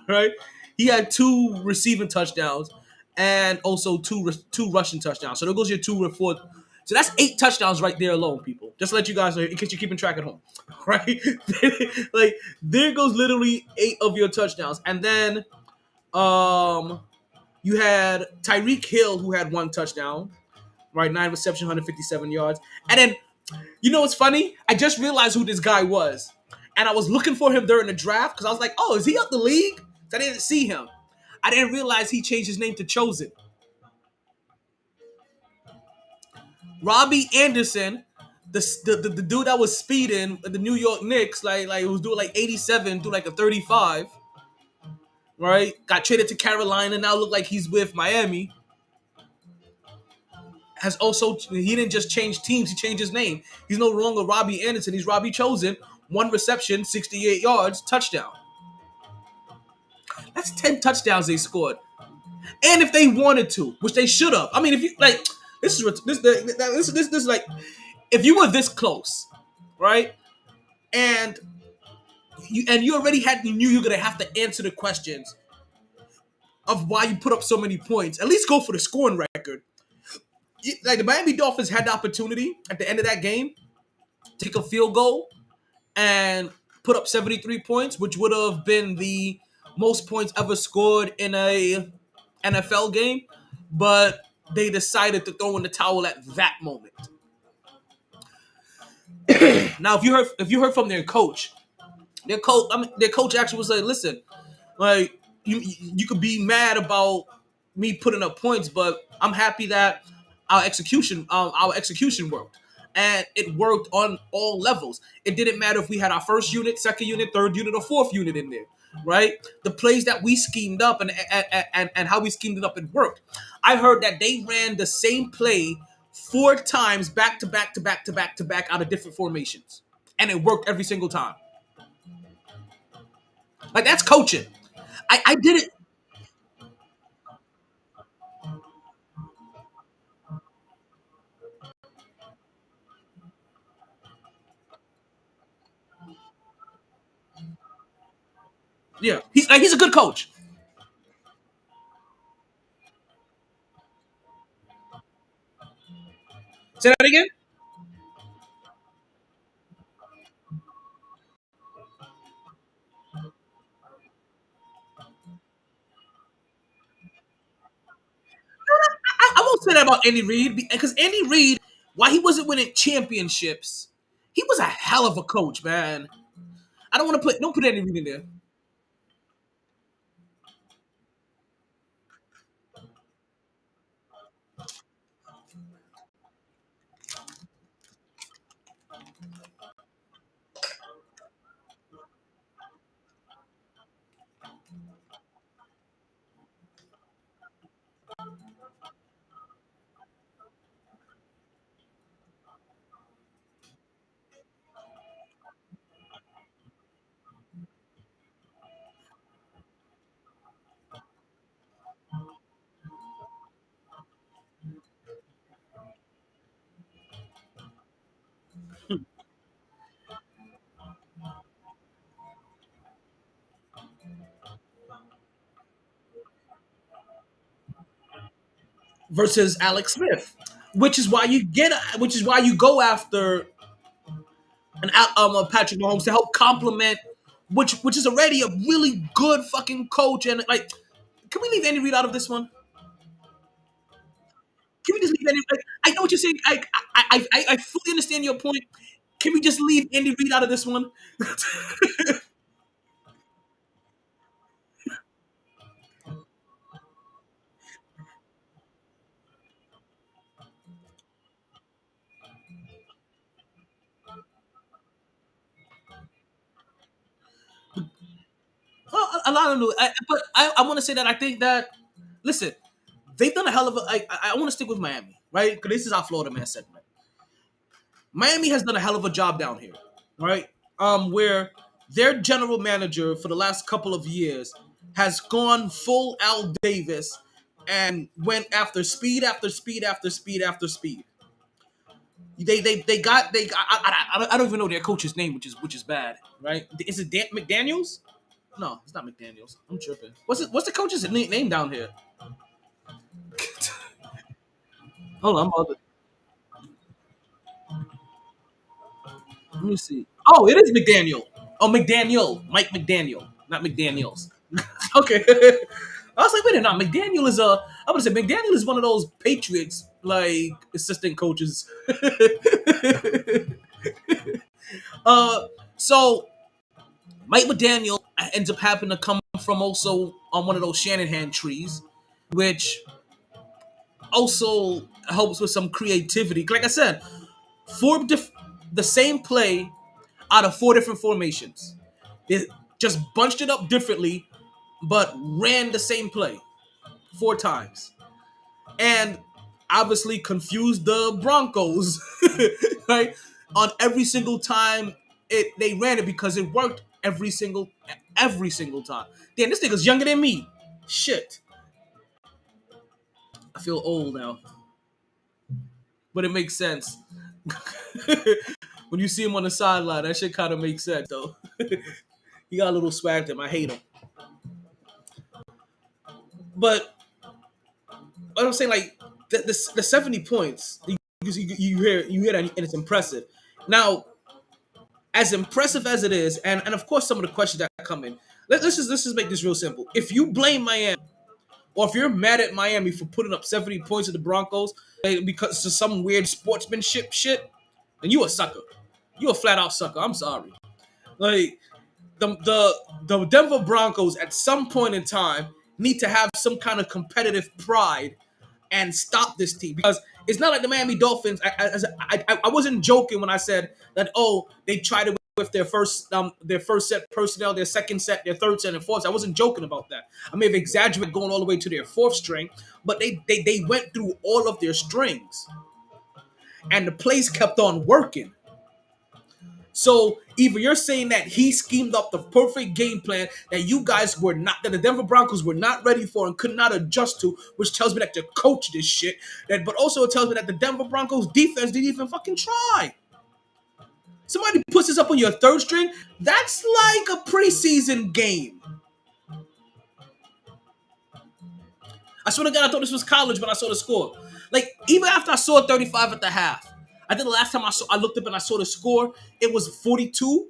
right? He had two receiving touchdowns and also two rushing touchdowns. So there goes your two or four. So that's eight touchdowns right there alone, people. Just to let you guys know, in case you're keeping track at home, right? Like there goes literally eight of your touchdowns, and then you had Tyreek Hill who had one touchdown, right? 9 reception, 157 yards, and then you know what's funny? I just realized who this guy was. And I was looking for him during the draft because I was like, oh, is he up the league? So I didn't see him. I didn't realize he changed his name to Chosen. Robbie Anderson, the dude that was speeding at the New York Knicks, like was doing like 87, do like a 35, right? Got traded to Carolina, now look like he's with Miami. He didn't just change teams, he changed his name. He's no longer Robbie Anderson, he's Robbie Chosen. One reception, 68 yards, touchdown. That's 10 touchdowns they scored. And if they wanted to, which they should have. I mean, if you like this is like if you were this close, right? And you already you knew you were gonna have to answer the questions of why you put up so many points. At least go for the scoring record. Like the Miami Dolphins had the opportunity at the end of that game, take a field goal and put up 73 points, which would have been the most points ever scored in a NFL game, but they decided to throw in the towel at that moment. Now, if you heard from their coach actually was like, listen, like you could be mad about me putting up points, but I'm happy that our execution worked. And it worked on all levels. It didn't matter if we had our first unit, second unit, third unit, or fourth unit in there, right? The plays that we schemed up and how we schemed it up, it worked. I heard that they ran the same play 4 times back to back to back to back to back out of different formations, and it worked every single time. Like, that's coaching. I did it. Yeah, he's a good coach. Say that again. I won't say that about Andy Reid because Andy Reid, while he wasn't winning championships, he was a hell of a coach, man. I don't put Andy Reid in there versus Alex Smith, which is why you go after a Patrick Mahomes to help complement, which is already a really good fucking coach. And like, can we leave Andy Reid out of this one? Can we just leave Andy? Like, I know what you're saying. I fully understand your point. Can we just leave Andy Reid out of this one? Well, a lot of them, but I want to say that I think that, listen, they've done a hell of a. I want to stick with Miami, right? Because this is our Florida man segment. Miami has done a hell of a job down here, right? Where their general manager for the last couple of years has gone full Al Davis and went after speed after speed after speed after speed. I don't even know their coach's name, which is bad, right? Is it McDaniel's? No, it's not McDaniel's. I'm tripping. What's the coach's name down here? Hold on, let me see. Oh, it is McDaniel. Oh, McDaniel, Mike McDaniel, not McDaniel's. Okay. I was like, wait a minute, McDaniel is a. I would say McDaniel is one of those Patriots like assistant coaches. uh, so Mike McDaniel ends up having to come from also on one of those Shanahan trees, which also helps with some creativity. Like I said, the same play out of 4 different formations. They just bunched it up differently, but ran the same play 4 times. And obviously confused the Broncos, right? On every single time they ran it because it worked every single time. Damn, this nigga's younger than me. Shit. I feel old now. But it makes sense. When you see him on the sideline, that shit kind of makes sense, though. He got a little swag to him. I hate him. But what I'm saying, like, the 70 points, you hear that, and it's impressive. Now, as impressive as it is, and of course some of the questions that come in, let's just make this real simple. If you blame Miami, or if you're mad at Miami for putting up 70 points at the Broncos because of some weird sportsmanship shit, then you a sucker. You a flat out sucker. I'm sorry. Like the Denver Broncos at some point in time need to have some kind of competitive pride and stop this team, because it's not like the Miami Dolphins. I wasn't joking when I said that. Oh, they tried it with their first set personnel, their second set, their third set, and fourth set. I wasn't joking about that. I may have exaggerated going all the way to their fourth string, but they went through all of their strings, and the plays kept on working. So either you're saying that he schemed up the perfect game plan that you guys were not, that the Denver Broncos were not ready for and could not adjust to, which tells me that the coach this shit. But also it tells me that the Denver Broncos defense didn't even fucking try. Somebody puts this up on your third string, that's like a preseason game. I swear to God, I thought this was college when I saw the score. Like, even after I saw 35 at the half, I think the last time I looked up and I saw the score, it was 42.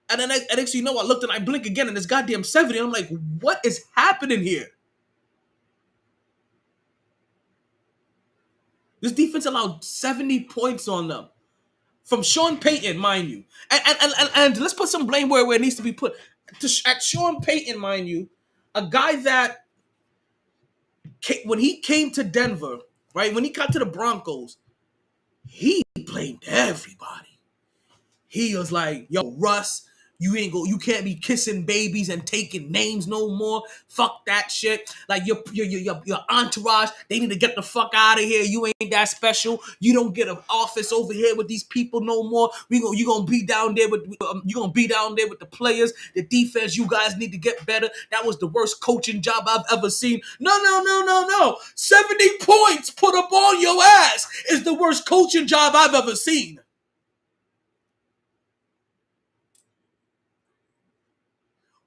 And then next you know, I looked and I blink again and it's goddamn 70. I'm like, what is happening here? This defense allowed 70 points on them. From Sean Payton, mind you. And let's put some blame where it needs to be put. At Sean Payton, mind you, a guy that, when he came to Denver, right, when he got to the Broncos, he blamed everybody. He was like, yo, Russ, you can't be kissing babies and taking names no more. Fuck that shit. Like your entourage, they need to get the fuck out of here. You ain't that special. You don't get an office over here with these people no more. You gonna be down there with the players, the defense. You guys need to get better. That was the worst coaching job I've ever seen. No. 70 points put up on your ass is the worst coaching job I've ever seen.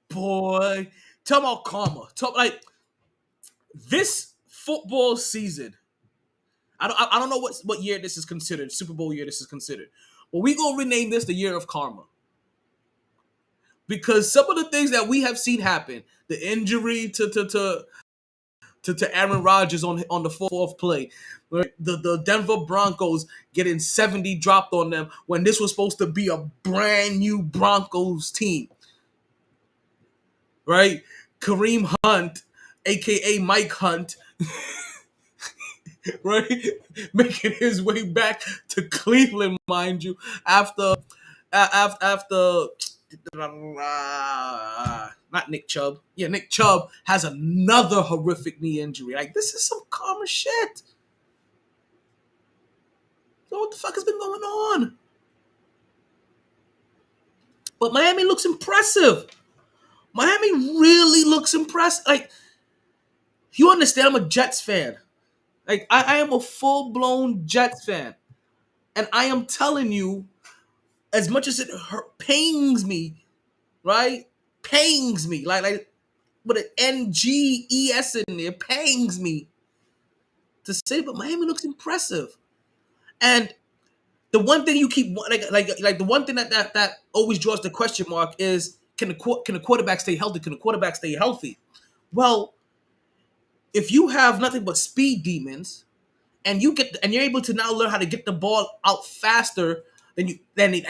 Boy, talk about karma. Like this football season. I don't know what year this is considered. Super Bowl year this is considered. But we gonna rename this the year of karma, because some of the things that we have seen happen, the injury to Aaron Rodgers on the fourth play, right? The Denver Broncos getting 70 dropped on them when this was supposed to be a brand new Broncos team. Right? Kareem Hunt, a.k.a. Mike Hunt, right? Making his way back to Cleveland, mind you, after not Nick Chubb. Yeah, Nick Chubb has another horrific knee injury. Like, this is some karma shit. So what the fuck has been going on? But Miami looks impressive. Miami really looks impressed. Like, you understand, I'm a Jets fan. Like, I am a full-blown Jets fan. And I am telling you, as much as it pains me, right? Pains me. Like with an N-G-E-S in there, pangs me to say, but Miami looks impressive. And the one thing you keep, like the one thing that always draws the question mark is, can the quarterback stay healthy? Can the quarterback stay healthy? Well, if you have nothing but speed demons, and you're able to now learn how to get the ball out faster than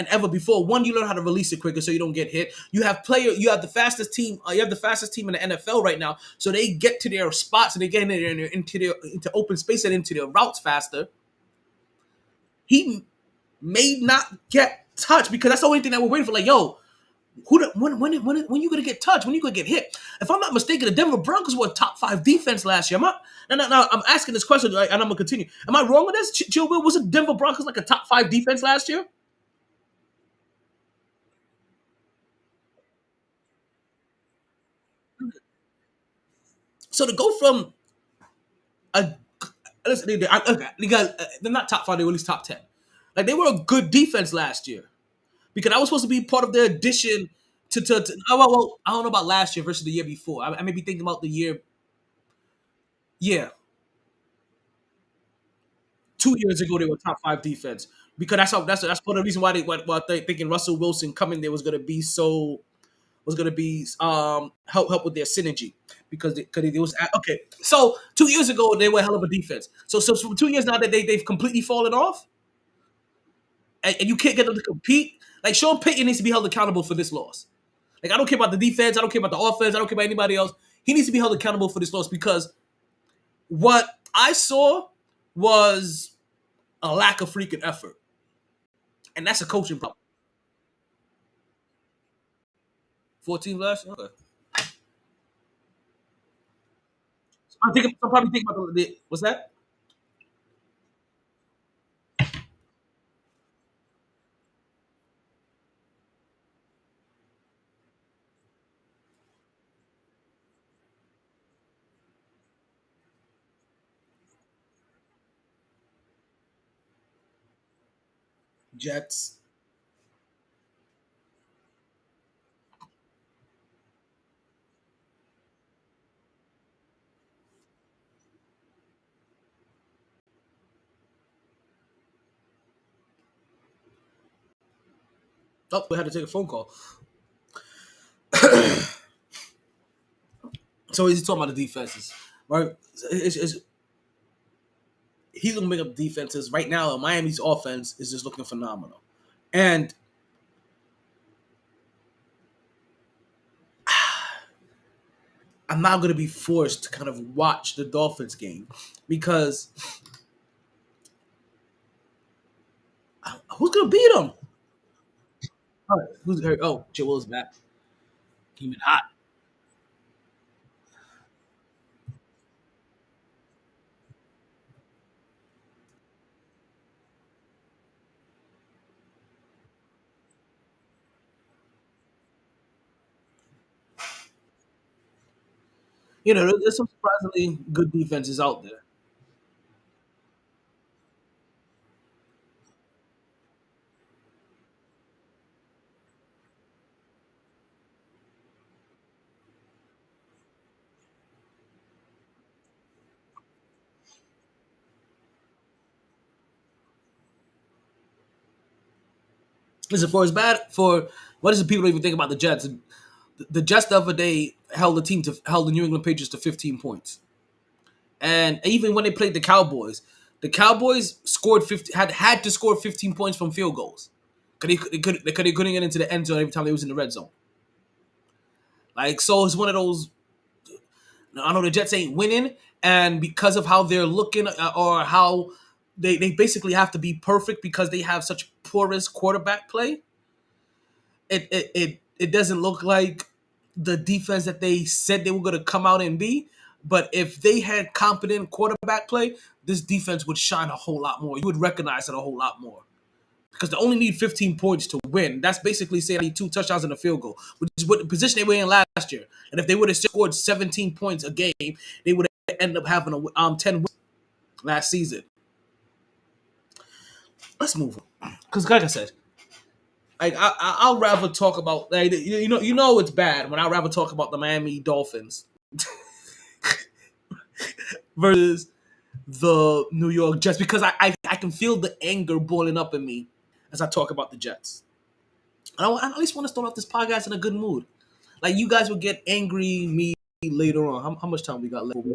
ever before. One, you learn how to release it quicker so you don't get hit. You have the fastest team. You have the fastest team in the NFL right now, so they get to their spots and they get into open space and into their routes faster. He may not get touched because that's the only thing that we're waiting for. Like, yo, when you gonna get touched? When you gonna get hit? If I'm not mistaken, the Denver Broncos were a top 5 defense last year. I'm asking this question, and I'm gonna continue. Am I wrong with this? Chill, Will, was it Denver Broncos like a top 5 defense last year? So to go from they're not top 5, they were at least top 10. Like, they were a good defense last year. Because I was supposed to be part of their addition well, I don't know about last year versus the year before. I may be thinking about the year. Yeah. 2 years ago, they were top 5 defense. Because that's part of the reason why they're thinking Russell Wilson coming there was gonna be help with their synergy. Because it was okay. So 2 years ago they were a hell of a defense. So for 2 years now that they've completely fallen off, and you can't get them to compete. Like, Sean Payton needs to be held accountable for this loss. Like, I don't care about the defense. I don't care about the offense. I don't care about anybody else. he needs to be held accountable for this loss because what I saw was a lack of freaking effort, and that's a coaching problem. 14 last. Okay. I'm probably thinking about the what's that? Jets. Oh, we had to take a phone call. So he's talking about the defenses, right? He's gonna make up defenses right now. Miami's offense is just looking phenomenal, and I'm not gonna be forced to kind of watch the Dolphins game because who's gonna beat them? All right, who's hurt? Oh, Joel's back. Came in hot. You know, there's some surprisingly good defenses out there. Listen, for as bad for what does the people even think about the Jets? The Jets the other day held the New England Patriots to 15 points, and even when they played the Cowboys scored 50 had to score 15 points from field goals because they couldn't get into the end zone every time they was in the red zone. Like so, it's one of those. I know the Jets ain't winning, and because of how they're looking or how they basically have to be perfect because they have such porous quarterback play. It doesn't look like the defense that they said they were going to come out and be. But if they had competent quarterback play, this defense would shine a whole lot more. You would recognize it a whole lot more because they only need 15 points to win. That's basically saying I need 2 touchdowns and a field goal, which is what the position they were in last year. And if they would have scored 17 points a game, they would have ended up having 10 wins last season. Let's move on because, like I said, I'll rather talk about like you know it's bad when I'd rather talk about the Miami Dolphins versus the New York Jets because I can feel the anger boiling up in me as I talk about the Jets. And I at least want to start off this podcast in a good mood. Like you guys will get angry me later on. How much time we got left?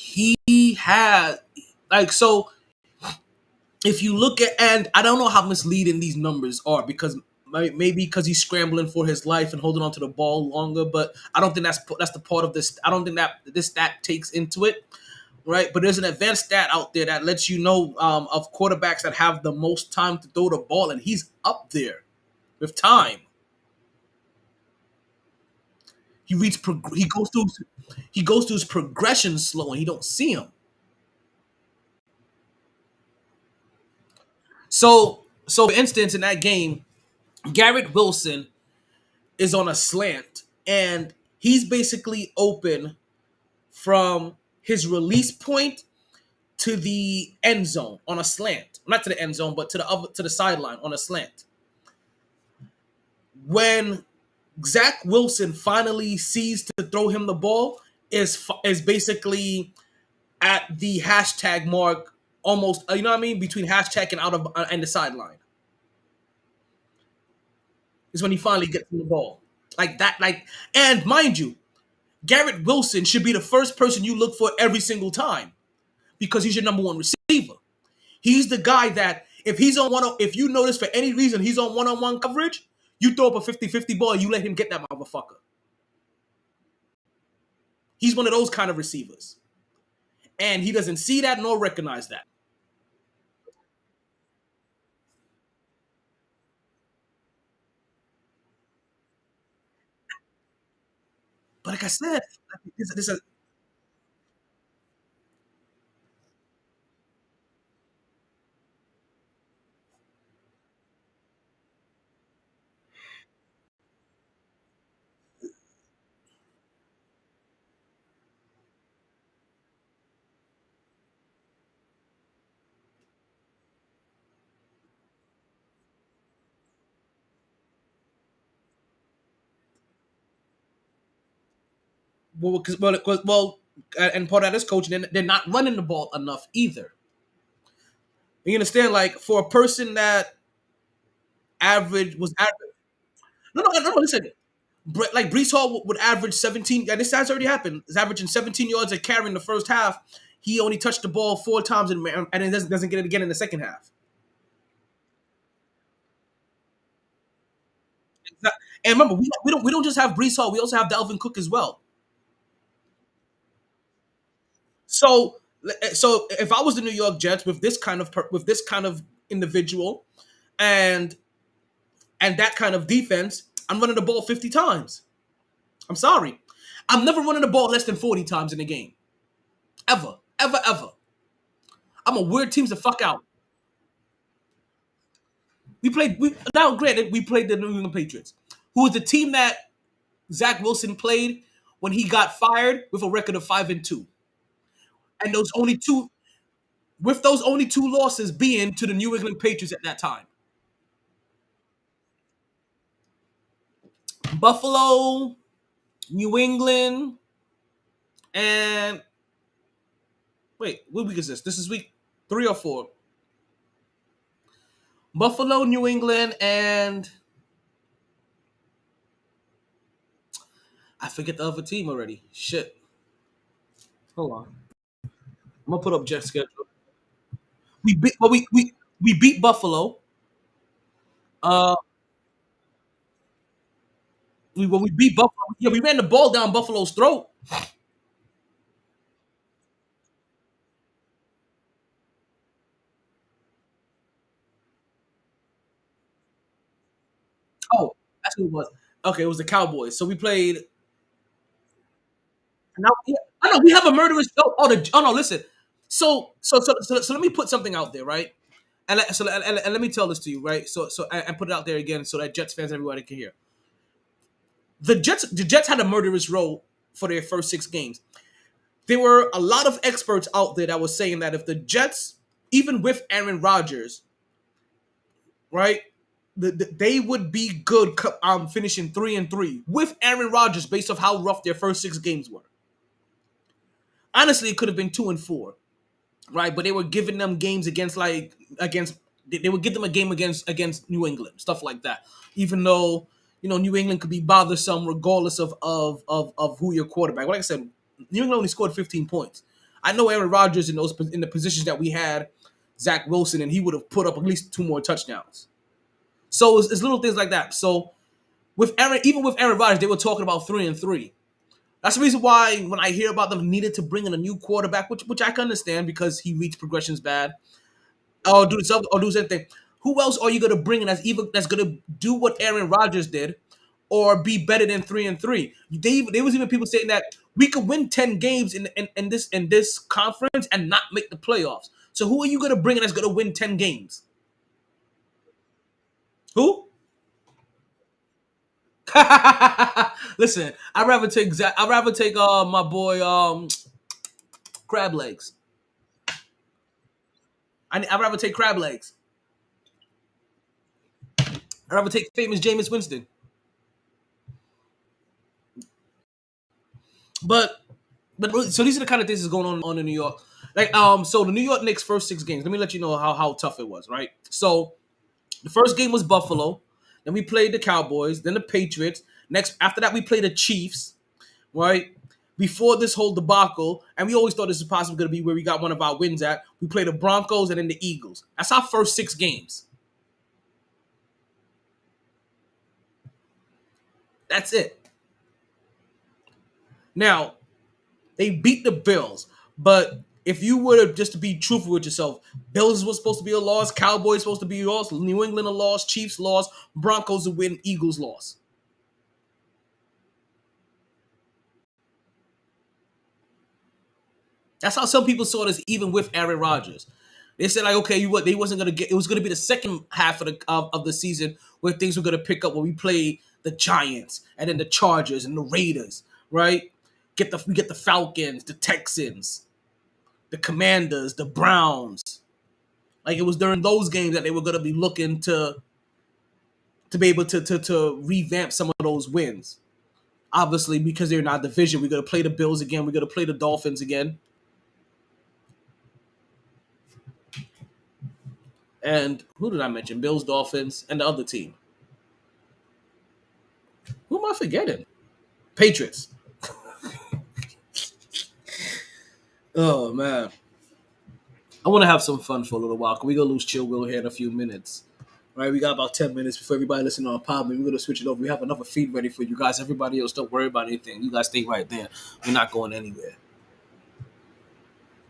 He had like so if you look at and I don't know how misleading these numbers are because maybe because he's scrambling for his life and holding on to the ball longer, but I don't think that's the part of this. I don't think that this stat takes into it, right? But there's an advanced stat out there that lets you know of quarterbacks that have the most time to throw the ball, and he's up there with time. He goes through his progression slow, and he don't see him. So for instance, in that game, Garrett Wilson is on a slant, and he's basically open from his release point to the end zone on a slant. Not to the end zone, but to the sideline on a slant. When Zach Wilson finally sees to throw him the ball is basically at the hashtag mark almost, you know what I mean, between hashtag and out of and the sideline. Is when he finally gets the ball like that. Like, and mind you, Garrett Wilson should be the first person you look for every single time because he's your number one receiver. He's the guy that if he's on if you notice for any reason he's on one-on-one coverage, you throw up a 50-50 ball, you let him get that motherfucker. He's one of those kind of receivers. And he doesn't see that nor recognize that. But like I said, this is well, and part of that is coaching. They're not running the ball enough either. You understand? Like for a person that average. No. Listen, like Brees Hall would average 17. And this has already happened. He's averaging 17 yards a carry in the first half. He only touched the ball 4 times and it doesn't get it again in the second half. And remember, we don't just have Brees Hall. We also have Dalvin Cook as well. So if I was the New York Jets with this kind of individual, and that kind of defense, I'm running the ball 50 times. I'm sorry, I'm never running the ball less than 40 times in a game, ever, ever, ever. I'm a weird teams to fuck out. Now granted we played the New England Patriots, who was the team that Zach Wilson played when he got fired with a record of 5-2, and those only two losses being to the New England Patriots at that time. Buffalo, New England, and wait, what week is this? This is week 3 or 4. Buffalo, New England, and I forget the other team already. Shit. Hold on. I'm gonna put up Jets schedule. We beat Buffalo. Uh, we beat Buffalo. Yeah, we ran the ball down Buffalo's throat. Oh, that's who it was. Okay, it was the Cowboys. So we played. Now, yeah, I know we have a murderous. Oh no! Listen. So let me put something out there, right? And let me tell this to you, right? And put it out there again, so that Jets fans everybody can hear. The Jets had a murderous role for their first 6 games. There were a lot of experts out there that was saying that if the Jets, even with Aaron Rodgers, right, they would be good finishing 3-3 with Aaron Rodgers based off how rough their first 6 games were. Honestly, it could have been 2-4, right? But they were giving them games they would give them a game against New England, stuff like that. Even though New England could be bothersome regardless of who your quarterback. Like I said, New England only scored 15 points. I know Aaron Rodgers in the positions that we had Zach Wilson, and he would have put up at least 2 more touchdowns. So it's little things like that. So even with Aaron Rodgers, they were talking about 3-3. That's the reason why when I hear about them needed to bring in a new quarterback, which I can understand because he reads progressions bad, or do something. Who else are you going to bring in that's going to do what Aaron Rodgers did, or be better than 3-3? There was even people saying that we could win 10 games in this conference and not make the playoffs. So who are you going to bring in that's going to win 10 games? Who? Listen, I'd rather take my boy Crab Legs. I'd rather take Crab Legs. I'd rather take famous Jameis Winston. But so these are the kind of things that's going on in New York. So the New York Knicks first 6 games. Let me let you know how tough it was, right? So the first game was Buffalo. Then we played the Cowboys. Then the Patriots. Next, after that, we played the Chiefs, right? Before this whole debacle, and we always thought this was possibly going to be where we got one of our wins at. We played the Broncos and then the Eagles. That's our first 6 games. That's it. Now, they beat the Bills, but if you were to just to be truthful with yourself, Bills was supposed to be a loss, Cowboys supposed to be a loss, New England a loss, Chiefs loss, Broncos a win, Eagles loss. That's how some people saw this, even with Aaron Rodgers. They said like, okay, they wasn't gonna get. It was gonna be the second half of the season where things were gonna pick up when we play the Giants and then the Chargers and the Raiders, right? We get the Falcons, the Texans, the Commanders, the Browns. Like it was during those games that they were gonna be looking to be able to revamp some of those wins. Obviously, because they're in our division, we're gonna play the Bills again. We're gonna play the Dolphins again. And who did I mention? Bills, Dolphins, and the other team. Who am I forgetting? Patriots. Oh man, I want to have some fun for a little while. We gonna lose Chill Will here in a few minutes. Right, we got about 10 minutes before everybody listening on podbean. We're gonna switch it over. We have another feed ready for you guys. Everybody else, don't worry about anything. You guys stay right there. We're not going anywhere.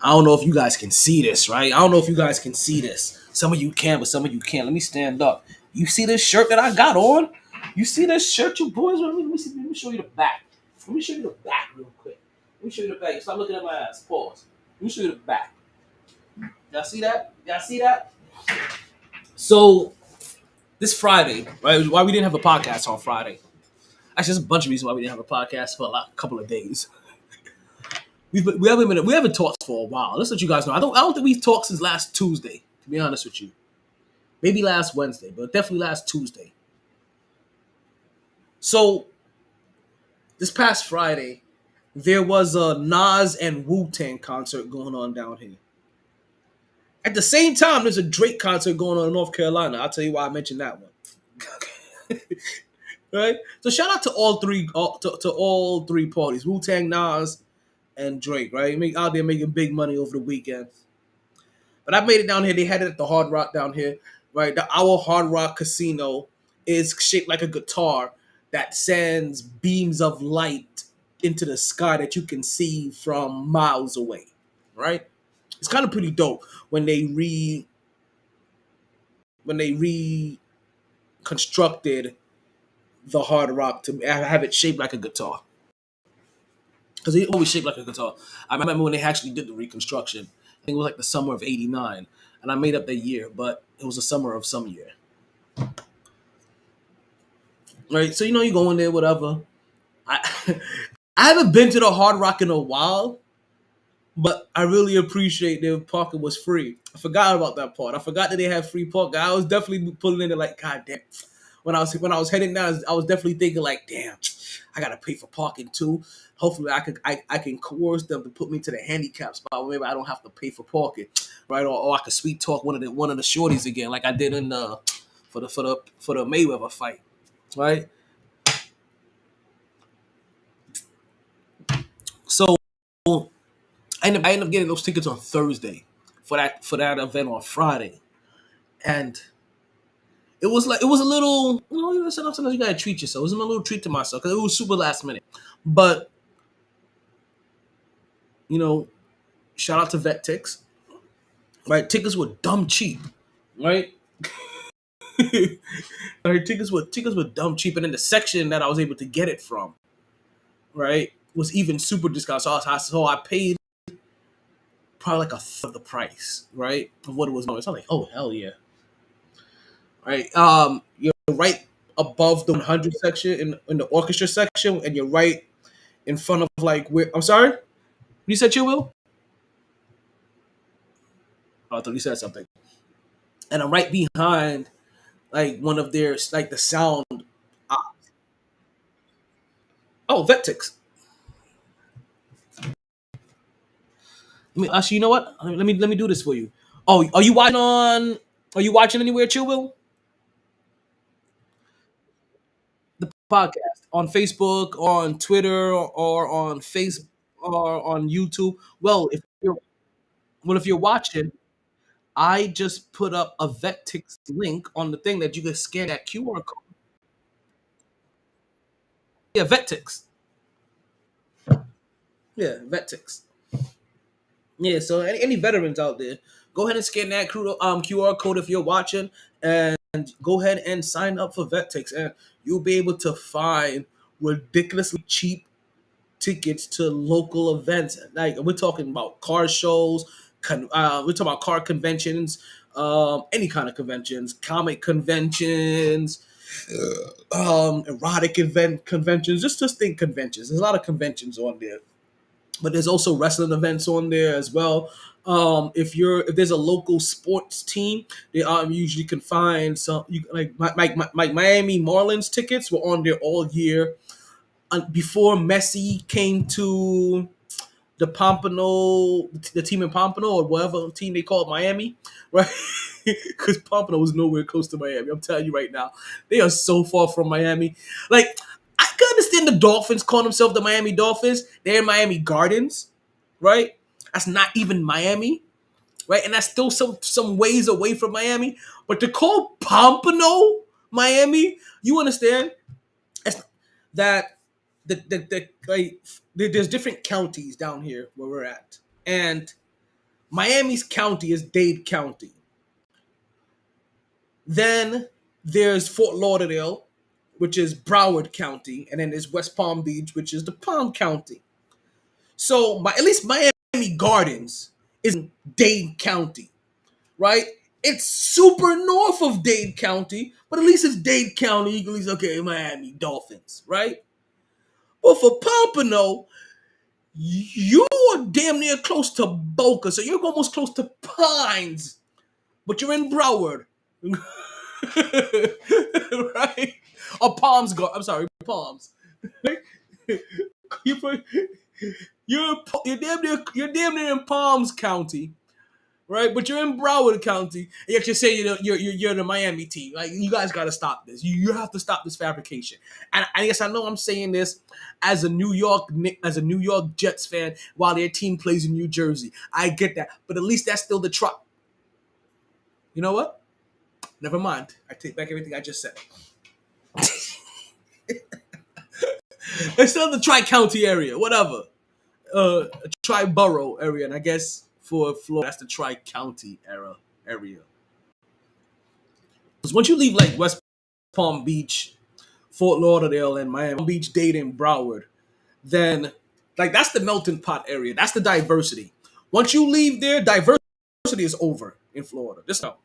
I don't know if you guys can see this, right? I don't know if you guys can see this. Some of you can, but some of you can't. Let me stand up. You see this shirt that I got on? You see this shirt, you boys? Let me show you the back. Let me show you the back real quick. Let me show you the back. Stop looking at my ass. Pause. Let me show you the back. Y'all see that? Y'all see that? So, this Friday, right? Why we didn't have a podcast on Friday. Actually, there's a bunch of reasons why we didn't have a podcast for a couple of days. We haven't talked for a while. Let's let you guys know. I don't think we've talked since last Tuesday, to be honest with you. Maybe last Wednesday, but definitely last Tuesday. So, this past Friday, there was a Nas and Wu-Tang concert going on down here. At the same time, there's a Drake concert going on in North Carolina. I'll tell you why I mentioned that one. Right? So shout out to all three parties: Wu-Tang, Nas, and Drake. Right? Out there making big money over the weekend. But I made it down here. They had it at the Hard Rock down here. Right? Our Hard Rock Casino is shaped like a guitar that sends beams of light into the sky that you can see from miles away. Right? It's kind of pretty dope when they reconstructed the Hard Rock to have it shaped like a guitar. Because it always shaped like a guitar. I remember when they actually did the reconstruction. I think it was like the summer of '89, and I made up the year, but it was the summer of some year. Right, so you go in there, whatever. I I haven't been to the Hard Rock in a while. But I really appreciate their parking was free. I forgot about that part. I forgot that they had free parking. I was definitely pulling in there like, God damn. When I was heading down, I was definitely thinking like, damn, I gotta pay for parking too. Hopefully, I can coerce them to put me to the handicap spot. Where maybe I don't have to pay for parking, right? Or I could sweet talk one of the shorties again, like I did in for the Mayweather fight, right? So. I ended up getting those tickets on Thursday for that event on Friday, and it was a little, sometimes you gotta treat yourself. It was a little treat to myself because it was super last minute. But shout out to Vet Tix, right? Tickets were dumb cheap, right? Right, tickets were dumb cheap, and then the section that I was able to get it from, right, was even super discounted. So I paid probably like a third of the price, right, of what it was. So I'm like, oh hell yeah, right? You're right above the 100 section in the orchestra section, and you're right in front of like where. I'm sorry, you said you will. Oh, I thought you said something. And I'm right behind like one of their like the sound. Uh, oh, Vetix. Actually, you know what? Let me do this for you. Oh, are you watching on? Are you watching anywhere, Chill Will? The podcast on Facebook, on Twitter, or on Face, or on YouTube. Well, if you're watching, I just put up a Vetix link on the thing that you can scan that QR code. Yeah, Vetix. Yeah, Vetix. Yeah, so any veterans out there, go ahead and scan that QR code if you're watching, and go ahead and sign up for Vetix, and you'll be able to find ridiculously cheap tickets to local events. Like we're talking about car shows, we're talking about car conventions, any kind of conventions, comic conventions, erotic event conventions. Just think conventions. There's a lot of conventions on there, but there's also wrestling events on there as well. If there's a local sports team, they usually can find some. My Miami Marlins tickets were on there all year. Before Messi came to the Pompano, the team in Pompano or whatever team they called Miami, right? Because Pompano was nowhere close to Miami. I'm telling you right now, they are so far from Miami. Like I can understand the Dolphins calling themselves the Miami Dolphins. They're in Miami Gardens, right? That's not even Miami, right? And that's still some ways away from Miami. But to call Pompano Miami, you understand? It's, that there's different counties down here where we're at, and Miami's county is Dade County. Then there's Fort Lauderdale, which is Broward County, and then there's West Palm Beach, which is the Palm County. So at least Miami Gardens is in Dade County, right? It's super north of Dade County, but at least it's Dade County. You can at least okay, Miami Dolphins, right? But for Pompano, you are damn near close to Boca, so you're almost close to Pines, but you're in Broward, right? Or Palms. I'm sorry, Palms. you're, you're damn near in Palms County, right? But you're in Broward County, and yet you're saying you're the Miami team. Like you guys got to stop this. You have to stop this fabrication. And I guess I know I'm saying this as a New York Jets fan while their team plays in New Jersey. I get that, but at least that's still the try. You know what? Never mind. I take back everything I just said. It's still the Tri-County area, whatever. Tri-Borough area, and I guess for Florida, that's the Tri-County area. Because once you leave like West Palm Beach, Fort Lauderdale, and Miami Beach, Dade, and Broward, then like that's the melting pot area. That's the diversity. Once you leave there, diversity is over in Florida. Just know.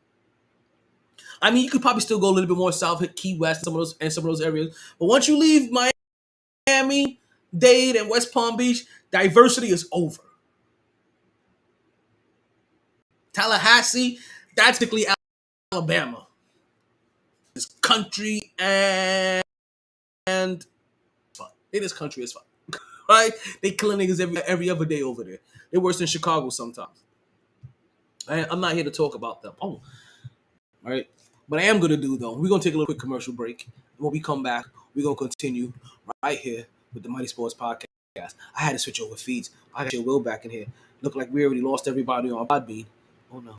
I mean, you could probably still go a little bit more south, hit Key West, some of those areas. But once you leave Miami, Dade, and West Palm Beach, diversity is over. Tallahassee, that's basically Alabama. It's country and fun. It is country as fuck. Right? They killing niggas every other day over there. They're worse than Chicago sometimes. I'm not here to talk about them. Oh, all right. But I am gonna do though. We're gonna take a little quick commercial break. When we come back, we're gonna continue right here with the Mighty Sports Podcast. I had to switch over feeds. I got your Will back in here. Look like we already lost everybody on podbean. Oh no,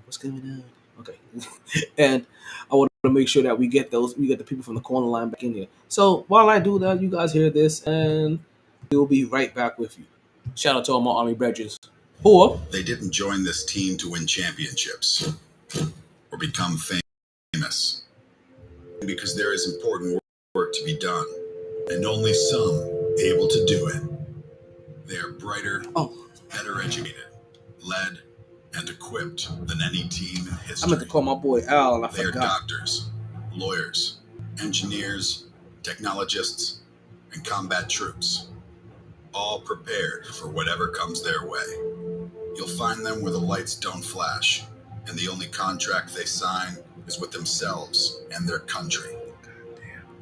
what's going on? Okay, and I want to make sure that we get the people from the corner line back in here. So while I do that, you guys hear this, and we'll be right back with you. Shout out to all my Army brethren. Or They didn't join this team to win championships or become famous, because there is important work to be done, and only some able to do it. They are brighter, better educated, led, and equipped than any team in history. I meant to call my boy Al, and I They forgot. are doctors, lawyers, engineers, technologists, and combat troops, all prepared for whatever comes their way. You'll find them where the lights don't flash, and the only contract they sign is with themselves and their country.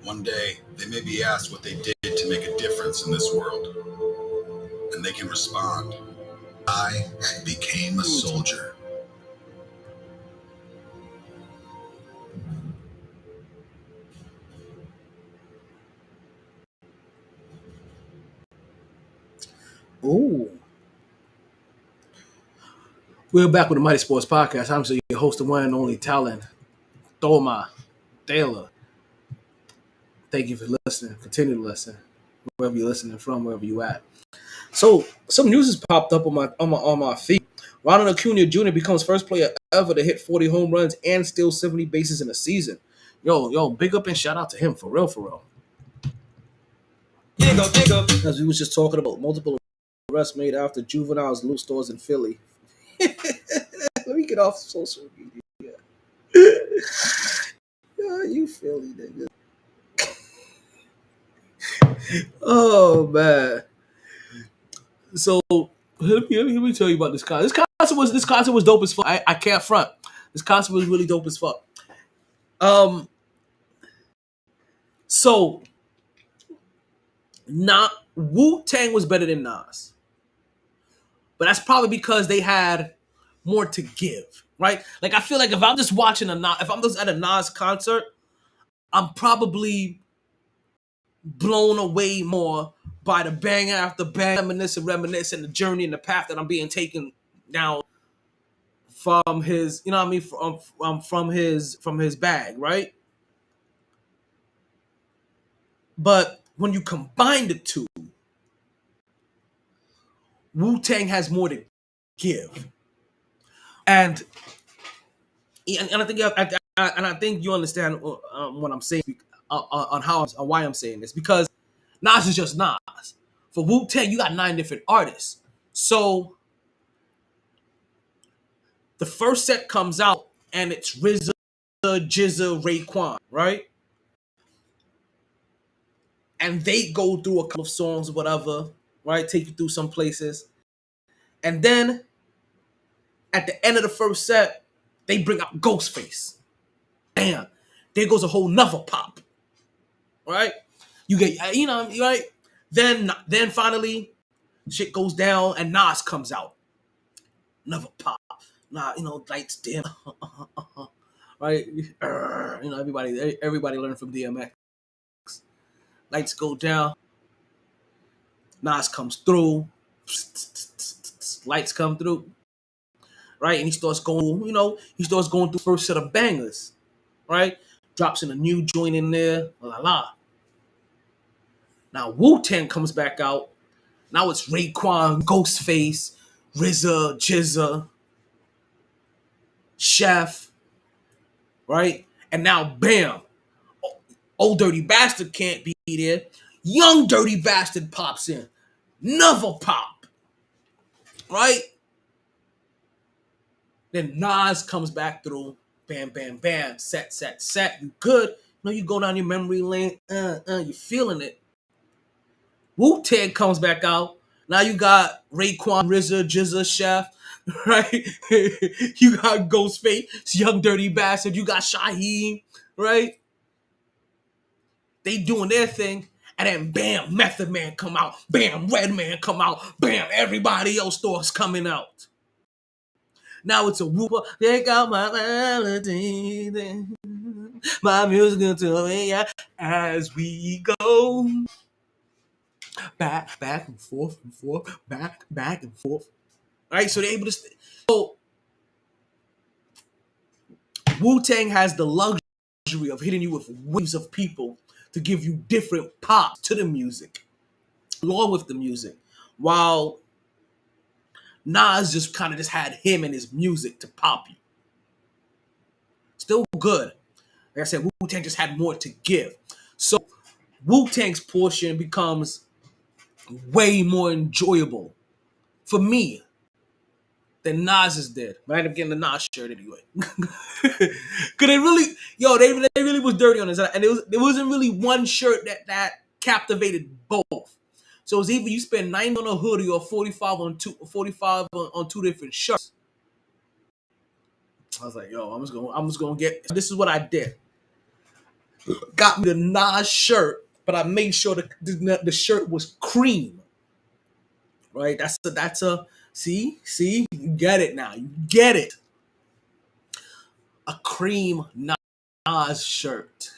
One day, they may be asked what they did to make a difference in this world, and they can respond, I became a soldier. Ooh. We're back with the Mighty Sports Podcast. I'm your host, the one and only talent, Thoma Taylor. Thank you for listening. Continue to listen, wherever you're listening from, wherever you at. So, some news has popped up on my feed. Ronald Acuna Jr. becomes first player ever to hit 40 home runs and steal 70 bases in a season. Yo, big up and shout out to him, for real. Big up. As we was just talking about multiple arrests made after juveniles loot stores in Philly. Let me get off social media. You Philly nigga. Oh man. So let me tell you about this concert. This concert was dope as fuck. I can't front. This concert was really dope as fuck. So Wu-Tang was better than Nas. But that's probably because they had more to give, right? Like I feel like if I'm just watching if I'm just at a Nas concert, I'm probably blown away more by the bang after bang, reminisce, and the journey and the path that I'm being taken down from his, you know what I mean, from his bag, right? But when you combine the two, Wu-Tang has more to give, and I think you understand what I'm saying on why I'm saying this, because Nas is just Nas. For Wu-Tang, you got 9 different artists. So the first set comes out and it's RZA, Jizza, Raekwon, right? And they go through a couple of songs, whatever, right? Take you through some places. And then at the end of the first set, they bring out Ghostface. Damn, there goes a whole nother pop, right? You get, you know, right? Then finally, shit goes down and Nas comes out. Another pop. Nah, you know, lights dim. Right? You know, everybody learned from DMX. Lights go down. Nas comes through. Lights come through. Right? And he starts going through the first set of bangers. Right? Drops in a new joint in there. La. Now Wu-Tang comes back out. Now it's Raekwon, Ghostface, RZA, Jizza, Chef, right? And now, bam, Old Dirty Bastard can't be there. Young Dirty Bastard pops in. Another pop, right? Then Nas comes back through. Bam, bam, bam. Set. You good. You know, you go down your memory lane. You feeling it. Wu-Tang comes back out. Now you got Raekwon, RZA, Jizza, Chef, right? You got Ghostface, Young Dirty Bastard. You got Shaheem, right? They doing their thing, and then bam, Method Man come out. Bam, Redman come out. Bam, everybody else starts coming out. Now it's a whooper. Take out my melody, my music until as we go. Back and forth, back and forth. All right, so they're able to. So Wu-Tang has the luxury of hitting you with waves of people to give you different pops to the music, along with the music, while Nas just kind of just had him and his music to pop you. Still good. Like I said, Wu-Tang just had more to give. So Wu-Tang's portion becomes way more enjoyable for me than Nas's did. But I ended up getting the Nas shirt anyway. Cause they really was dirty on this, and there wasn't really one shirt that captivated both. So it was either you spend 90 on a hoodie or 45 on two different shirts. I was like, yo, I'm just gonna get. This is what I did. Got me the Nas shirt, but I made sure the shirt was cream. Right, that's a See, you get it now. You get it. A cream Nas shirt.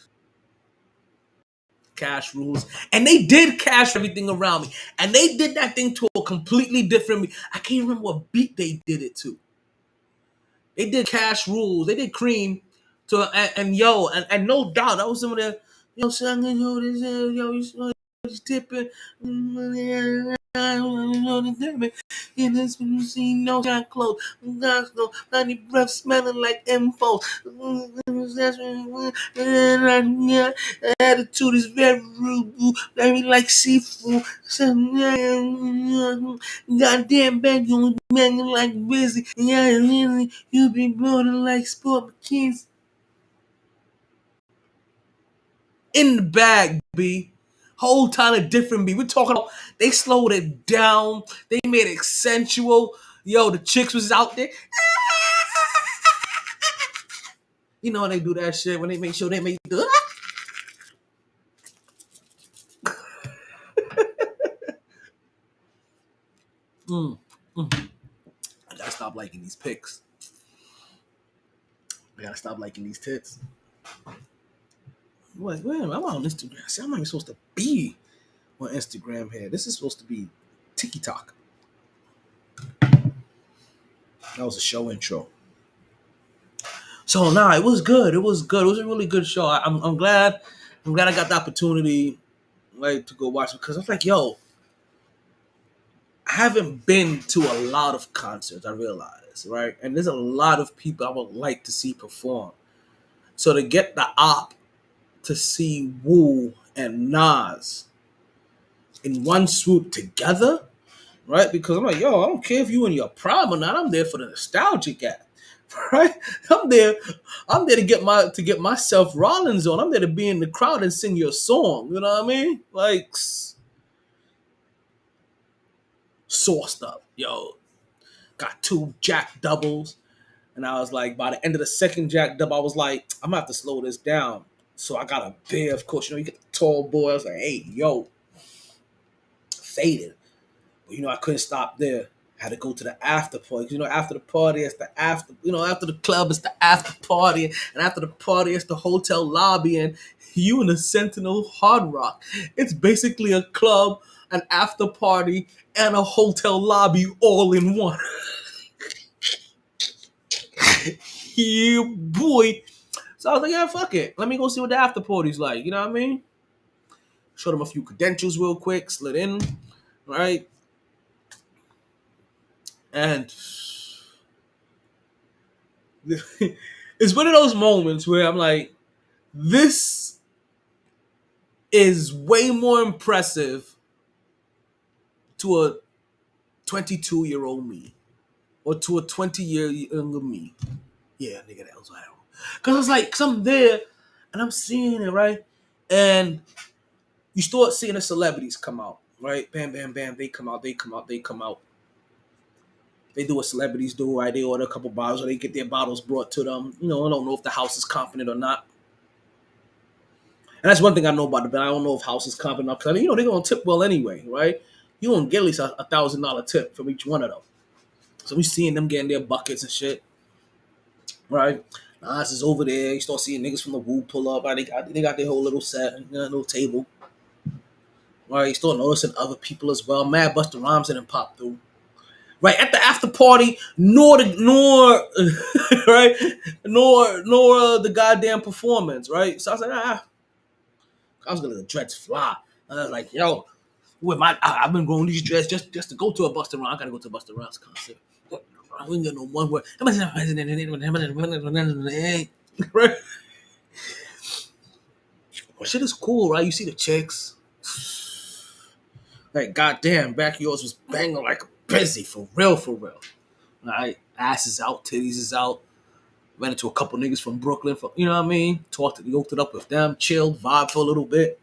Cash rules. And they did cash everything around me. And they did that thing to a completely different beat. I can't remember what beat they did it to. They did cash rules. They did cream to and no doubt that was some of the son, this he's tipping. In this scene, no got clothes, honey breath smelling like info. Attitude is very rude, very like seafood. Goddamn bad, you man like busy. Yeah, you be bloating like sport kids. In the bag, B. Whole time of different B. We're talking about they slowed it down. They made it sensual. Yo, the chicks was out there. You know they do that shit when they make sure they make the. I gotta stop liking these pics. I gotta stop liking these tits. Where am I on Instagram? See, I'm not even supposed to be on Instagram here. This is supposed to be TikTok. That was a show intro. So it was good. It was good. It was a really good show. I'm glad. I'm glad I got the opportunity, like, to go watch it because I was like, yo, I haven't been to a lot of concerts. I realize, right? And there's a lot of people I would like to see perform. So to get the op to see Wu and Nas in one swoop together, right? Because I'm like, yo, I don't care if you in your prime or not. I'm there for the nostalgic act, right? I'm there to get myself Rollins on. I'm there to be in the crowd and sing your song. You know what I mean? Like, sauced up, yo. Got 2 jack doubles, and I was like, by the end of the second jack double, I was like, I'm gonna have to slow this down. So I got a beer, of course. You know, you get the tall boy. I was like, hey, yo, faded. But I couldn't stop there. Had to go to the after party. After the party, it's the after. After the club, it's the after party, and after the party, it's the hotel lobby, and you in the Sentinel Hard Rock. It's basically a club, an after party, and a hotel lobby all in one. Yeah, boy. So I was like, yeah, fuck it. Let me go see what the after party's like. You know what I mean? Showed them a few credentials real quick, slid in, right? And it's one of those moments where I'm like, this is way more impressive to a 22-year-old me or to a 20-year younger me. Yeah, nigga, that was wild. Because it's like, cause I'm there and I'm seeing it, right? And you start seeing the celebrities come out, right? Bam, bam, bam. They come out. They do what celebrities do, right? They order a couple bottles or they get their bottles brought to them. I don't know if the house is confident or not. And that's one thing I know about the band. I don't know if house is confident enough because they're gonna tip well anyway, right? You're gonna get at least $1,000 tip from each one of them. So we seeing them getting their buckets and shit, right? Nas is over there. You start seeing niggas from the Woo pull up. Right? They got their whole little set, little table. Right? You start noticing other people as well. Mad Busta Rhymes didn't pop through. Right at the after party, nor right, nor the goddamn performance, right? So I was like, I was gonna let the dreads fly. I was like, yo, I've been growing these dreads just to go to a Busta Rhymes. I gotta go to a Busta Rhymes concert. We ain't got no one word. Right? Well, shit is cool, right? You see the chicks. Like, goddamn, back of yours was banging like busy, for real. Right? Ass is out, titties is out. Ran into a couple niggas from Brooklyn, you know what I mean? Yoked it up with them, chilled, vibe for a little bit.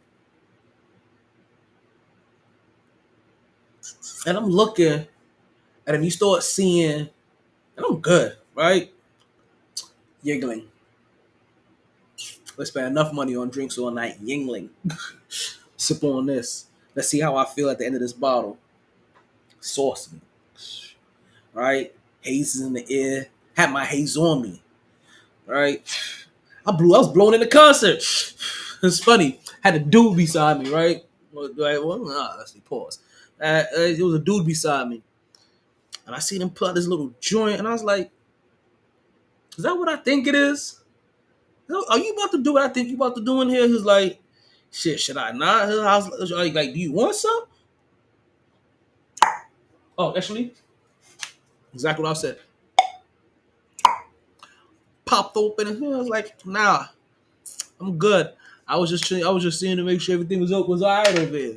And I'm looking, and then you start seeing, and I'm good, right? Yingling. Let's spend enough money on drinks all night. Yingling. Sip on this. Let's see how I feel at the end of this bottle. Sauce me. right? Haze is in the air. Had my haze on me, right? I was blown in the concert. It's funny. Had a dude beside me, right? Let's see, pause. It was a dude beside me, and I seen him pull out this little joint, and I was like, "Is that what I think it is? Are you about to do what I think you about to do in here?" He's like, "Shit, should I not?" I was like, "Do you want some?" Oh, actually, exactly what I said. Popped open, and I was like, "Nah, I'm good." I was just seeing to make sure everything was all right over here.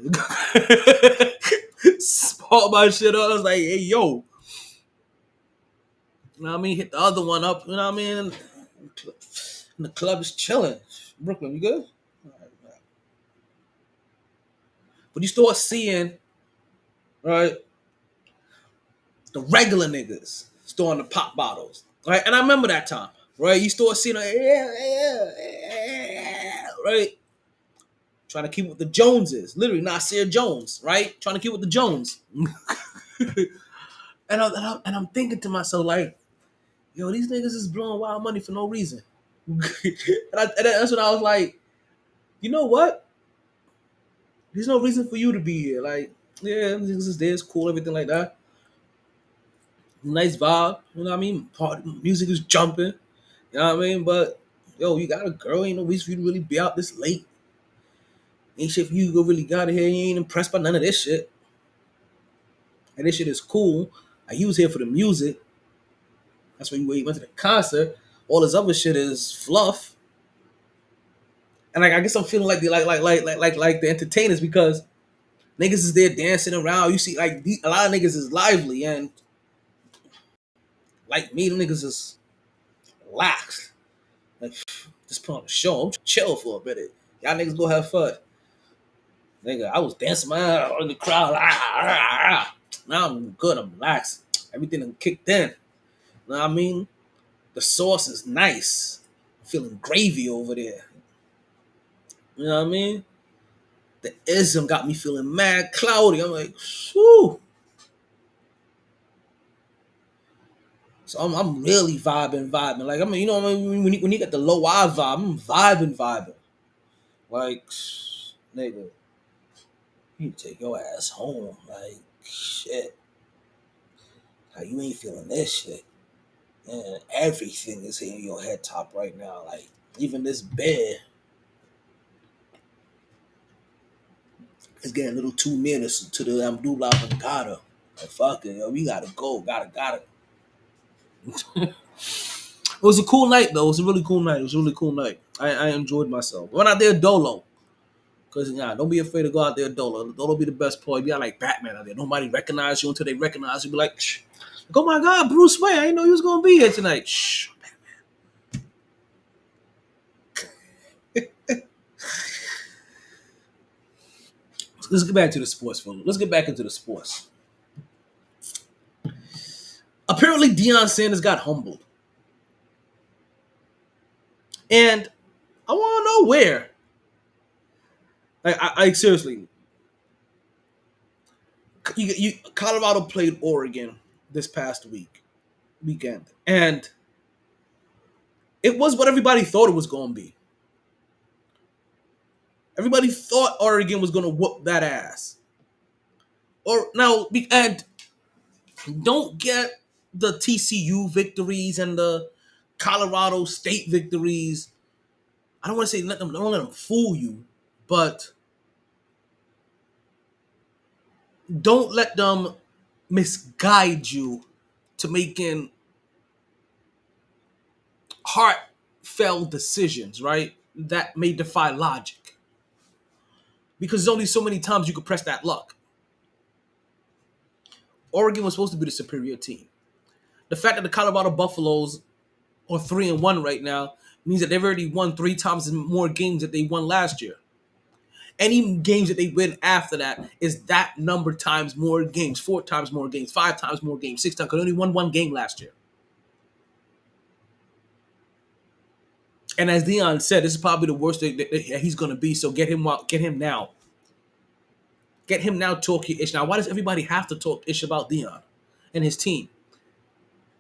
Spot my shit up. I was like, "Hey, yo," you know what I mean? Hit the other one up, you know what I mean? And the club is chilling. Brooklyn, you good? But you start seeing, right, the regular niggas storing the pop bottles, right? And I remember that time, right? You start seeing, like, right? Trying to keep with the Joneses, literally Nasir Jones, right? Trying to keep with the Jones. And I'm thinking to myself, like, yo, these niggas is blowing wild money for no reason. and that's when I was like, you know what? There's no reason for you to be here. Like, yeah, this is there, it's cool, everything like that. Nice vibe, you know what I mean? Music is jumping, you know what I mean? But yo, you got a girl, ain't no reason for you to really be out this late. Ain't shit for you to go really got here. You ain't impressed by none of this shit. And this shit is cool. Like, you was here for the music. That's why you went to the concert. All this other shit is fluff. And like, I guess I'm feeling like the entertainers, because niggas is there dancing around. You see, like, a lot of niggas is lively, and like me, them niggas is relaxed. Like, just put on a show. I'm chill for a minute. Y'all niggas go have fun. Nigga, I was dancing my ass in the crowd. Now I'm good. I'm relaxed. Everything done kicked in. You know what I mean? The sauce is nice. I'm feeling gravy over there. You know what I mean? The ism got me feeling mad cloudy. I'm like, whew. So I'm really vibing. Like, I mean, you know what I mean? When you get the low I vibe, I'm vibing. Like, nigga, you need to take your ass home. Like, shit. Like, you ain't feeling this shit. And everything is in your head top right now. Like, even this bed is getting a little too near to the Abdullah Bangada. Like, fuck it, yo, we gotta go. Gotta. It was a cool night, though. It was a really cool night. I enjoyed myself. Went out there dolo. Because, don't be afraid to go out there dolo. Dolo be the best part. You got like Batman out there. Nobody recognize you until they recognize you. Be like, shh. Like, oh my God, Bruce Wayne. I didn't know you was going to be here tonight. Shh. Let's get back to the sports, fellas. Let's get back into the sports. Apparently, Deion Sanders got humbled. And I want to know where. I seriously. Colorado played Oregon this past weekend. And it was what everybody thought it was going to be. Everybody thought Oregon was going to whoop that ass. And don't get the TCU victories and the Colorado State victories. I don't want to say don't let them fool you, but don't let them misguide you to making heartfelt decisions, right? That may defy logic. Because there's only so many times you could press that luck. Oregon was supposed to be the superior team. The fact that the Colorado Buffaloes are 3-1 right now means that they've already won 3 times more games that they won last year. Any games that they win after that is that number times more games, 4 times more games, 5 times more games, 6 times. Because they only won 1 game last year. And as Deion said, this is probably the worst that he's going to be. So get him out. Get him now. Get him now. Talk your ish. Now, why does everybody have to talk ish about Deion and his team?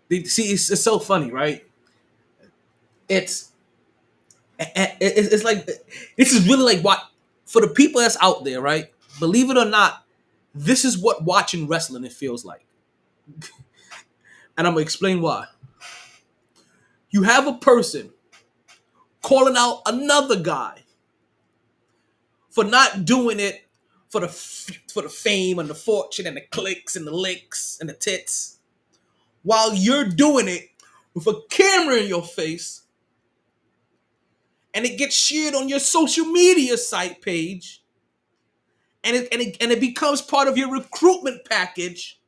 See, it's so funny, right? It's it's like this is really like what for the people that's out there, right? Believe it or not, this is what watching wrestling it feels like, and I'm gonna explain why. You have a person calling out another guy for not doing it for the fame and the fortune and the clicks and the licks and the tits, while you're doing it with a camera in your face, and it gets shared on your social media site page, and it becomes part of your recruitment package,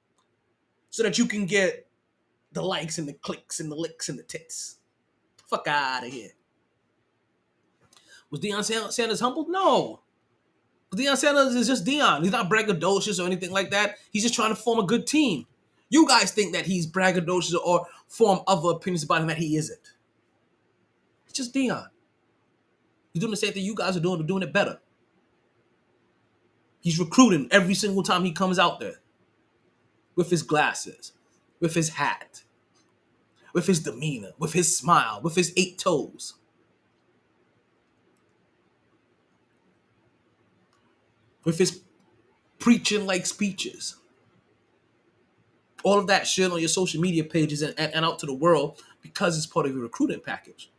so that you can get the likes and the clicks and the licks and the tits. Fuck out of here. Was Deion Sanders humbled? No. Deion Sanders is just Deion. He's not braggadocious or anything like that. He's just trying to form a good team. You guys think that he's braggadocious or form other opinions about him that he isn't. It's just Deion. He's doing the same thing you guys are doing, but doing it better. He's recruiting every single time he comes out there. With his glasses, with his hat, with his demeanor, with his smile, with his 8 toes. With his preaching like speeches. All of that shit on your social media pages and out to the world because it's part of your recruiting package.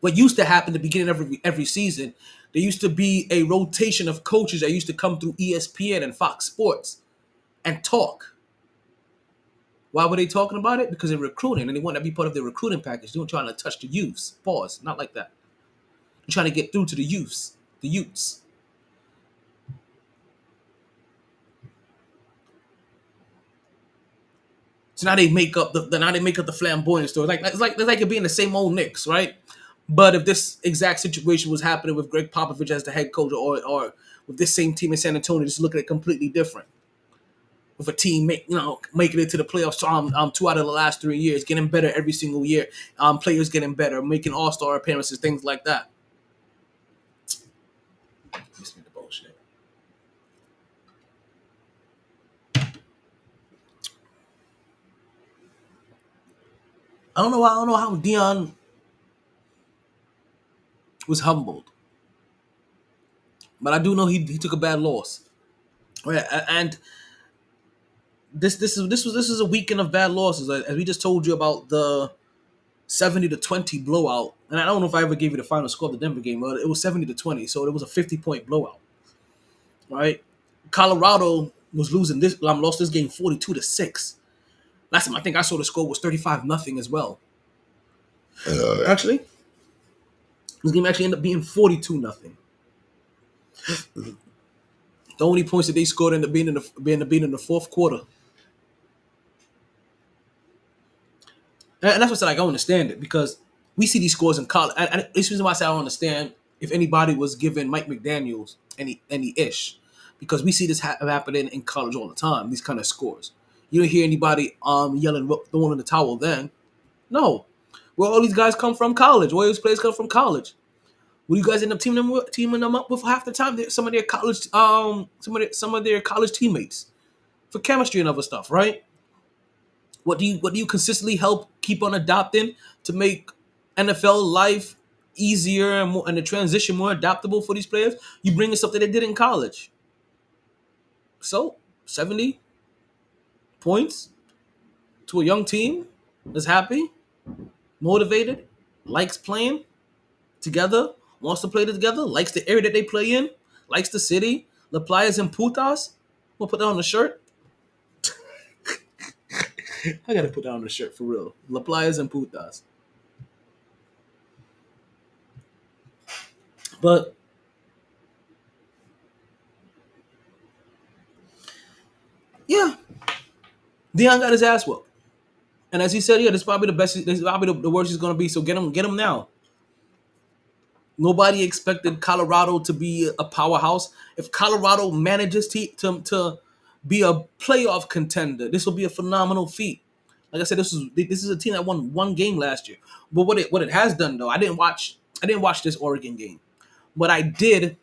What used to happen at the beginning of every season, there used to be a rotation of coaches that used to come through ESPN and Fox Sports and talk. Why were they talking about it? Because they're recruiting and they want to be part of their recruiting package. They weren't trying to touch the youths. Pause. Not like that. They're trying to get through to the youths. The youths. So now they make up the flamboyant story. It's like it being the same old Knicks, right? But if this exact situation was happening with Greg Popovich as the head coach, or with this same team in San Antonio, just look at it completely different. With a team making it to the playoffs 2 out of the last 3 years, getting better every single year, players getting better, making all-star appearances, things like that. This is the bullshit. I don't know how Deion was humbled, but I do know he took a bad loss. Right, and this was a weekend of bad losses. As we just told you about the 70-20 blowout, and I don't know if I ever gave you the final score of the Denver game, but it was 70-20, so it was a 50-point blowout. Right, Colorado was lost this game 42-6. Last time I think I saw the score was 35-0 as well. Actually, this game actually ended up being 42-0. The only points that they scored ended up being in the fourth quarter. And that's what's like, I don't understand it, because we see these scores in college. And it's the reason why I say I don't understand if anybody was giving Mike McDaniels any ish, because we see this happening in college all the time. These kind of scores, you don't hear anybody yelling, throwing in the towel. Then, no, where all these guys come from, college. Where these players come from, college. Will you guys end up teaming them up with half the time? Some of their college, some of their college teammates for chemistry and other stuff, right? What do you consistently help keep on adopting to make NFL life easier and the transition more adaptable for these players? You bring in something they did in college. So 70 points to a young team that's happy, motivated, likes playing together, wants to play together, likes the area that they play in, likes the city. La Playas and Putas. We'll put that on the shirt. I gotta put that on the shirt for real. La Playas and Putas. But yeah, Deion got his ass whooped, and as he said, yeah, this is probably the best. This is probably the worst he's gonna be. So get him now. Nobody expected Colorado to be a powerhouse. If Colorado manages to be a playoff contender, this will be a phenomenal feat. Like I said, this is a team that won one game last year. But what it has done though, I didn't watch this Oregon game, but I did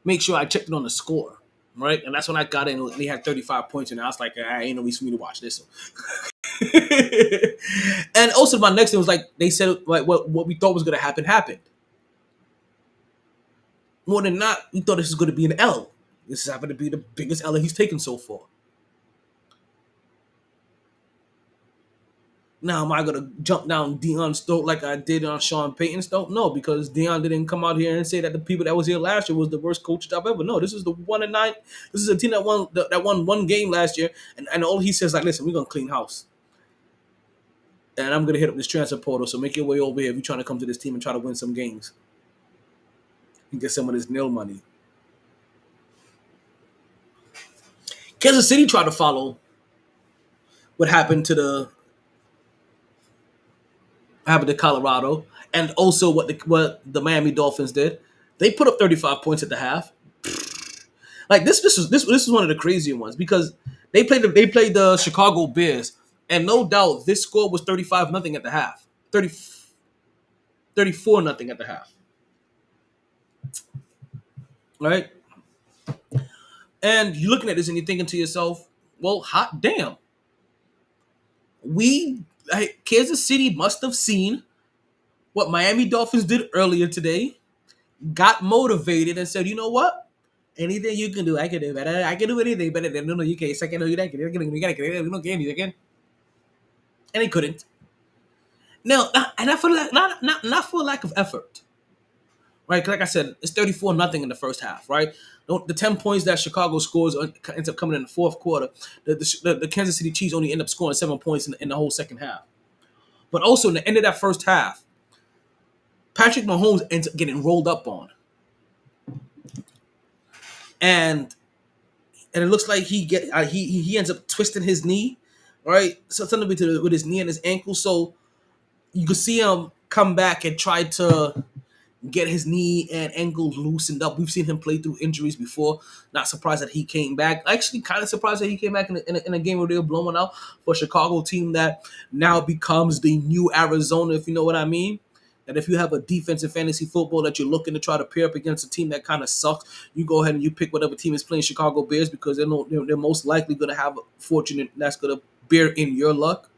make sure I checked it on the score. right? And that's when I got in. And he had 35 points, and I was like, ain't no reason for me to watch this. And also, my next thing was like they said, like what we thought was gonna happen happened. More than not, we thought this was going to be an L. This happened to be the biggest L that he's taken so far. Now, am I going to jump down Deion's throat like I did on Sean Payton's throat? No, because Deion didn't come out here and say that the people that was here last year was the worst coach job ever. No, this is the 1-9. This is a team that won one game last year, and all he says like, listen, we're going to clean house. And I'm going to hit up this transfer portal, so make your way over here if you're trying to come to this team and try to win some games. And get some of this nil money. Kansas City tried to follow what happened to Colorado, and also what the Miami Dolphins did. They put up 35 points at the half. Like this was one of the crazier ones because they played the Chicago Bears, and no doubt this score was 35-0 at the half. 34-0 at the half. Right? And you're looking at this and you're thinking to yourself, well, hot damn. Kansas City must have seen what Miami Dolphins did earlier today, got motivated and said, you know what? Anything you can do, I can do better. I can do anything better than no, you can't. I can do that. You don't get anything again. And he couldn't. Now, and not for lack of effort. Right? Like I said, it's 34-0 in the first half, right? The 10 points that Chicago scores ends up coming in the fourth quarter. The Kansas City Chiefs only end up scoring 7 points in the whole second half. But also in the end of that first half, Patrick Mahomes ends up getting rolled up on. And it looks like he ends up twisting his knee, right? So something with his knee and his ankle. So you can see him come back and try to get his knee and ankle loosened up. We've seen him play through injuries before. Not surprised that he came back. Actually, kind of surprised that he came back in a game where they were blowing out for a Chicago team that now becomes the new Arizona, if you know what I mean. That if you have a defensive fantasy football that you're looking to try to pair up against a team that kind of sucks, you go ahead and you pick whatever team is playing Chicago Bears because they're most likely going to have a fortune that's going to bear in your luck.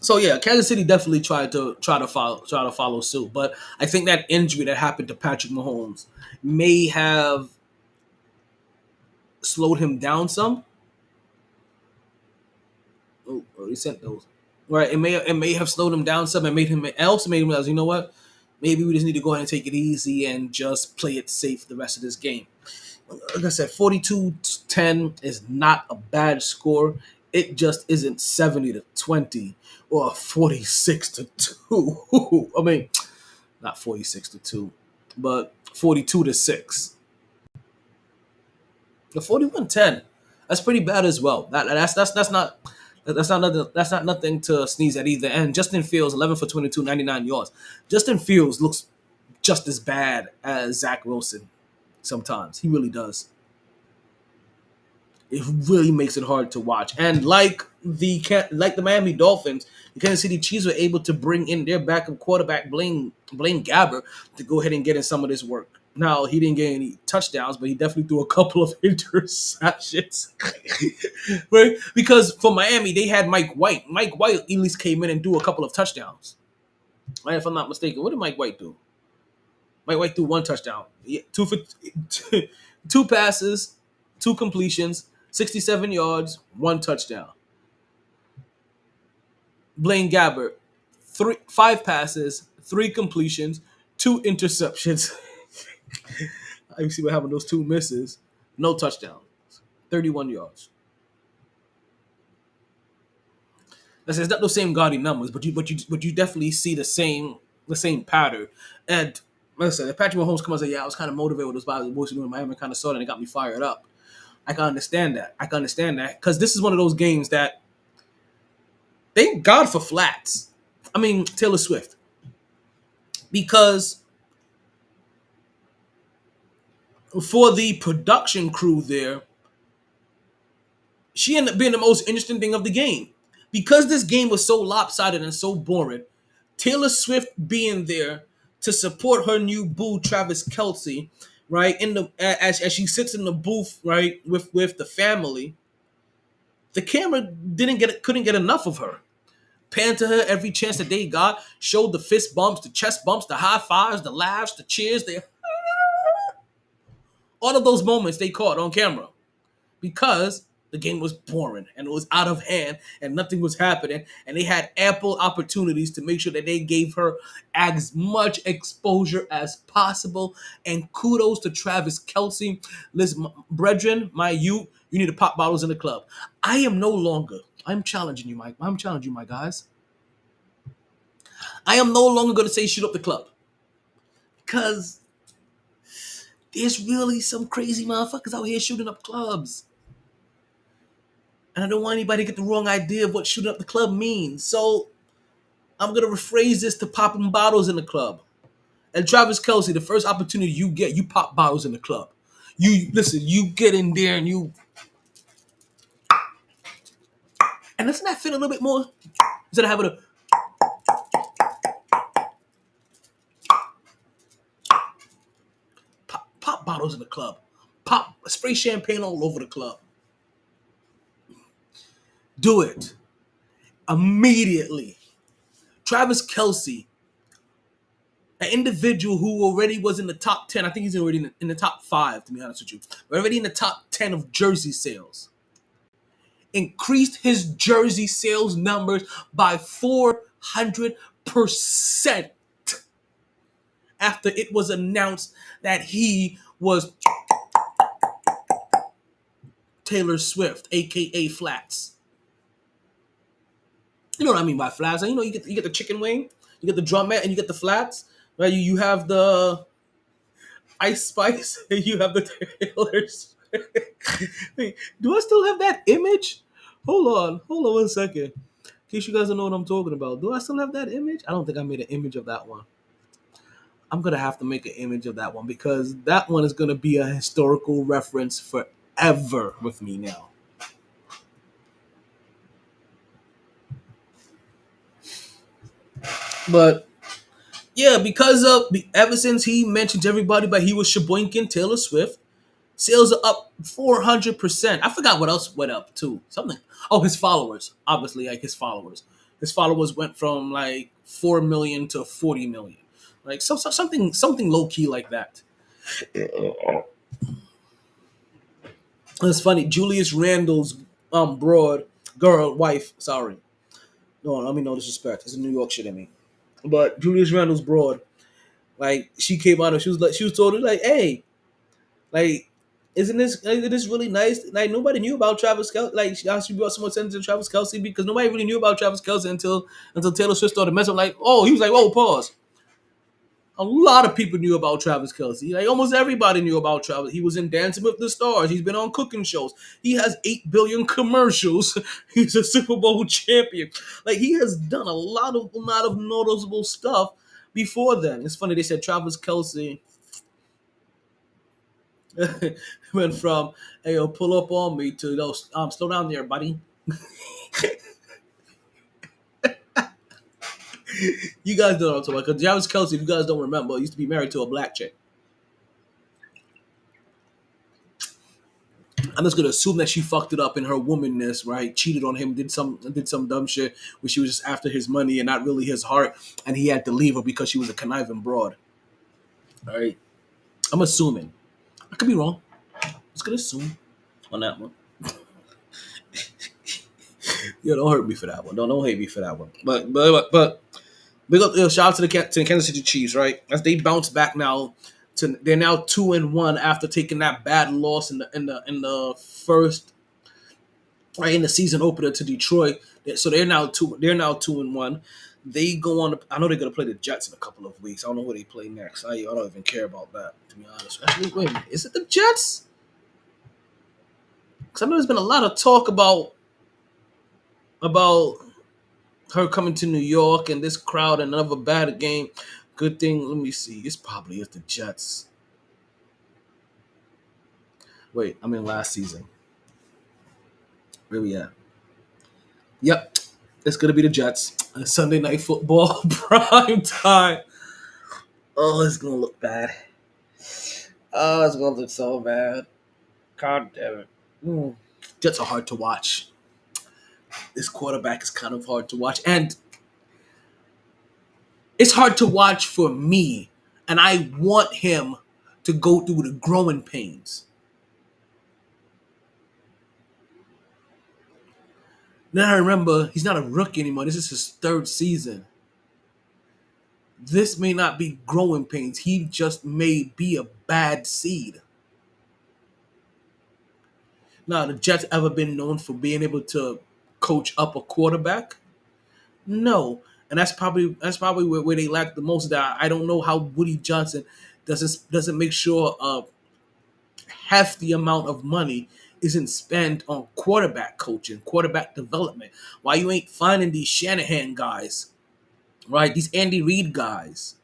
So yeah, Kansas City definitely tried to follow suit, but I think that injury that happened to Patrick Mahomes may have slowed him down some. Oh, already sent those. Right, it may have slowed him down some and made him realize, you know what? Maybe we just need to go ahead and take it easy and just play it safe the rest of this game. Like I said, 42-10 is not a bad score. It just isn't 70-20 or 46-2. I mean, not 46-2, but 42-6. The 41-10. That's pretty bad as well. That's not nothing to sneeze at either. And Justin Fields, 11 for 22, 99 yards. Justin Fields looks just as bad as Zach Wilson sometimes. He really does. It really makes it hard to watch. And like the Miami Dolphins, the Kansas City Chiefs were able to bring in their backup quarterback, Blaine Gabbert, to go ahead and get in some of this work. Now, he didn't get any touchdowns, but he definitely threw a couple of interceptions. Right? Because for Miami, they had Mike White. Mike White at least came in and threw a couple of touchdowns. Right? If I'm not mistaken. What did Mike White do? Mike White threw one touchdown. Two passes, 2 completions, 67 yards, 1 touchdown. Blaine Gabbert, 5 passes, 3 completions, 2 interceptions. You see what happened? Those 2 misses, no touchdowns, 31 yards. That's it's not those same gaudy numbers, but you definitely see the same pattern. And like I said, if Patrick Mahomes comes and say, "Yeah, I was kind of motivated with those boys doing in Miami, kind of saw it, and it got me fired up." I can understand that. Because this is one of those games that, thank God for flats. I mean, Taylor Swift. Because for the production crew there, she ended up being the most interesting thing of the game. Because this game was so lopsided and so boring, Taylor Swift being there to support her new boo Travis Kelce, right? In the as she sits in the booth, right, with the family, the camera couldn't get enough of her. Panned to her every chance that they got, showed the fist bumps, the chest bumps, the high fives, the laughs, the cheers, all of those moments they caught on camera because the game was boring and it was out of hand and nothing was happening, and they had ample opportunities to make sure that they gave her as much exposure as possible. And kudos to Travis Kelce. Listen, brethren, you need to pop bottles in the club. I'm challenging you, Mike. I'm challenging you, my guys. I am no longer going to say shoot up the club because there's really some crazy motherfuckers out here shooting up clubs. And I don't want anybody to get the wrong idea of what shooting up the club means. So I'm going to rephrase this to popping bottles in the club. And Travis Kelce, the first opportunity you get, you pop bottles in the club. You get in there and you... And doesn't that fit a little bit more? Instead of having a... Pop bottles in the club. Spray champagne all over the club. Do it. Immediately. Travis Kelce, an individual who already was in the top 10, I think he's already in the top 5, to be honest with you, already in the top 10 of jersey sales, increased his jersey sales numbers by 400% after it was announced that he was Taylor Swift, aka Flats. You know what I mean by flats? You know, you get the chicken wing, you get the drumette, and you get the flats. Right? You have the Ice Spice, and you have the Taylor Swift. Wait, do I still have that image? Hold on 1 second. In case you guys don't know what I'm talking about, do I still have that image? I don't think I made an image of that one. I'm gonna have to make an image of that one because that one is gonna be a historical reference forever with me now. But yeah, because of ever since he mentioned everybody, but he was shaboinking Taylor Swift, sales are up 400%. I forgot what else went up too. Something. Oh, his followers. Obviously, like his followers. His followers went from like 4 million to 40 million. Like something low key like that. It's funny. Julius Randle's wife. Sorry, no, I mean no disrespect. It's a New York shit. I mean, but Julius Randle's broad. Like she came out and she was told like, hey, like, isn't this really nice? Like nobody knew about Travis Kelce. Like she brought someone sent to Travis Kelce because nobody really knew about Travis Kelce until Taylor Swift started messing. Like, oh, he was like, oh, pause. A lot of people knew about Travis Kelce. Like almost everybody knew about Travis. He was in Dancing with the Stars. He's been on cooking shows. He has 8 billion commercials. He's a Super Bowl champion. Like he has done a lot of noticeable stuff before then. It's funny they said Travis Kelce went from "Hey, yo, pull up on me" to "Those slow down there, buddy." You guys know what I'm talking about. Because Travis Kelce, if you guys don't remember, used to be married to a black chick. I'm just gonna assume that she fucked it up in her womanness, right? Cheated on him, did some dumb shit where she was just after his money and not really his heart, and he had to leave her because she was a conniving broad. All right, I'm assuming. I could be wrong. I'm just gonna assume on that one. Yo, don't hurt me for that one. Don't hate me for that one. But big up, shout out to the Kansas City Chiefs, right? As they bounce back now, they're now 2-1 after taking that bad loss in the first, right, in the season opener to Detroit. So they're now 2-1. They go on. I know they're gonna play the Jets in a couple of weeks. I don't know who they play next. I don't even care about that, to be honest. Actually, wait a minute. Is it the Jets? Because I know there's been a lot of talk about her coming to New York and this crowd and another bad game. Good thing. Let me see. It's probably the Jets. Wait, I'm in last season. Where we at? Yep, it's gonna be the Jets. Sunday Night Football prime time. Oh, it's gonna look bad. Oh, it's gonna look so bad. God damn it. Jets are hard to watch. This quarterback is kind of hard to watch, and it's hard to watch for me. And I want him to go through the growing pains. Then I remember he's not a rookie anymore. This is his third season. This may not be growing pains. He just may be a bad seed. Now, the Jets ever been known for being able to coach up a quarterback? No, and that's probably where they lack the most. That I don't know how Woody Johnson doesn't make sure a hefty amount of money isn't spent on quarterback coaching, quarterback development. Why you ain't finding these Shanahan guys, right? These Andy Reid guys,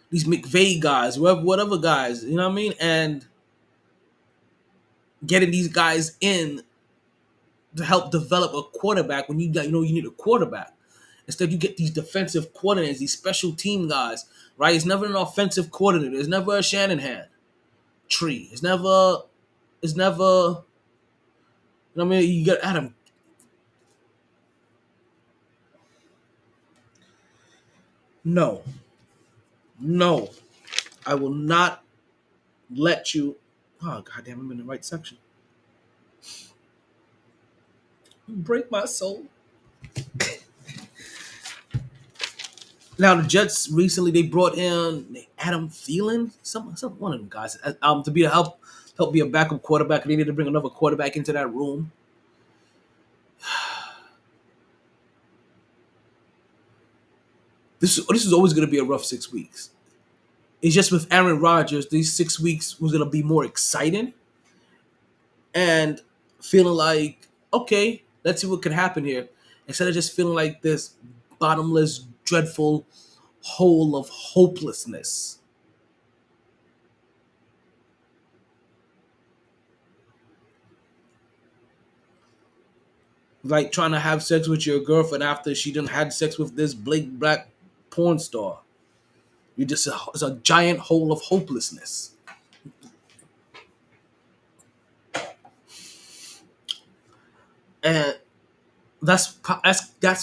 these McVay guys, whatever guys, you know what I mean, and getting these guys in to help develop a quarterback when you need a quarterback. Instead, you get these defensive coordinators, these special team guys, right? It's never an offensive coordinator. It's never a Shanahan tree. It's never. I mean, you got Adam. No, no, I will not let you. Oh goddamn! I'm in the right section. You break my soul. Now the Jets recently they brought in Adam Thielen, some one of them guys, to be a help be a backup quarterback. They need to bring another quarterback into that room. This is always going to be a rough 6 weeks. It's just with Aaron Rodgers, these 6 weeks was going to be more exciting and feeling like, okay, let's see what can happen here. Instead of just feeling like this bottomless, dreadful hole of hopelessness. Like trying to have sex with your girlfriend after she done had sex with this black porn star. It's a giant hole of hopelessness. And that's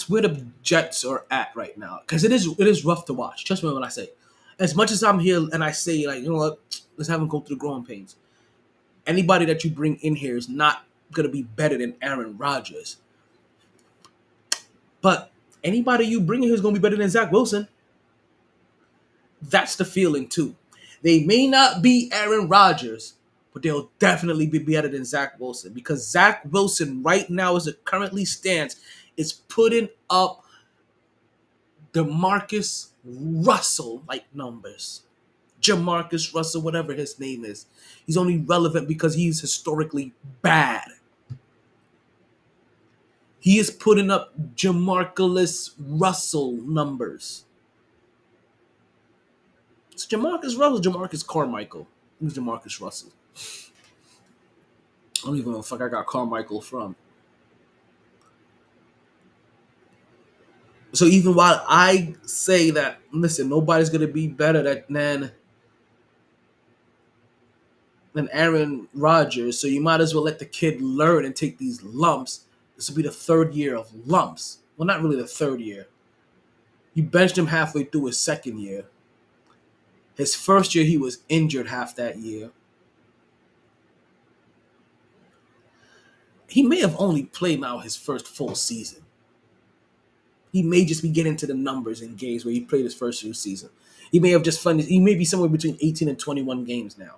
where the Jets are at right now. Because it is rough to watch. Trust me when I say. As much as I'm here and I say, like, you know what, let's have them go through the growing pains. Anybody that you bring in here is not gonna be better than Aaron Rodgers. But anybody you bring in here is gonna be better than Zach Wilson. That's the feeling too. They may not be Aaron Rodgers, but they'll definitely be better than Zach Wilson because Zach Wilson right now, as it currently stands, is putting up DeMarcus Russell like numbers. Jamarcus Russell, whatever his name is. He's only relevant because he's historically bad. He is putting up Jamarcus Russell numbers. It's Jamarcus Russell, Jamarcus Carmichael. Who's Jamarcus Russell? I don't even know the fuck I got Carmichael from. So even while I say that, listen, nobody's gonna be better than Aaron Rodgers, so you might as well let the kid learn and take these lumps. This will be the third year of lumps. Well, not really the third year. You benched him halfway through his second year. His first year, he was injured half that year. He may have only played now his first full season. He may just be getting to the numbers in games where he played his first full season. He may have just funded. He may be somewhere between 18 and 21 games now.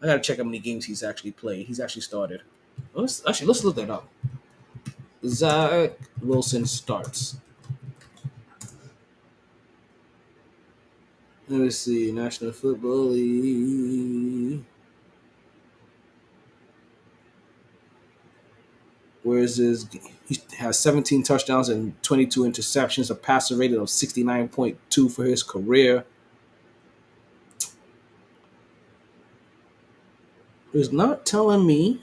I gotta check how many games he's actually played. He's actually started. Let's look that up. Zach Wilson starts. Let me see. National Football League. Where is his? He has 17 touchdowns and 22 interceptions, a passer rating of 69.2 for his career. It's not telling me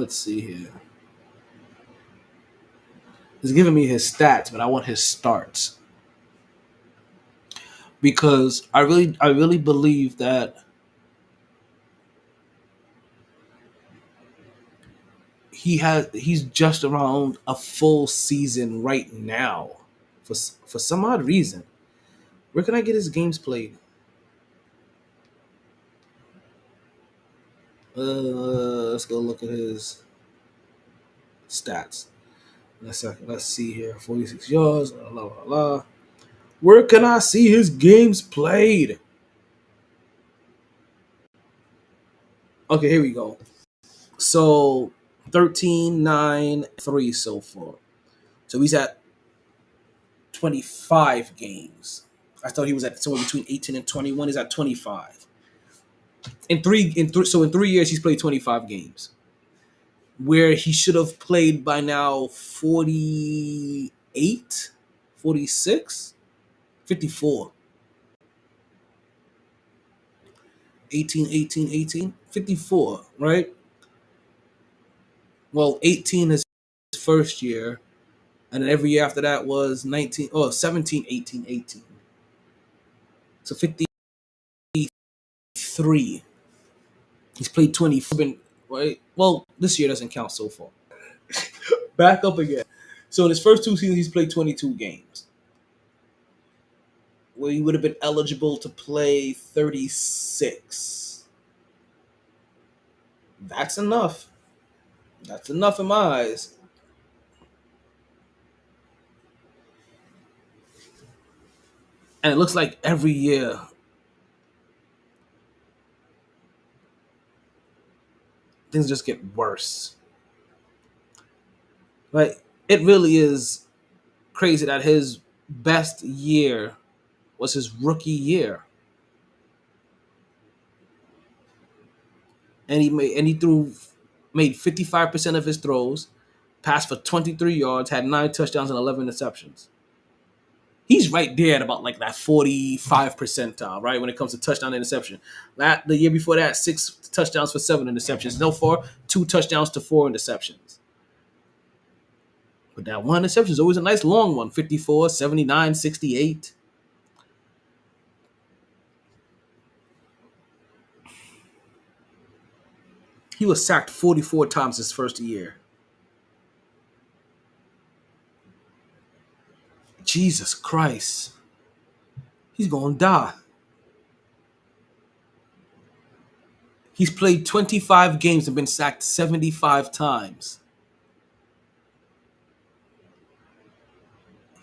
Let's see here. It's giving me his stats, but I want his starts because I really believe that he's just around a full season right now for some odd reason. Where can I get his games played? Let's go look at his stats. Let's see here. 46 yards. La la la. Where can I see his games played? Okay, here we go. So 13, 9, 3 so far. So he's at 25 games. I thought he was at somewhere between 18 and 21. He's at 25. In 3 years he's played 25 games. Where he should have played by now 48, 46, 54. 18, 18, 18, 54, right? Well, 18 is his first year, and then every year after that was 17, 18, 18. So 53. He's played 24, right? Well, this year doesn't count so far. Back up again. So in his first 2 seasons, he's played 22 games. Where he would have been eligible to play 36. That's enough. That's enough in my eyes. And it looks like every year things just get worse. Like, it really is crazy that his best year was his rookie year. And he made 55% of his throws, passed for 23 yards, had 9 touchdowns and 11 interceptions. He's right there at about like that 45 percentile, right? When it comes to touchdown interception. The year before that, 6 touchdowns for 7 interceptions. So far, 2 touchdowns to 4 interceptions. But that one interception is always a nice long one. 54, 79, 68. He was sacked 44 times his first year. Jesus Christ. He's going to die. He's played 25 games and been sacked 75 times.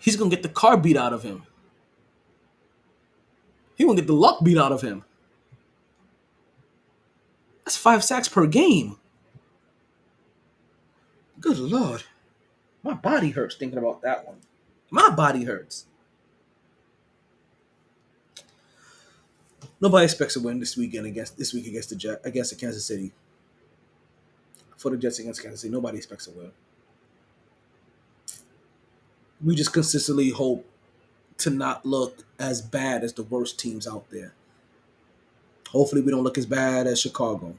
He's going to get the car beat out of him. He's going to get the luck beat out of him. That's 5 sacks per game. Good Lord. My body hurts thinking about that one. My body hurts. Nobody expects a win this week against the Kansas City. For the Jets against Kansas City, nobody expects a win. We just consistently hope to not look as bad as the worst teams out there. Hopefully, we don't look as bad as Chicago.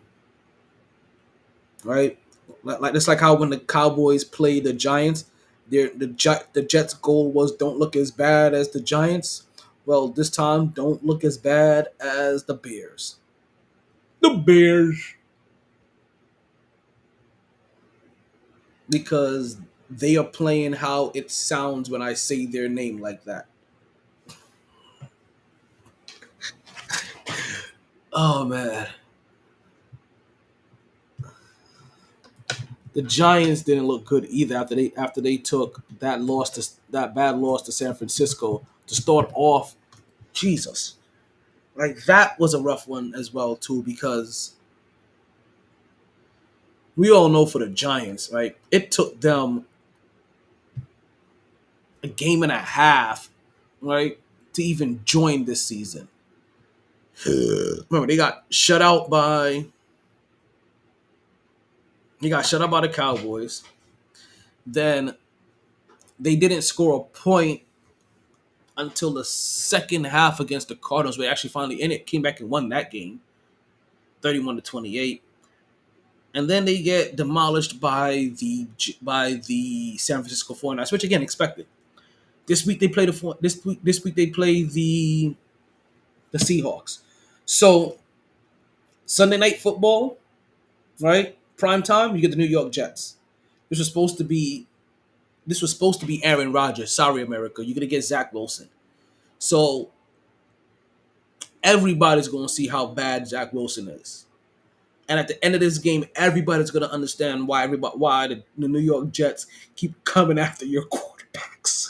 Right? It's like how when the Cowboys played the Giants, the Jets' goal was don't look as bad as the Giants. Well, this time, don't look as bad as the Bears. The Bears. Because they are playing how it sounds when I say their name like that. Oh, man. The Giants didn't look good either after they took that bad loss to San Francisco to start off. Jesus. Like, that was a rough one as well, too, because we all know for the Giants, right? It took them a game and a half, right, to even join this season. Remember, they got shut out by the Cowboys. Then they didn't score a point until the second half against the Cardinals. We actually finally came back and won that game, 31-28. and then they get demolished by the San Francisco 49ers, which again expected. This week they play this week they play the Seahawks. So Sunday night football, right? Prime time, you get the New York Jets. This was supposed to be Aaron Rodgers. Sorry, America, you're gonna get Zach Wilson. So everybody's gonna see how bad Zach Wilson is. And at the end of this game, everybody's gonna understand why the New York Jets keep coming after your quarterbacks.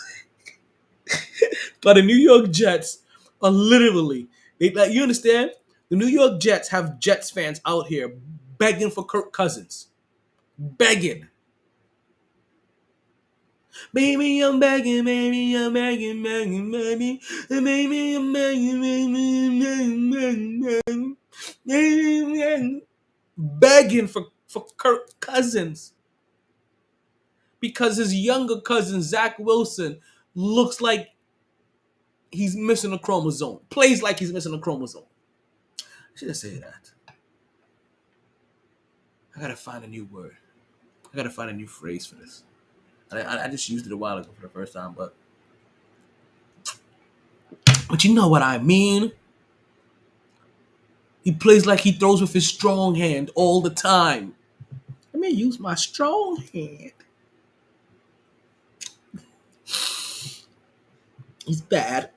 But the New York Jets are literally you understand? The New York Jets have Jets fans out here begging for Kirk Cousins. Begging. Baby, I'm begging, baby, I'm begging, begging, baby. Baby, I'm begging, begging for Kirk Cousins. Because his younger cousin, Zach Wilson, looks like he's missing a chromosome. Plays like he's missing a chromosome. I shouldn't say that. I gotta find a new word. I gotta find a new phrase for this. I just used it a while ago for the first time, but you know what I mean. He plays like he throws with his strong hand all the time. Let me use my strong hand. He's bad.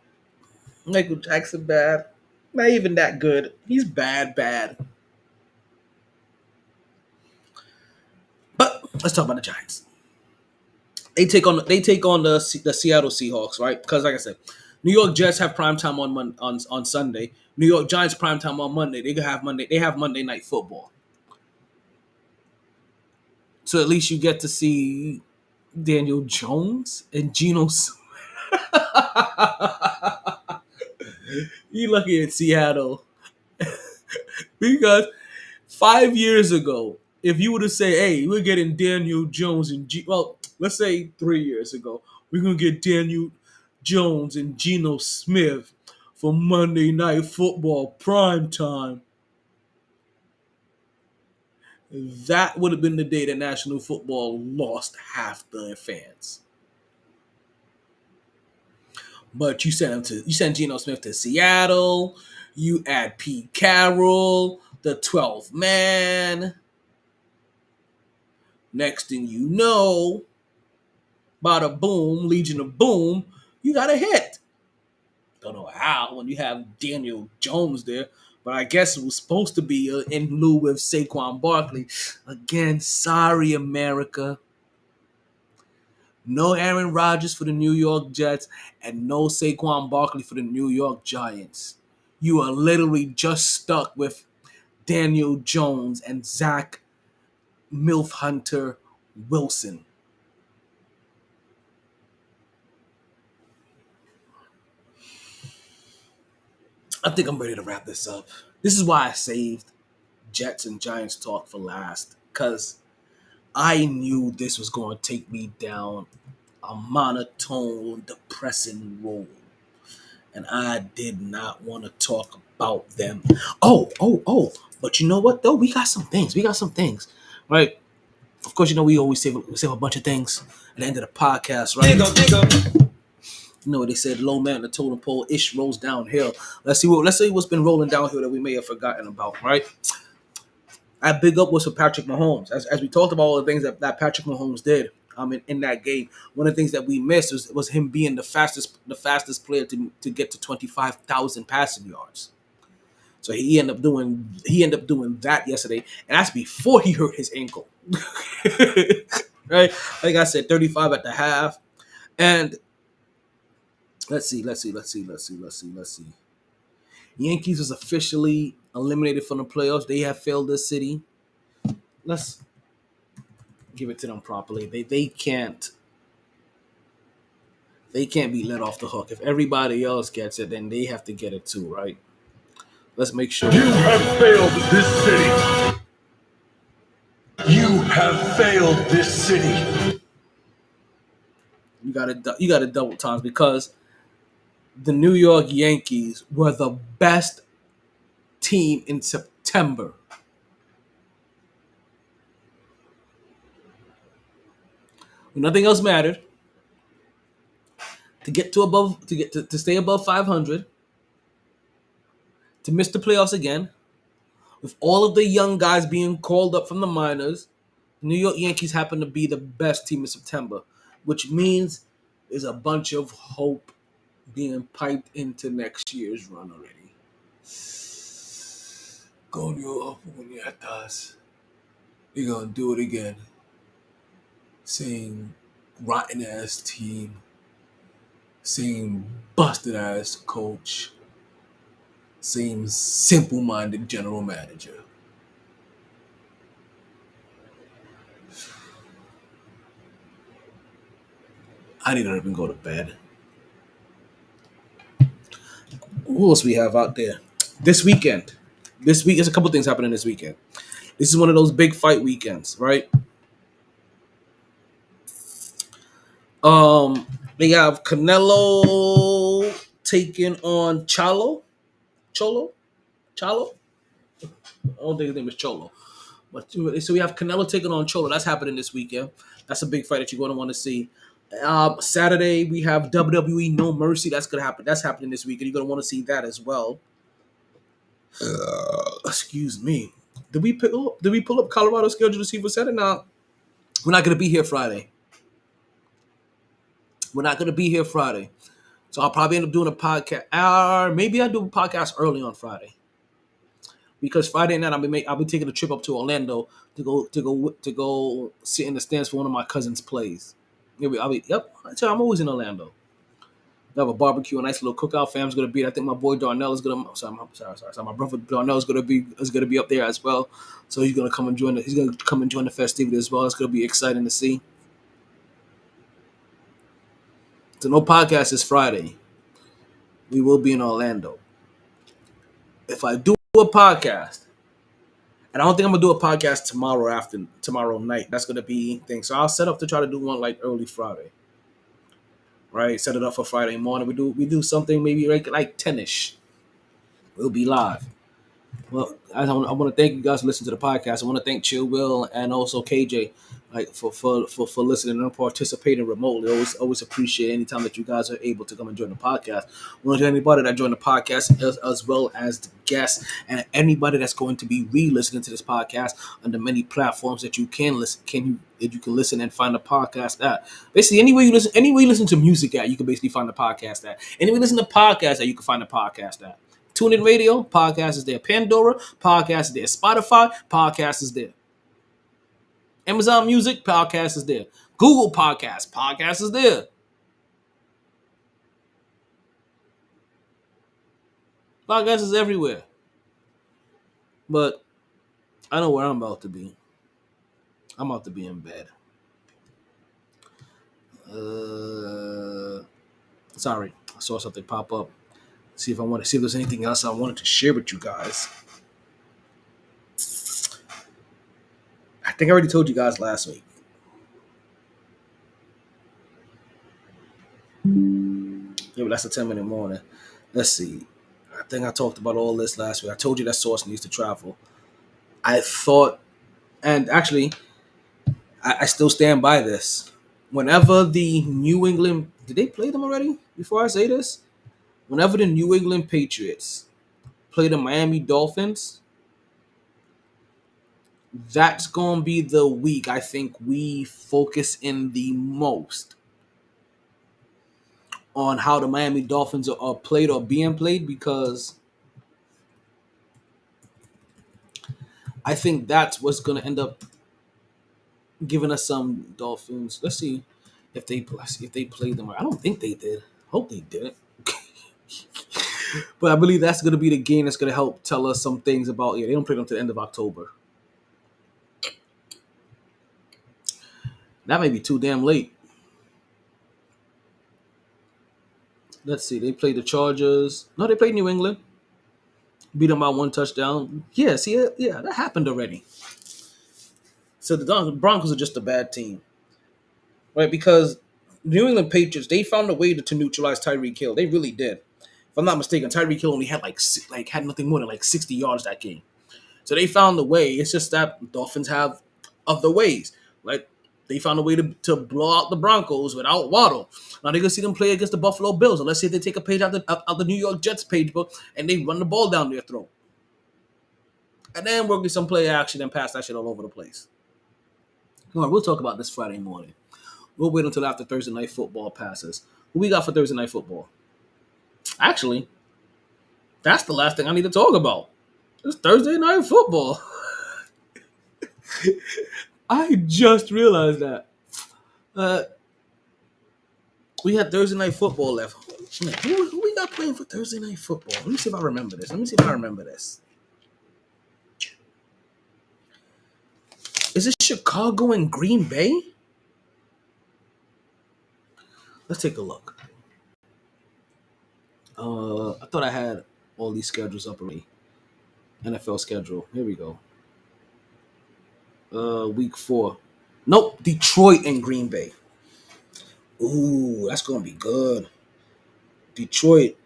Michael Jackson bad. Not even that good. He's bad. But let's talk about the Giants. They take on the Seattle Seahawks, right? Because like I said, New York Jets have prime time on Sunday. New York Giants prime time on Monday. They have Monday Night Football. So at least you get to see Daniel Jones and Geno Smith. You lucky in Seattle. Because 5 years ago, if you were to say, hey, we're getting Daniel Jones and let's say 3 years ago, we're going to get Daniel Jones and Geno Smith for Monday Night Football prime time. That would have been the day that National Football lost half their fans. But you send Geno Smith to Seattle. You add Pete Carroll, the 12th man. Next thing you know, bada boom, Legion of Boom, you got a hit. Don't know how when you have Daniel Jones there, but I guess it was supposed to be in lieu with Saquon Barkley. Again, sorry, America. No Aaron Rodgers for the New York Jets and no Saquon Barkley for the New York Giants. You are literally just stuck with Daniel Jones and Zach Milf Hunter Wilson. I think I'm ready to wrap this up. This is why I saved Jets and Giants talk for last, because I knew this was going to take me down a monotone, depressing road. And I did not want to talk about them. Oh. But you know what, though? We got some things, right? Of course, we always save a bunch of things at the end of the podcast, right? You know what they said, low man on the totem pole, ish rolls downhill. Let's see what's been rolling downhill that we may have forgotten about, right? Our big up was for Patrick Mahomes. As we talked about all the things that Patrick Mahomes did in that game, one of the things that we missed was him being the fastest player to get to 25,000 passing yards. So he ended up doing that yesterday, and that's before he hurt his ankle. Right? Like I said, 35 at the half. And let's see. Yankees was officially eliminated from the playoffs. They have failed this city. Let's give it to them properly. They can't be let off the hook. If everybody else gets it, then they have to get it too, right? Let's make sure. You have failed this city. You have failed this city. You got to double times, because the New York Yankees were the best team in September. when nothing else mattered, to get to stay above 500, to miss the playoffs again, with all of the young guys being called up from the minors. The New York Yankees happen to be the best team in September, which means there's a bunch of hope being piped into next year's run already. Con Dios, puñetas. They're gonna do it again. Same rotten ass team. Same busted ass coach. Same simple minded general manager. I need to even go to bed. Who else we have out there? This weekend. This week, there's a couple things happening this weekend. This is one of those big fight weekends, right? They have Canelo taking on Cholo. I don't think his name is Cholo. But so we have Canelo taking on Cholo. That's happening this weekend. That's a big fight that you're going to want to see. Saturday we have WWE No Mercy. That's gonna happen. That's happening this weekend. You're gonna want to see that as well. Excuse me. Did we pull up Colorado's schedule to see for Saturday? Now we're not gonna be here Friday. So I'll probably end up doing a podcast. Or maybe I'll do a podcast early on Friday. Because Friday night I'll be taking a trip up to Orlando to go sit in the stands for one of my cousin's plays. I'm always in Orlando. We have a barbecue, a nice little cookout. Fam's gonna be. I think my boy Darnell is gonna. Sorry, my brother Darnell is gonna be up there as well. So he's gonna come and join. He's gonna come and join the festivity as well. It's gonna be exciting to see. So no podcast this Friday. We will be in Orlando. If I do a podcast, and I don't think I'm gonna do a podcast tomorrow night. That's gonna be thing. So I'll set up to try to do one like early Friday. Right, set it up for Friday morning. We do something maybe like 10ish. We'll be live. Well, I want to thank you guys for listening to the podcast. I want to thank Chill Will and also KJ for listening and participating remotely. Always appreciate any time that you guys are able to come and join the podcast. I want to thank anybody that joined the podcast as well as the guests and anybody that's going to be re-listening to this podcast on the many platforms that you can listen. You can listen and find the podcast at. Basically, anywhere you listen to music at, you can basically find the podcast at. Anywhere you listen to podcasts at, you can find the podcast at. TuneIn Radio, podcast is there. Pandora, podcast is there. Spotify, podcast is there. Amazon Music, podcast is there. Google Podcast is there. Podcast is everywhere. But I know where I'm about to be. I'm about to be in bed. Sorry, I saw something pop up. See if there's anything else I wanted to share with you guys. I think I already told you guys last week. Yeah, but that's a 10-minute morning. Let's see. I think I talked about all this last week. I told you that Sauce needs to travel. I thought, and actually, I still stand by this. Whenever the New England, did they play them already? Before I say this? Whenever the New England Patriots play the Miami Dolphins, that's going to be the week I think we focus in the most on how the Miami Dolphins are played or being played, because I think that's what's going to end up giving us some Dolphins. Let's see if they played them. I don't think they did. Hope they didn't. But I believe that's going to be the game that's going to help tell us some things about. Yeah, they don't play them to the end of October. That may be too damn late. Let's see. They played the Chargers. No, they played New England. Beat them by 1 touchdown. Yeah, see, that happened already. So the Broncos are just a bad team, right? Because New England Patriots, they found a way to neutralize Tyreek Hill. They really did. If I'm not mistaken, Tyreek Hill only had had nothing more than 60 yards that game. So they found a way. It's just that Dolphins have other ways. Like They found a way to blow out the Broncos without Waddle. Now they're gonna see them play against the Buffalo Bills. And let's say they take a page out the New York Jets page book and they run the ball down their throat. And then work with some play action and pass that shit all over the place. All right, we'll talk about this Friday morning. We'll wait until after Thursday Night Football passes. What we got for Thursday Night Football? Actually, that's the last thing I need to talk about. It's Thursday Night Football. I just realized that. We had Thursday Night Football left. Who we got playing for Thursday Night Football? Let me see if I remember this. Is it Chicago and Green Bay? Let's take a look. I thought I had all these schedules up already. NFL schedule. Here we go. Week 4. Nope, Detroit and Green Bay. Ooh, that's gonna be good. Detroit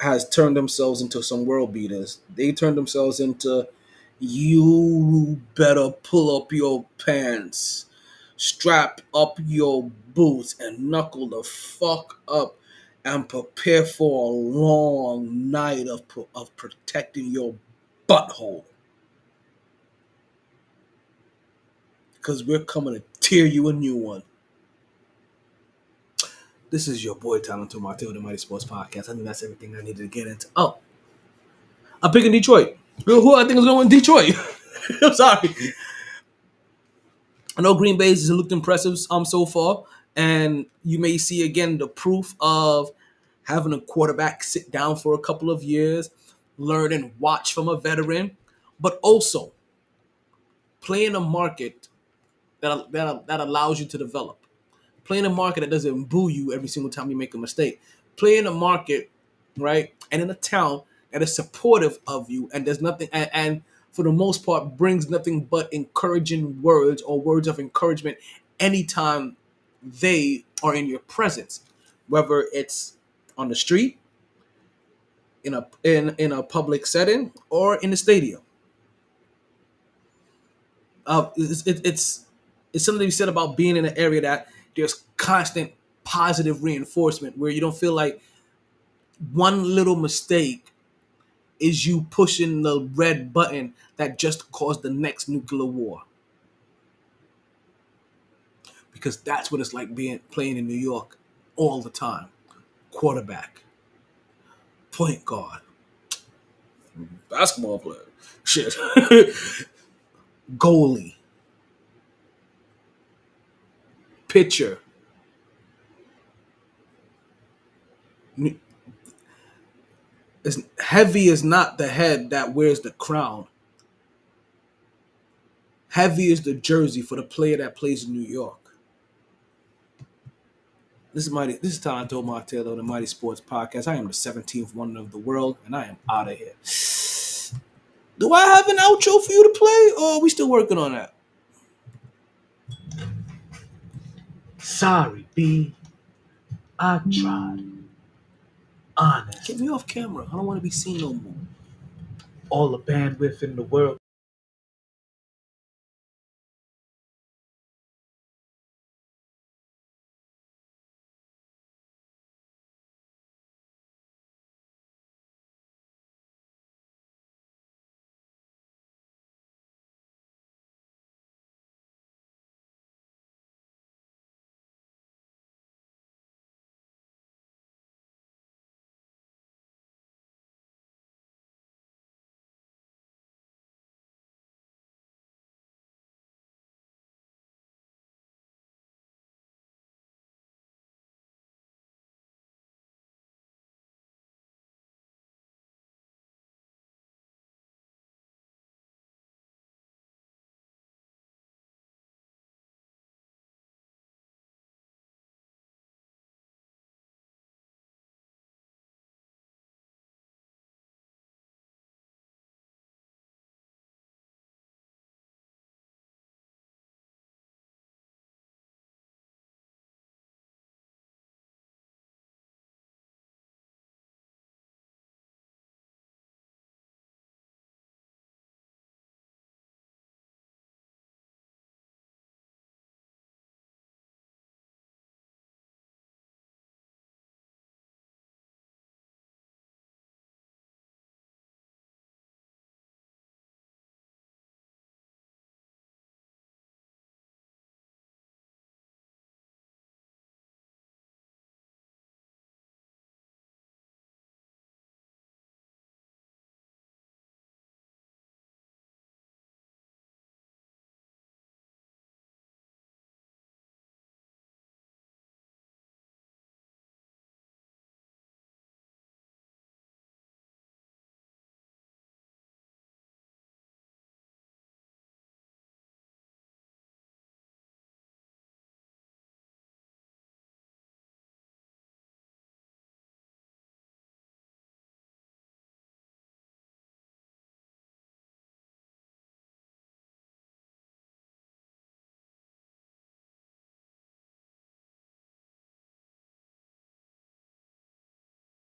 has turned themselves into some world beaters. They turned themselves into, you better pull up your pants, strap up your boots, and knuckle the fuck up and prepare for a long night of protecting your butthole. Because we're coming to tear you a new one. This is your boy, Talent to Martel, the Mighty Sports Podcast. I think that's everything I needed to get into. Oh, I'm picking Detroit. Who I think is going to win Detroit? I'm sorry. I know Green Bay has looked impressive so far, and you may see again the proof of having a quarterback sit down for a couple of years, learn and watch from a veteran, but also play in a market that allows you to develop. Play in a market that doesn't boo you every single time you make a mistake. Play in a market, right, and in a town that is supportive of you and does nothing, and for the most part brings nothing but encouraging words or words of encouragement anytime they are in your presence, whether it's on the street, in a public setting, or in the stadium. It's something to be said about being in an area that there's constant positive reinforcement where you don't feel like one little mistake is you pushing the red button that just caused the next nuclear war. Because that's what it's like playing in New York all the time. Quarterback, point guard, basketball player, shit, goalie, pitcher. As heavy is not the head that wears the crown. Heavy is the jersey for the player that plays in New York. This is Talento Martello, the Mighty Sports Podcast. I am the 17th wonder of the world, and I am out of here. Do I have an outro for you to play, or are we still working on that? Sorry, B. I tried. Honest. Get me off camera. I don't want to be seen no more. All the bandwidth in the world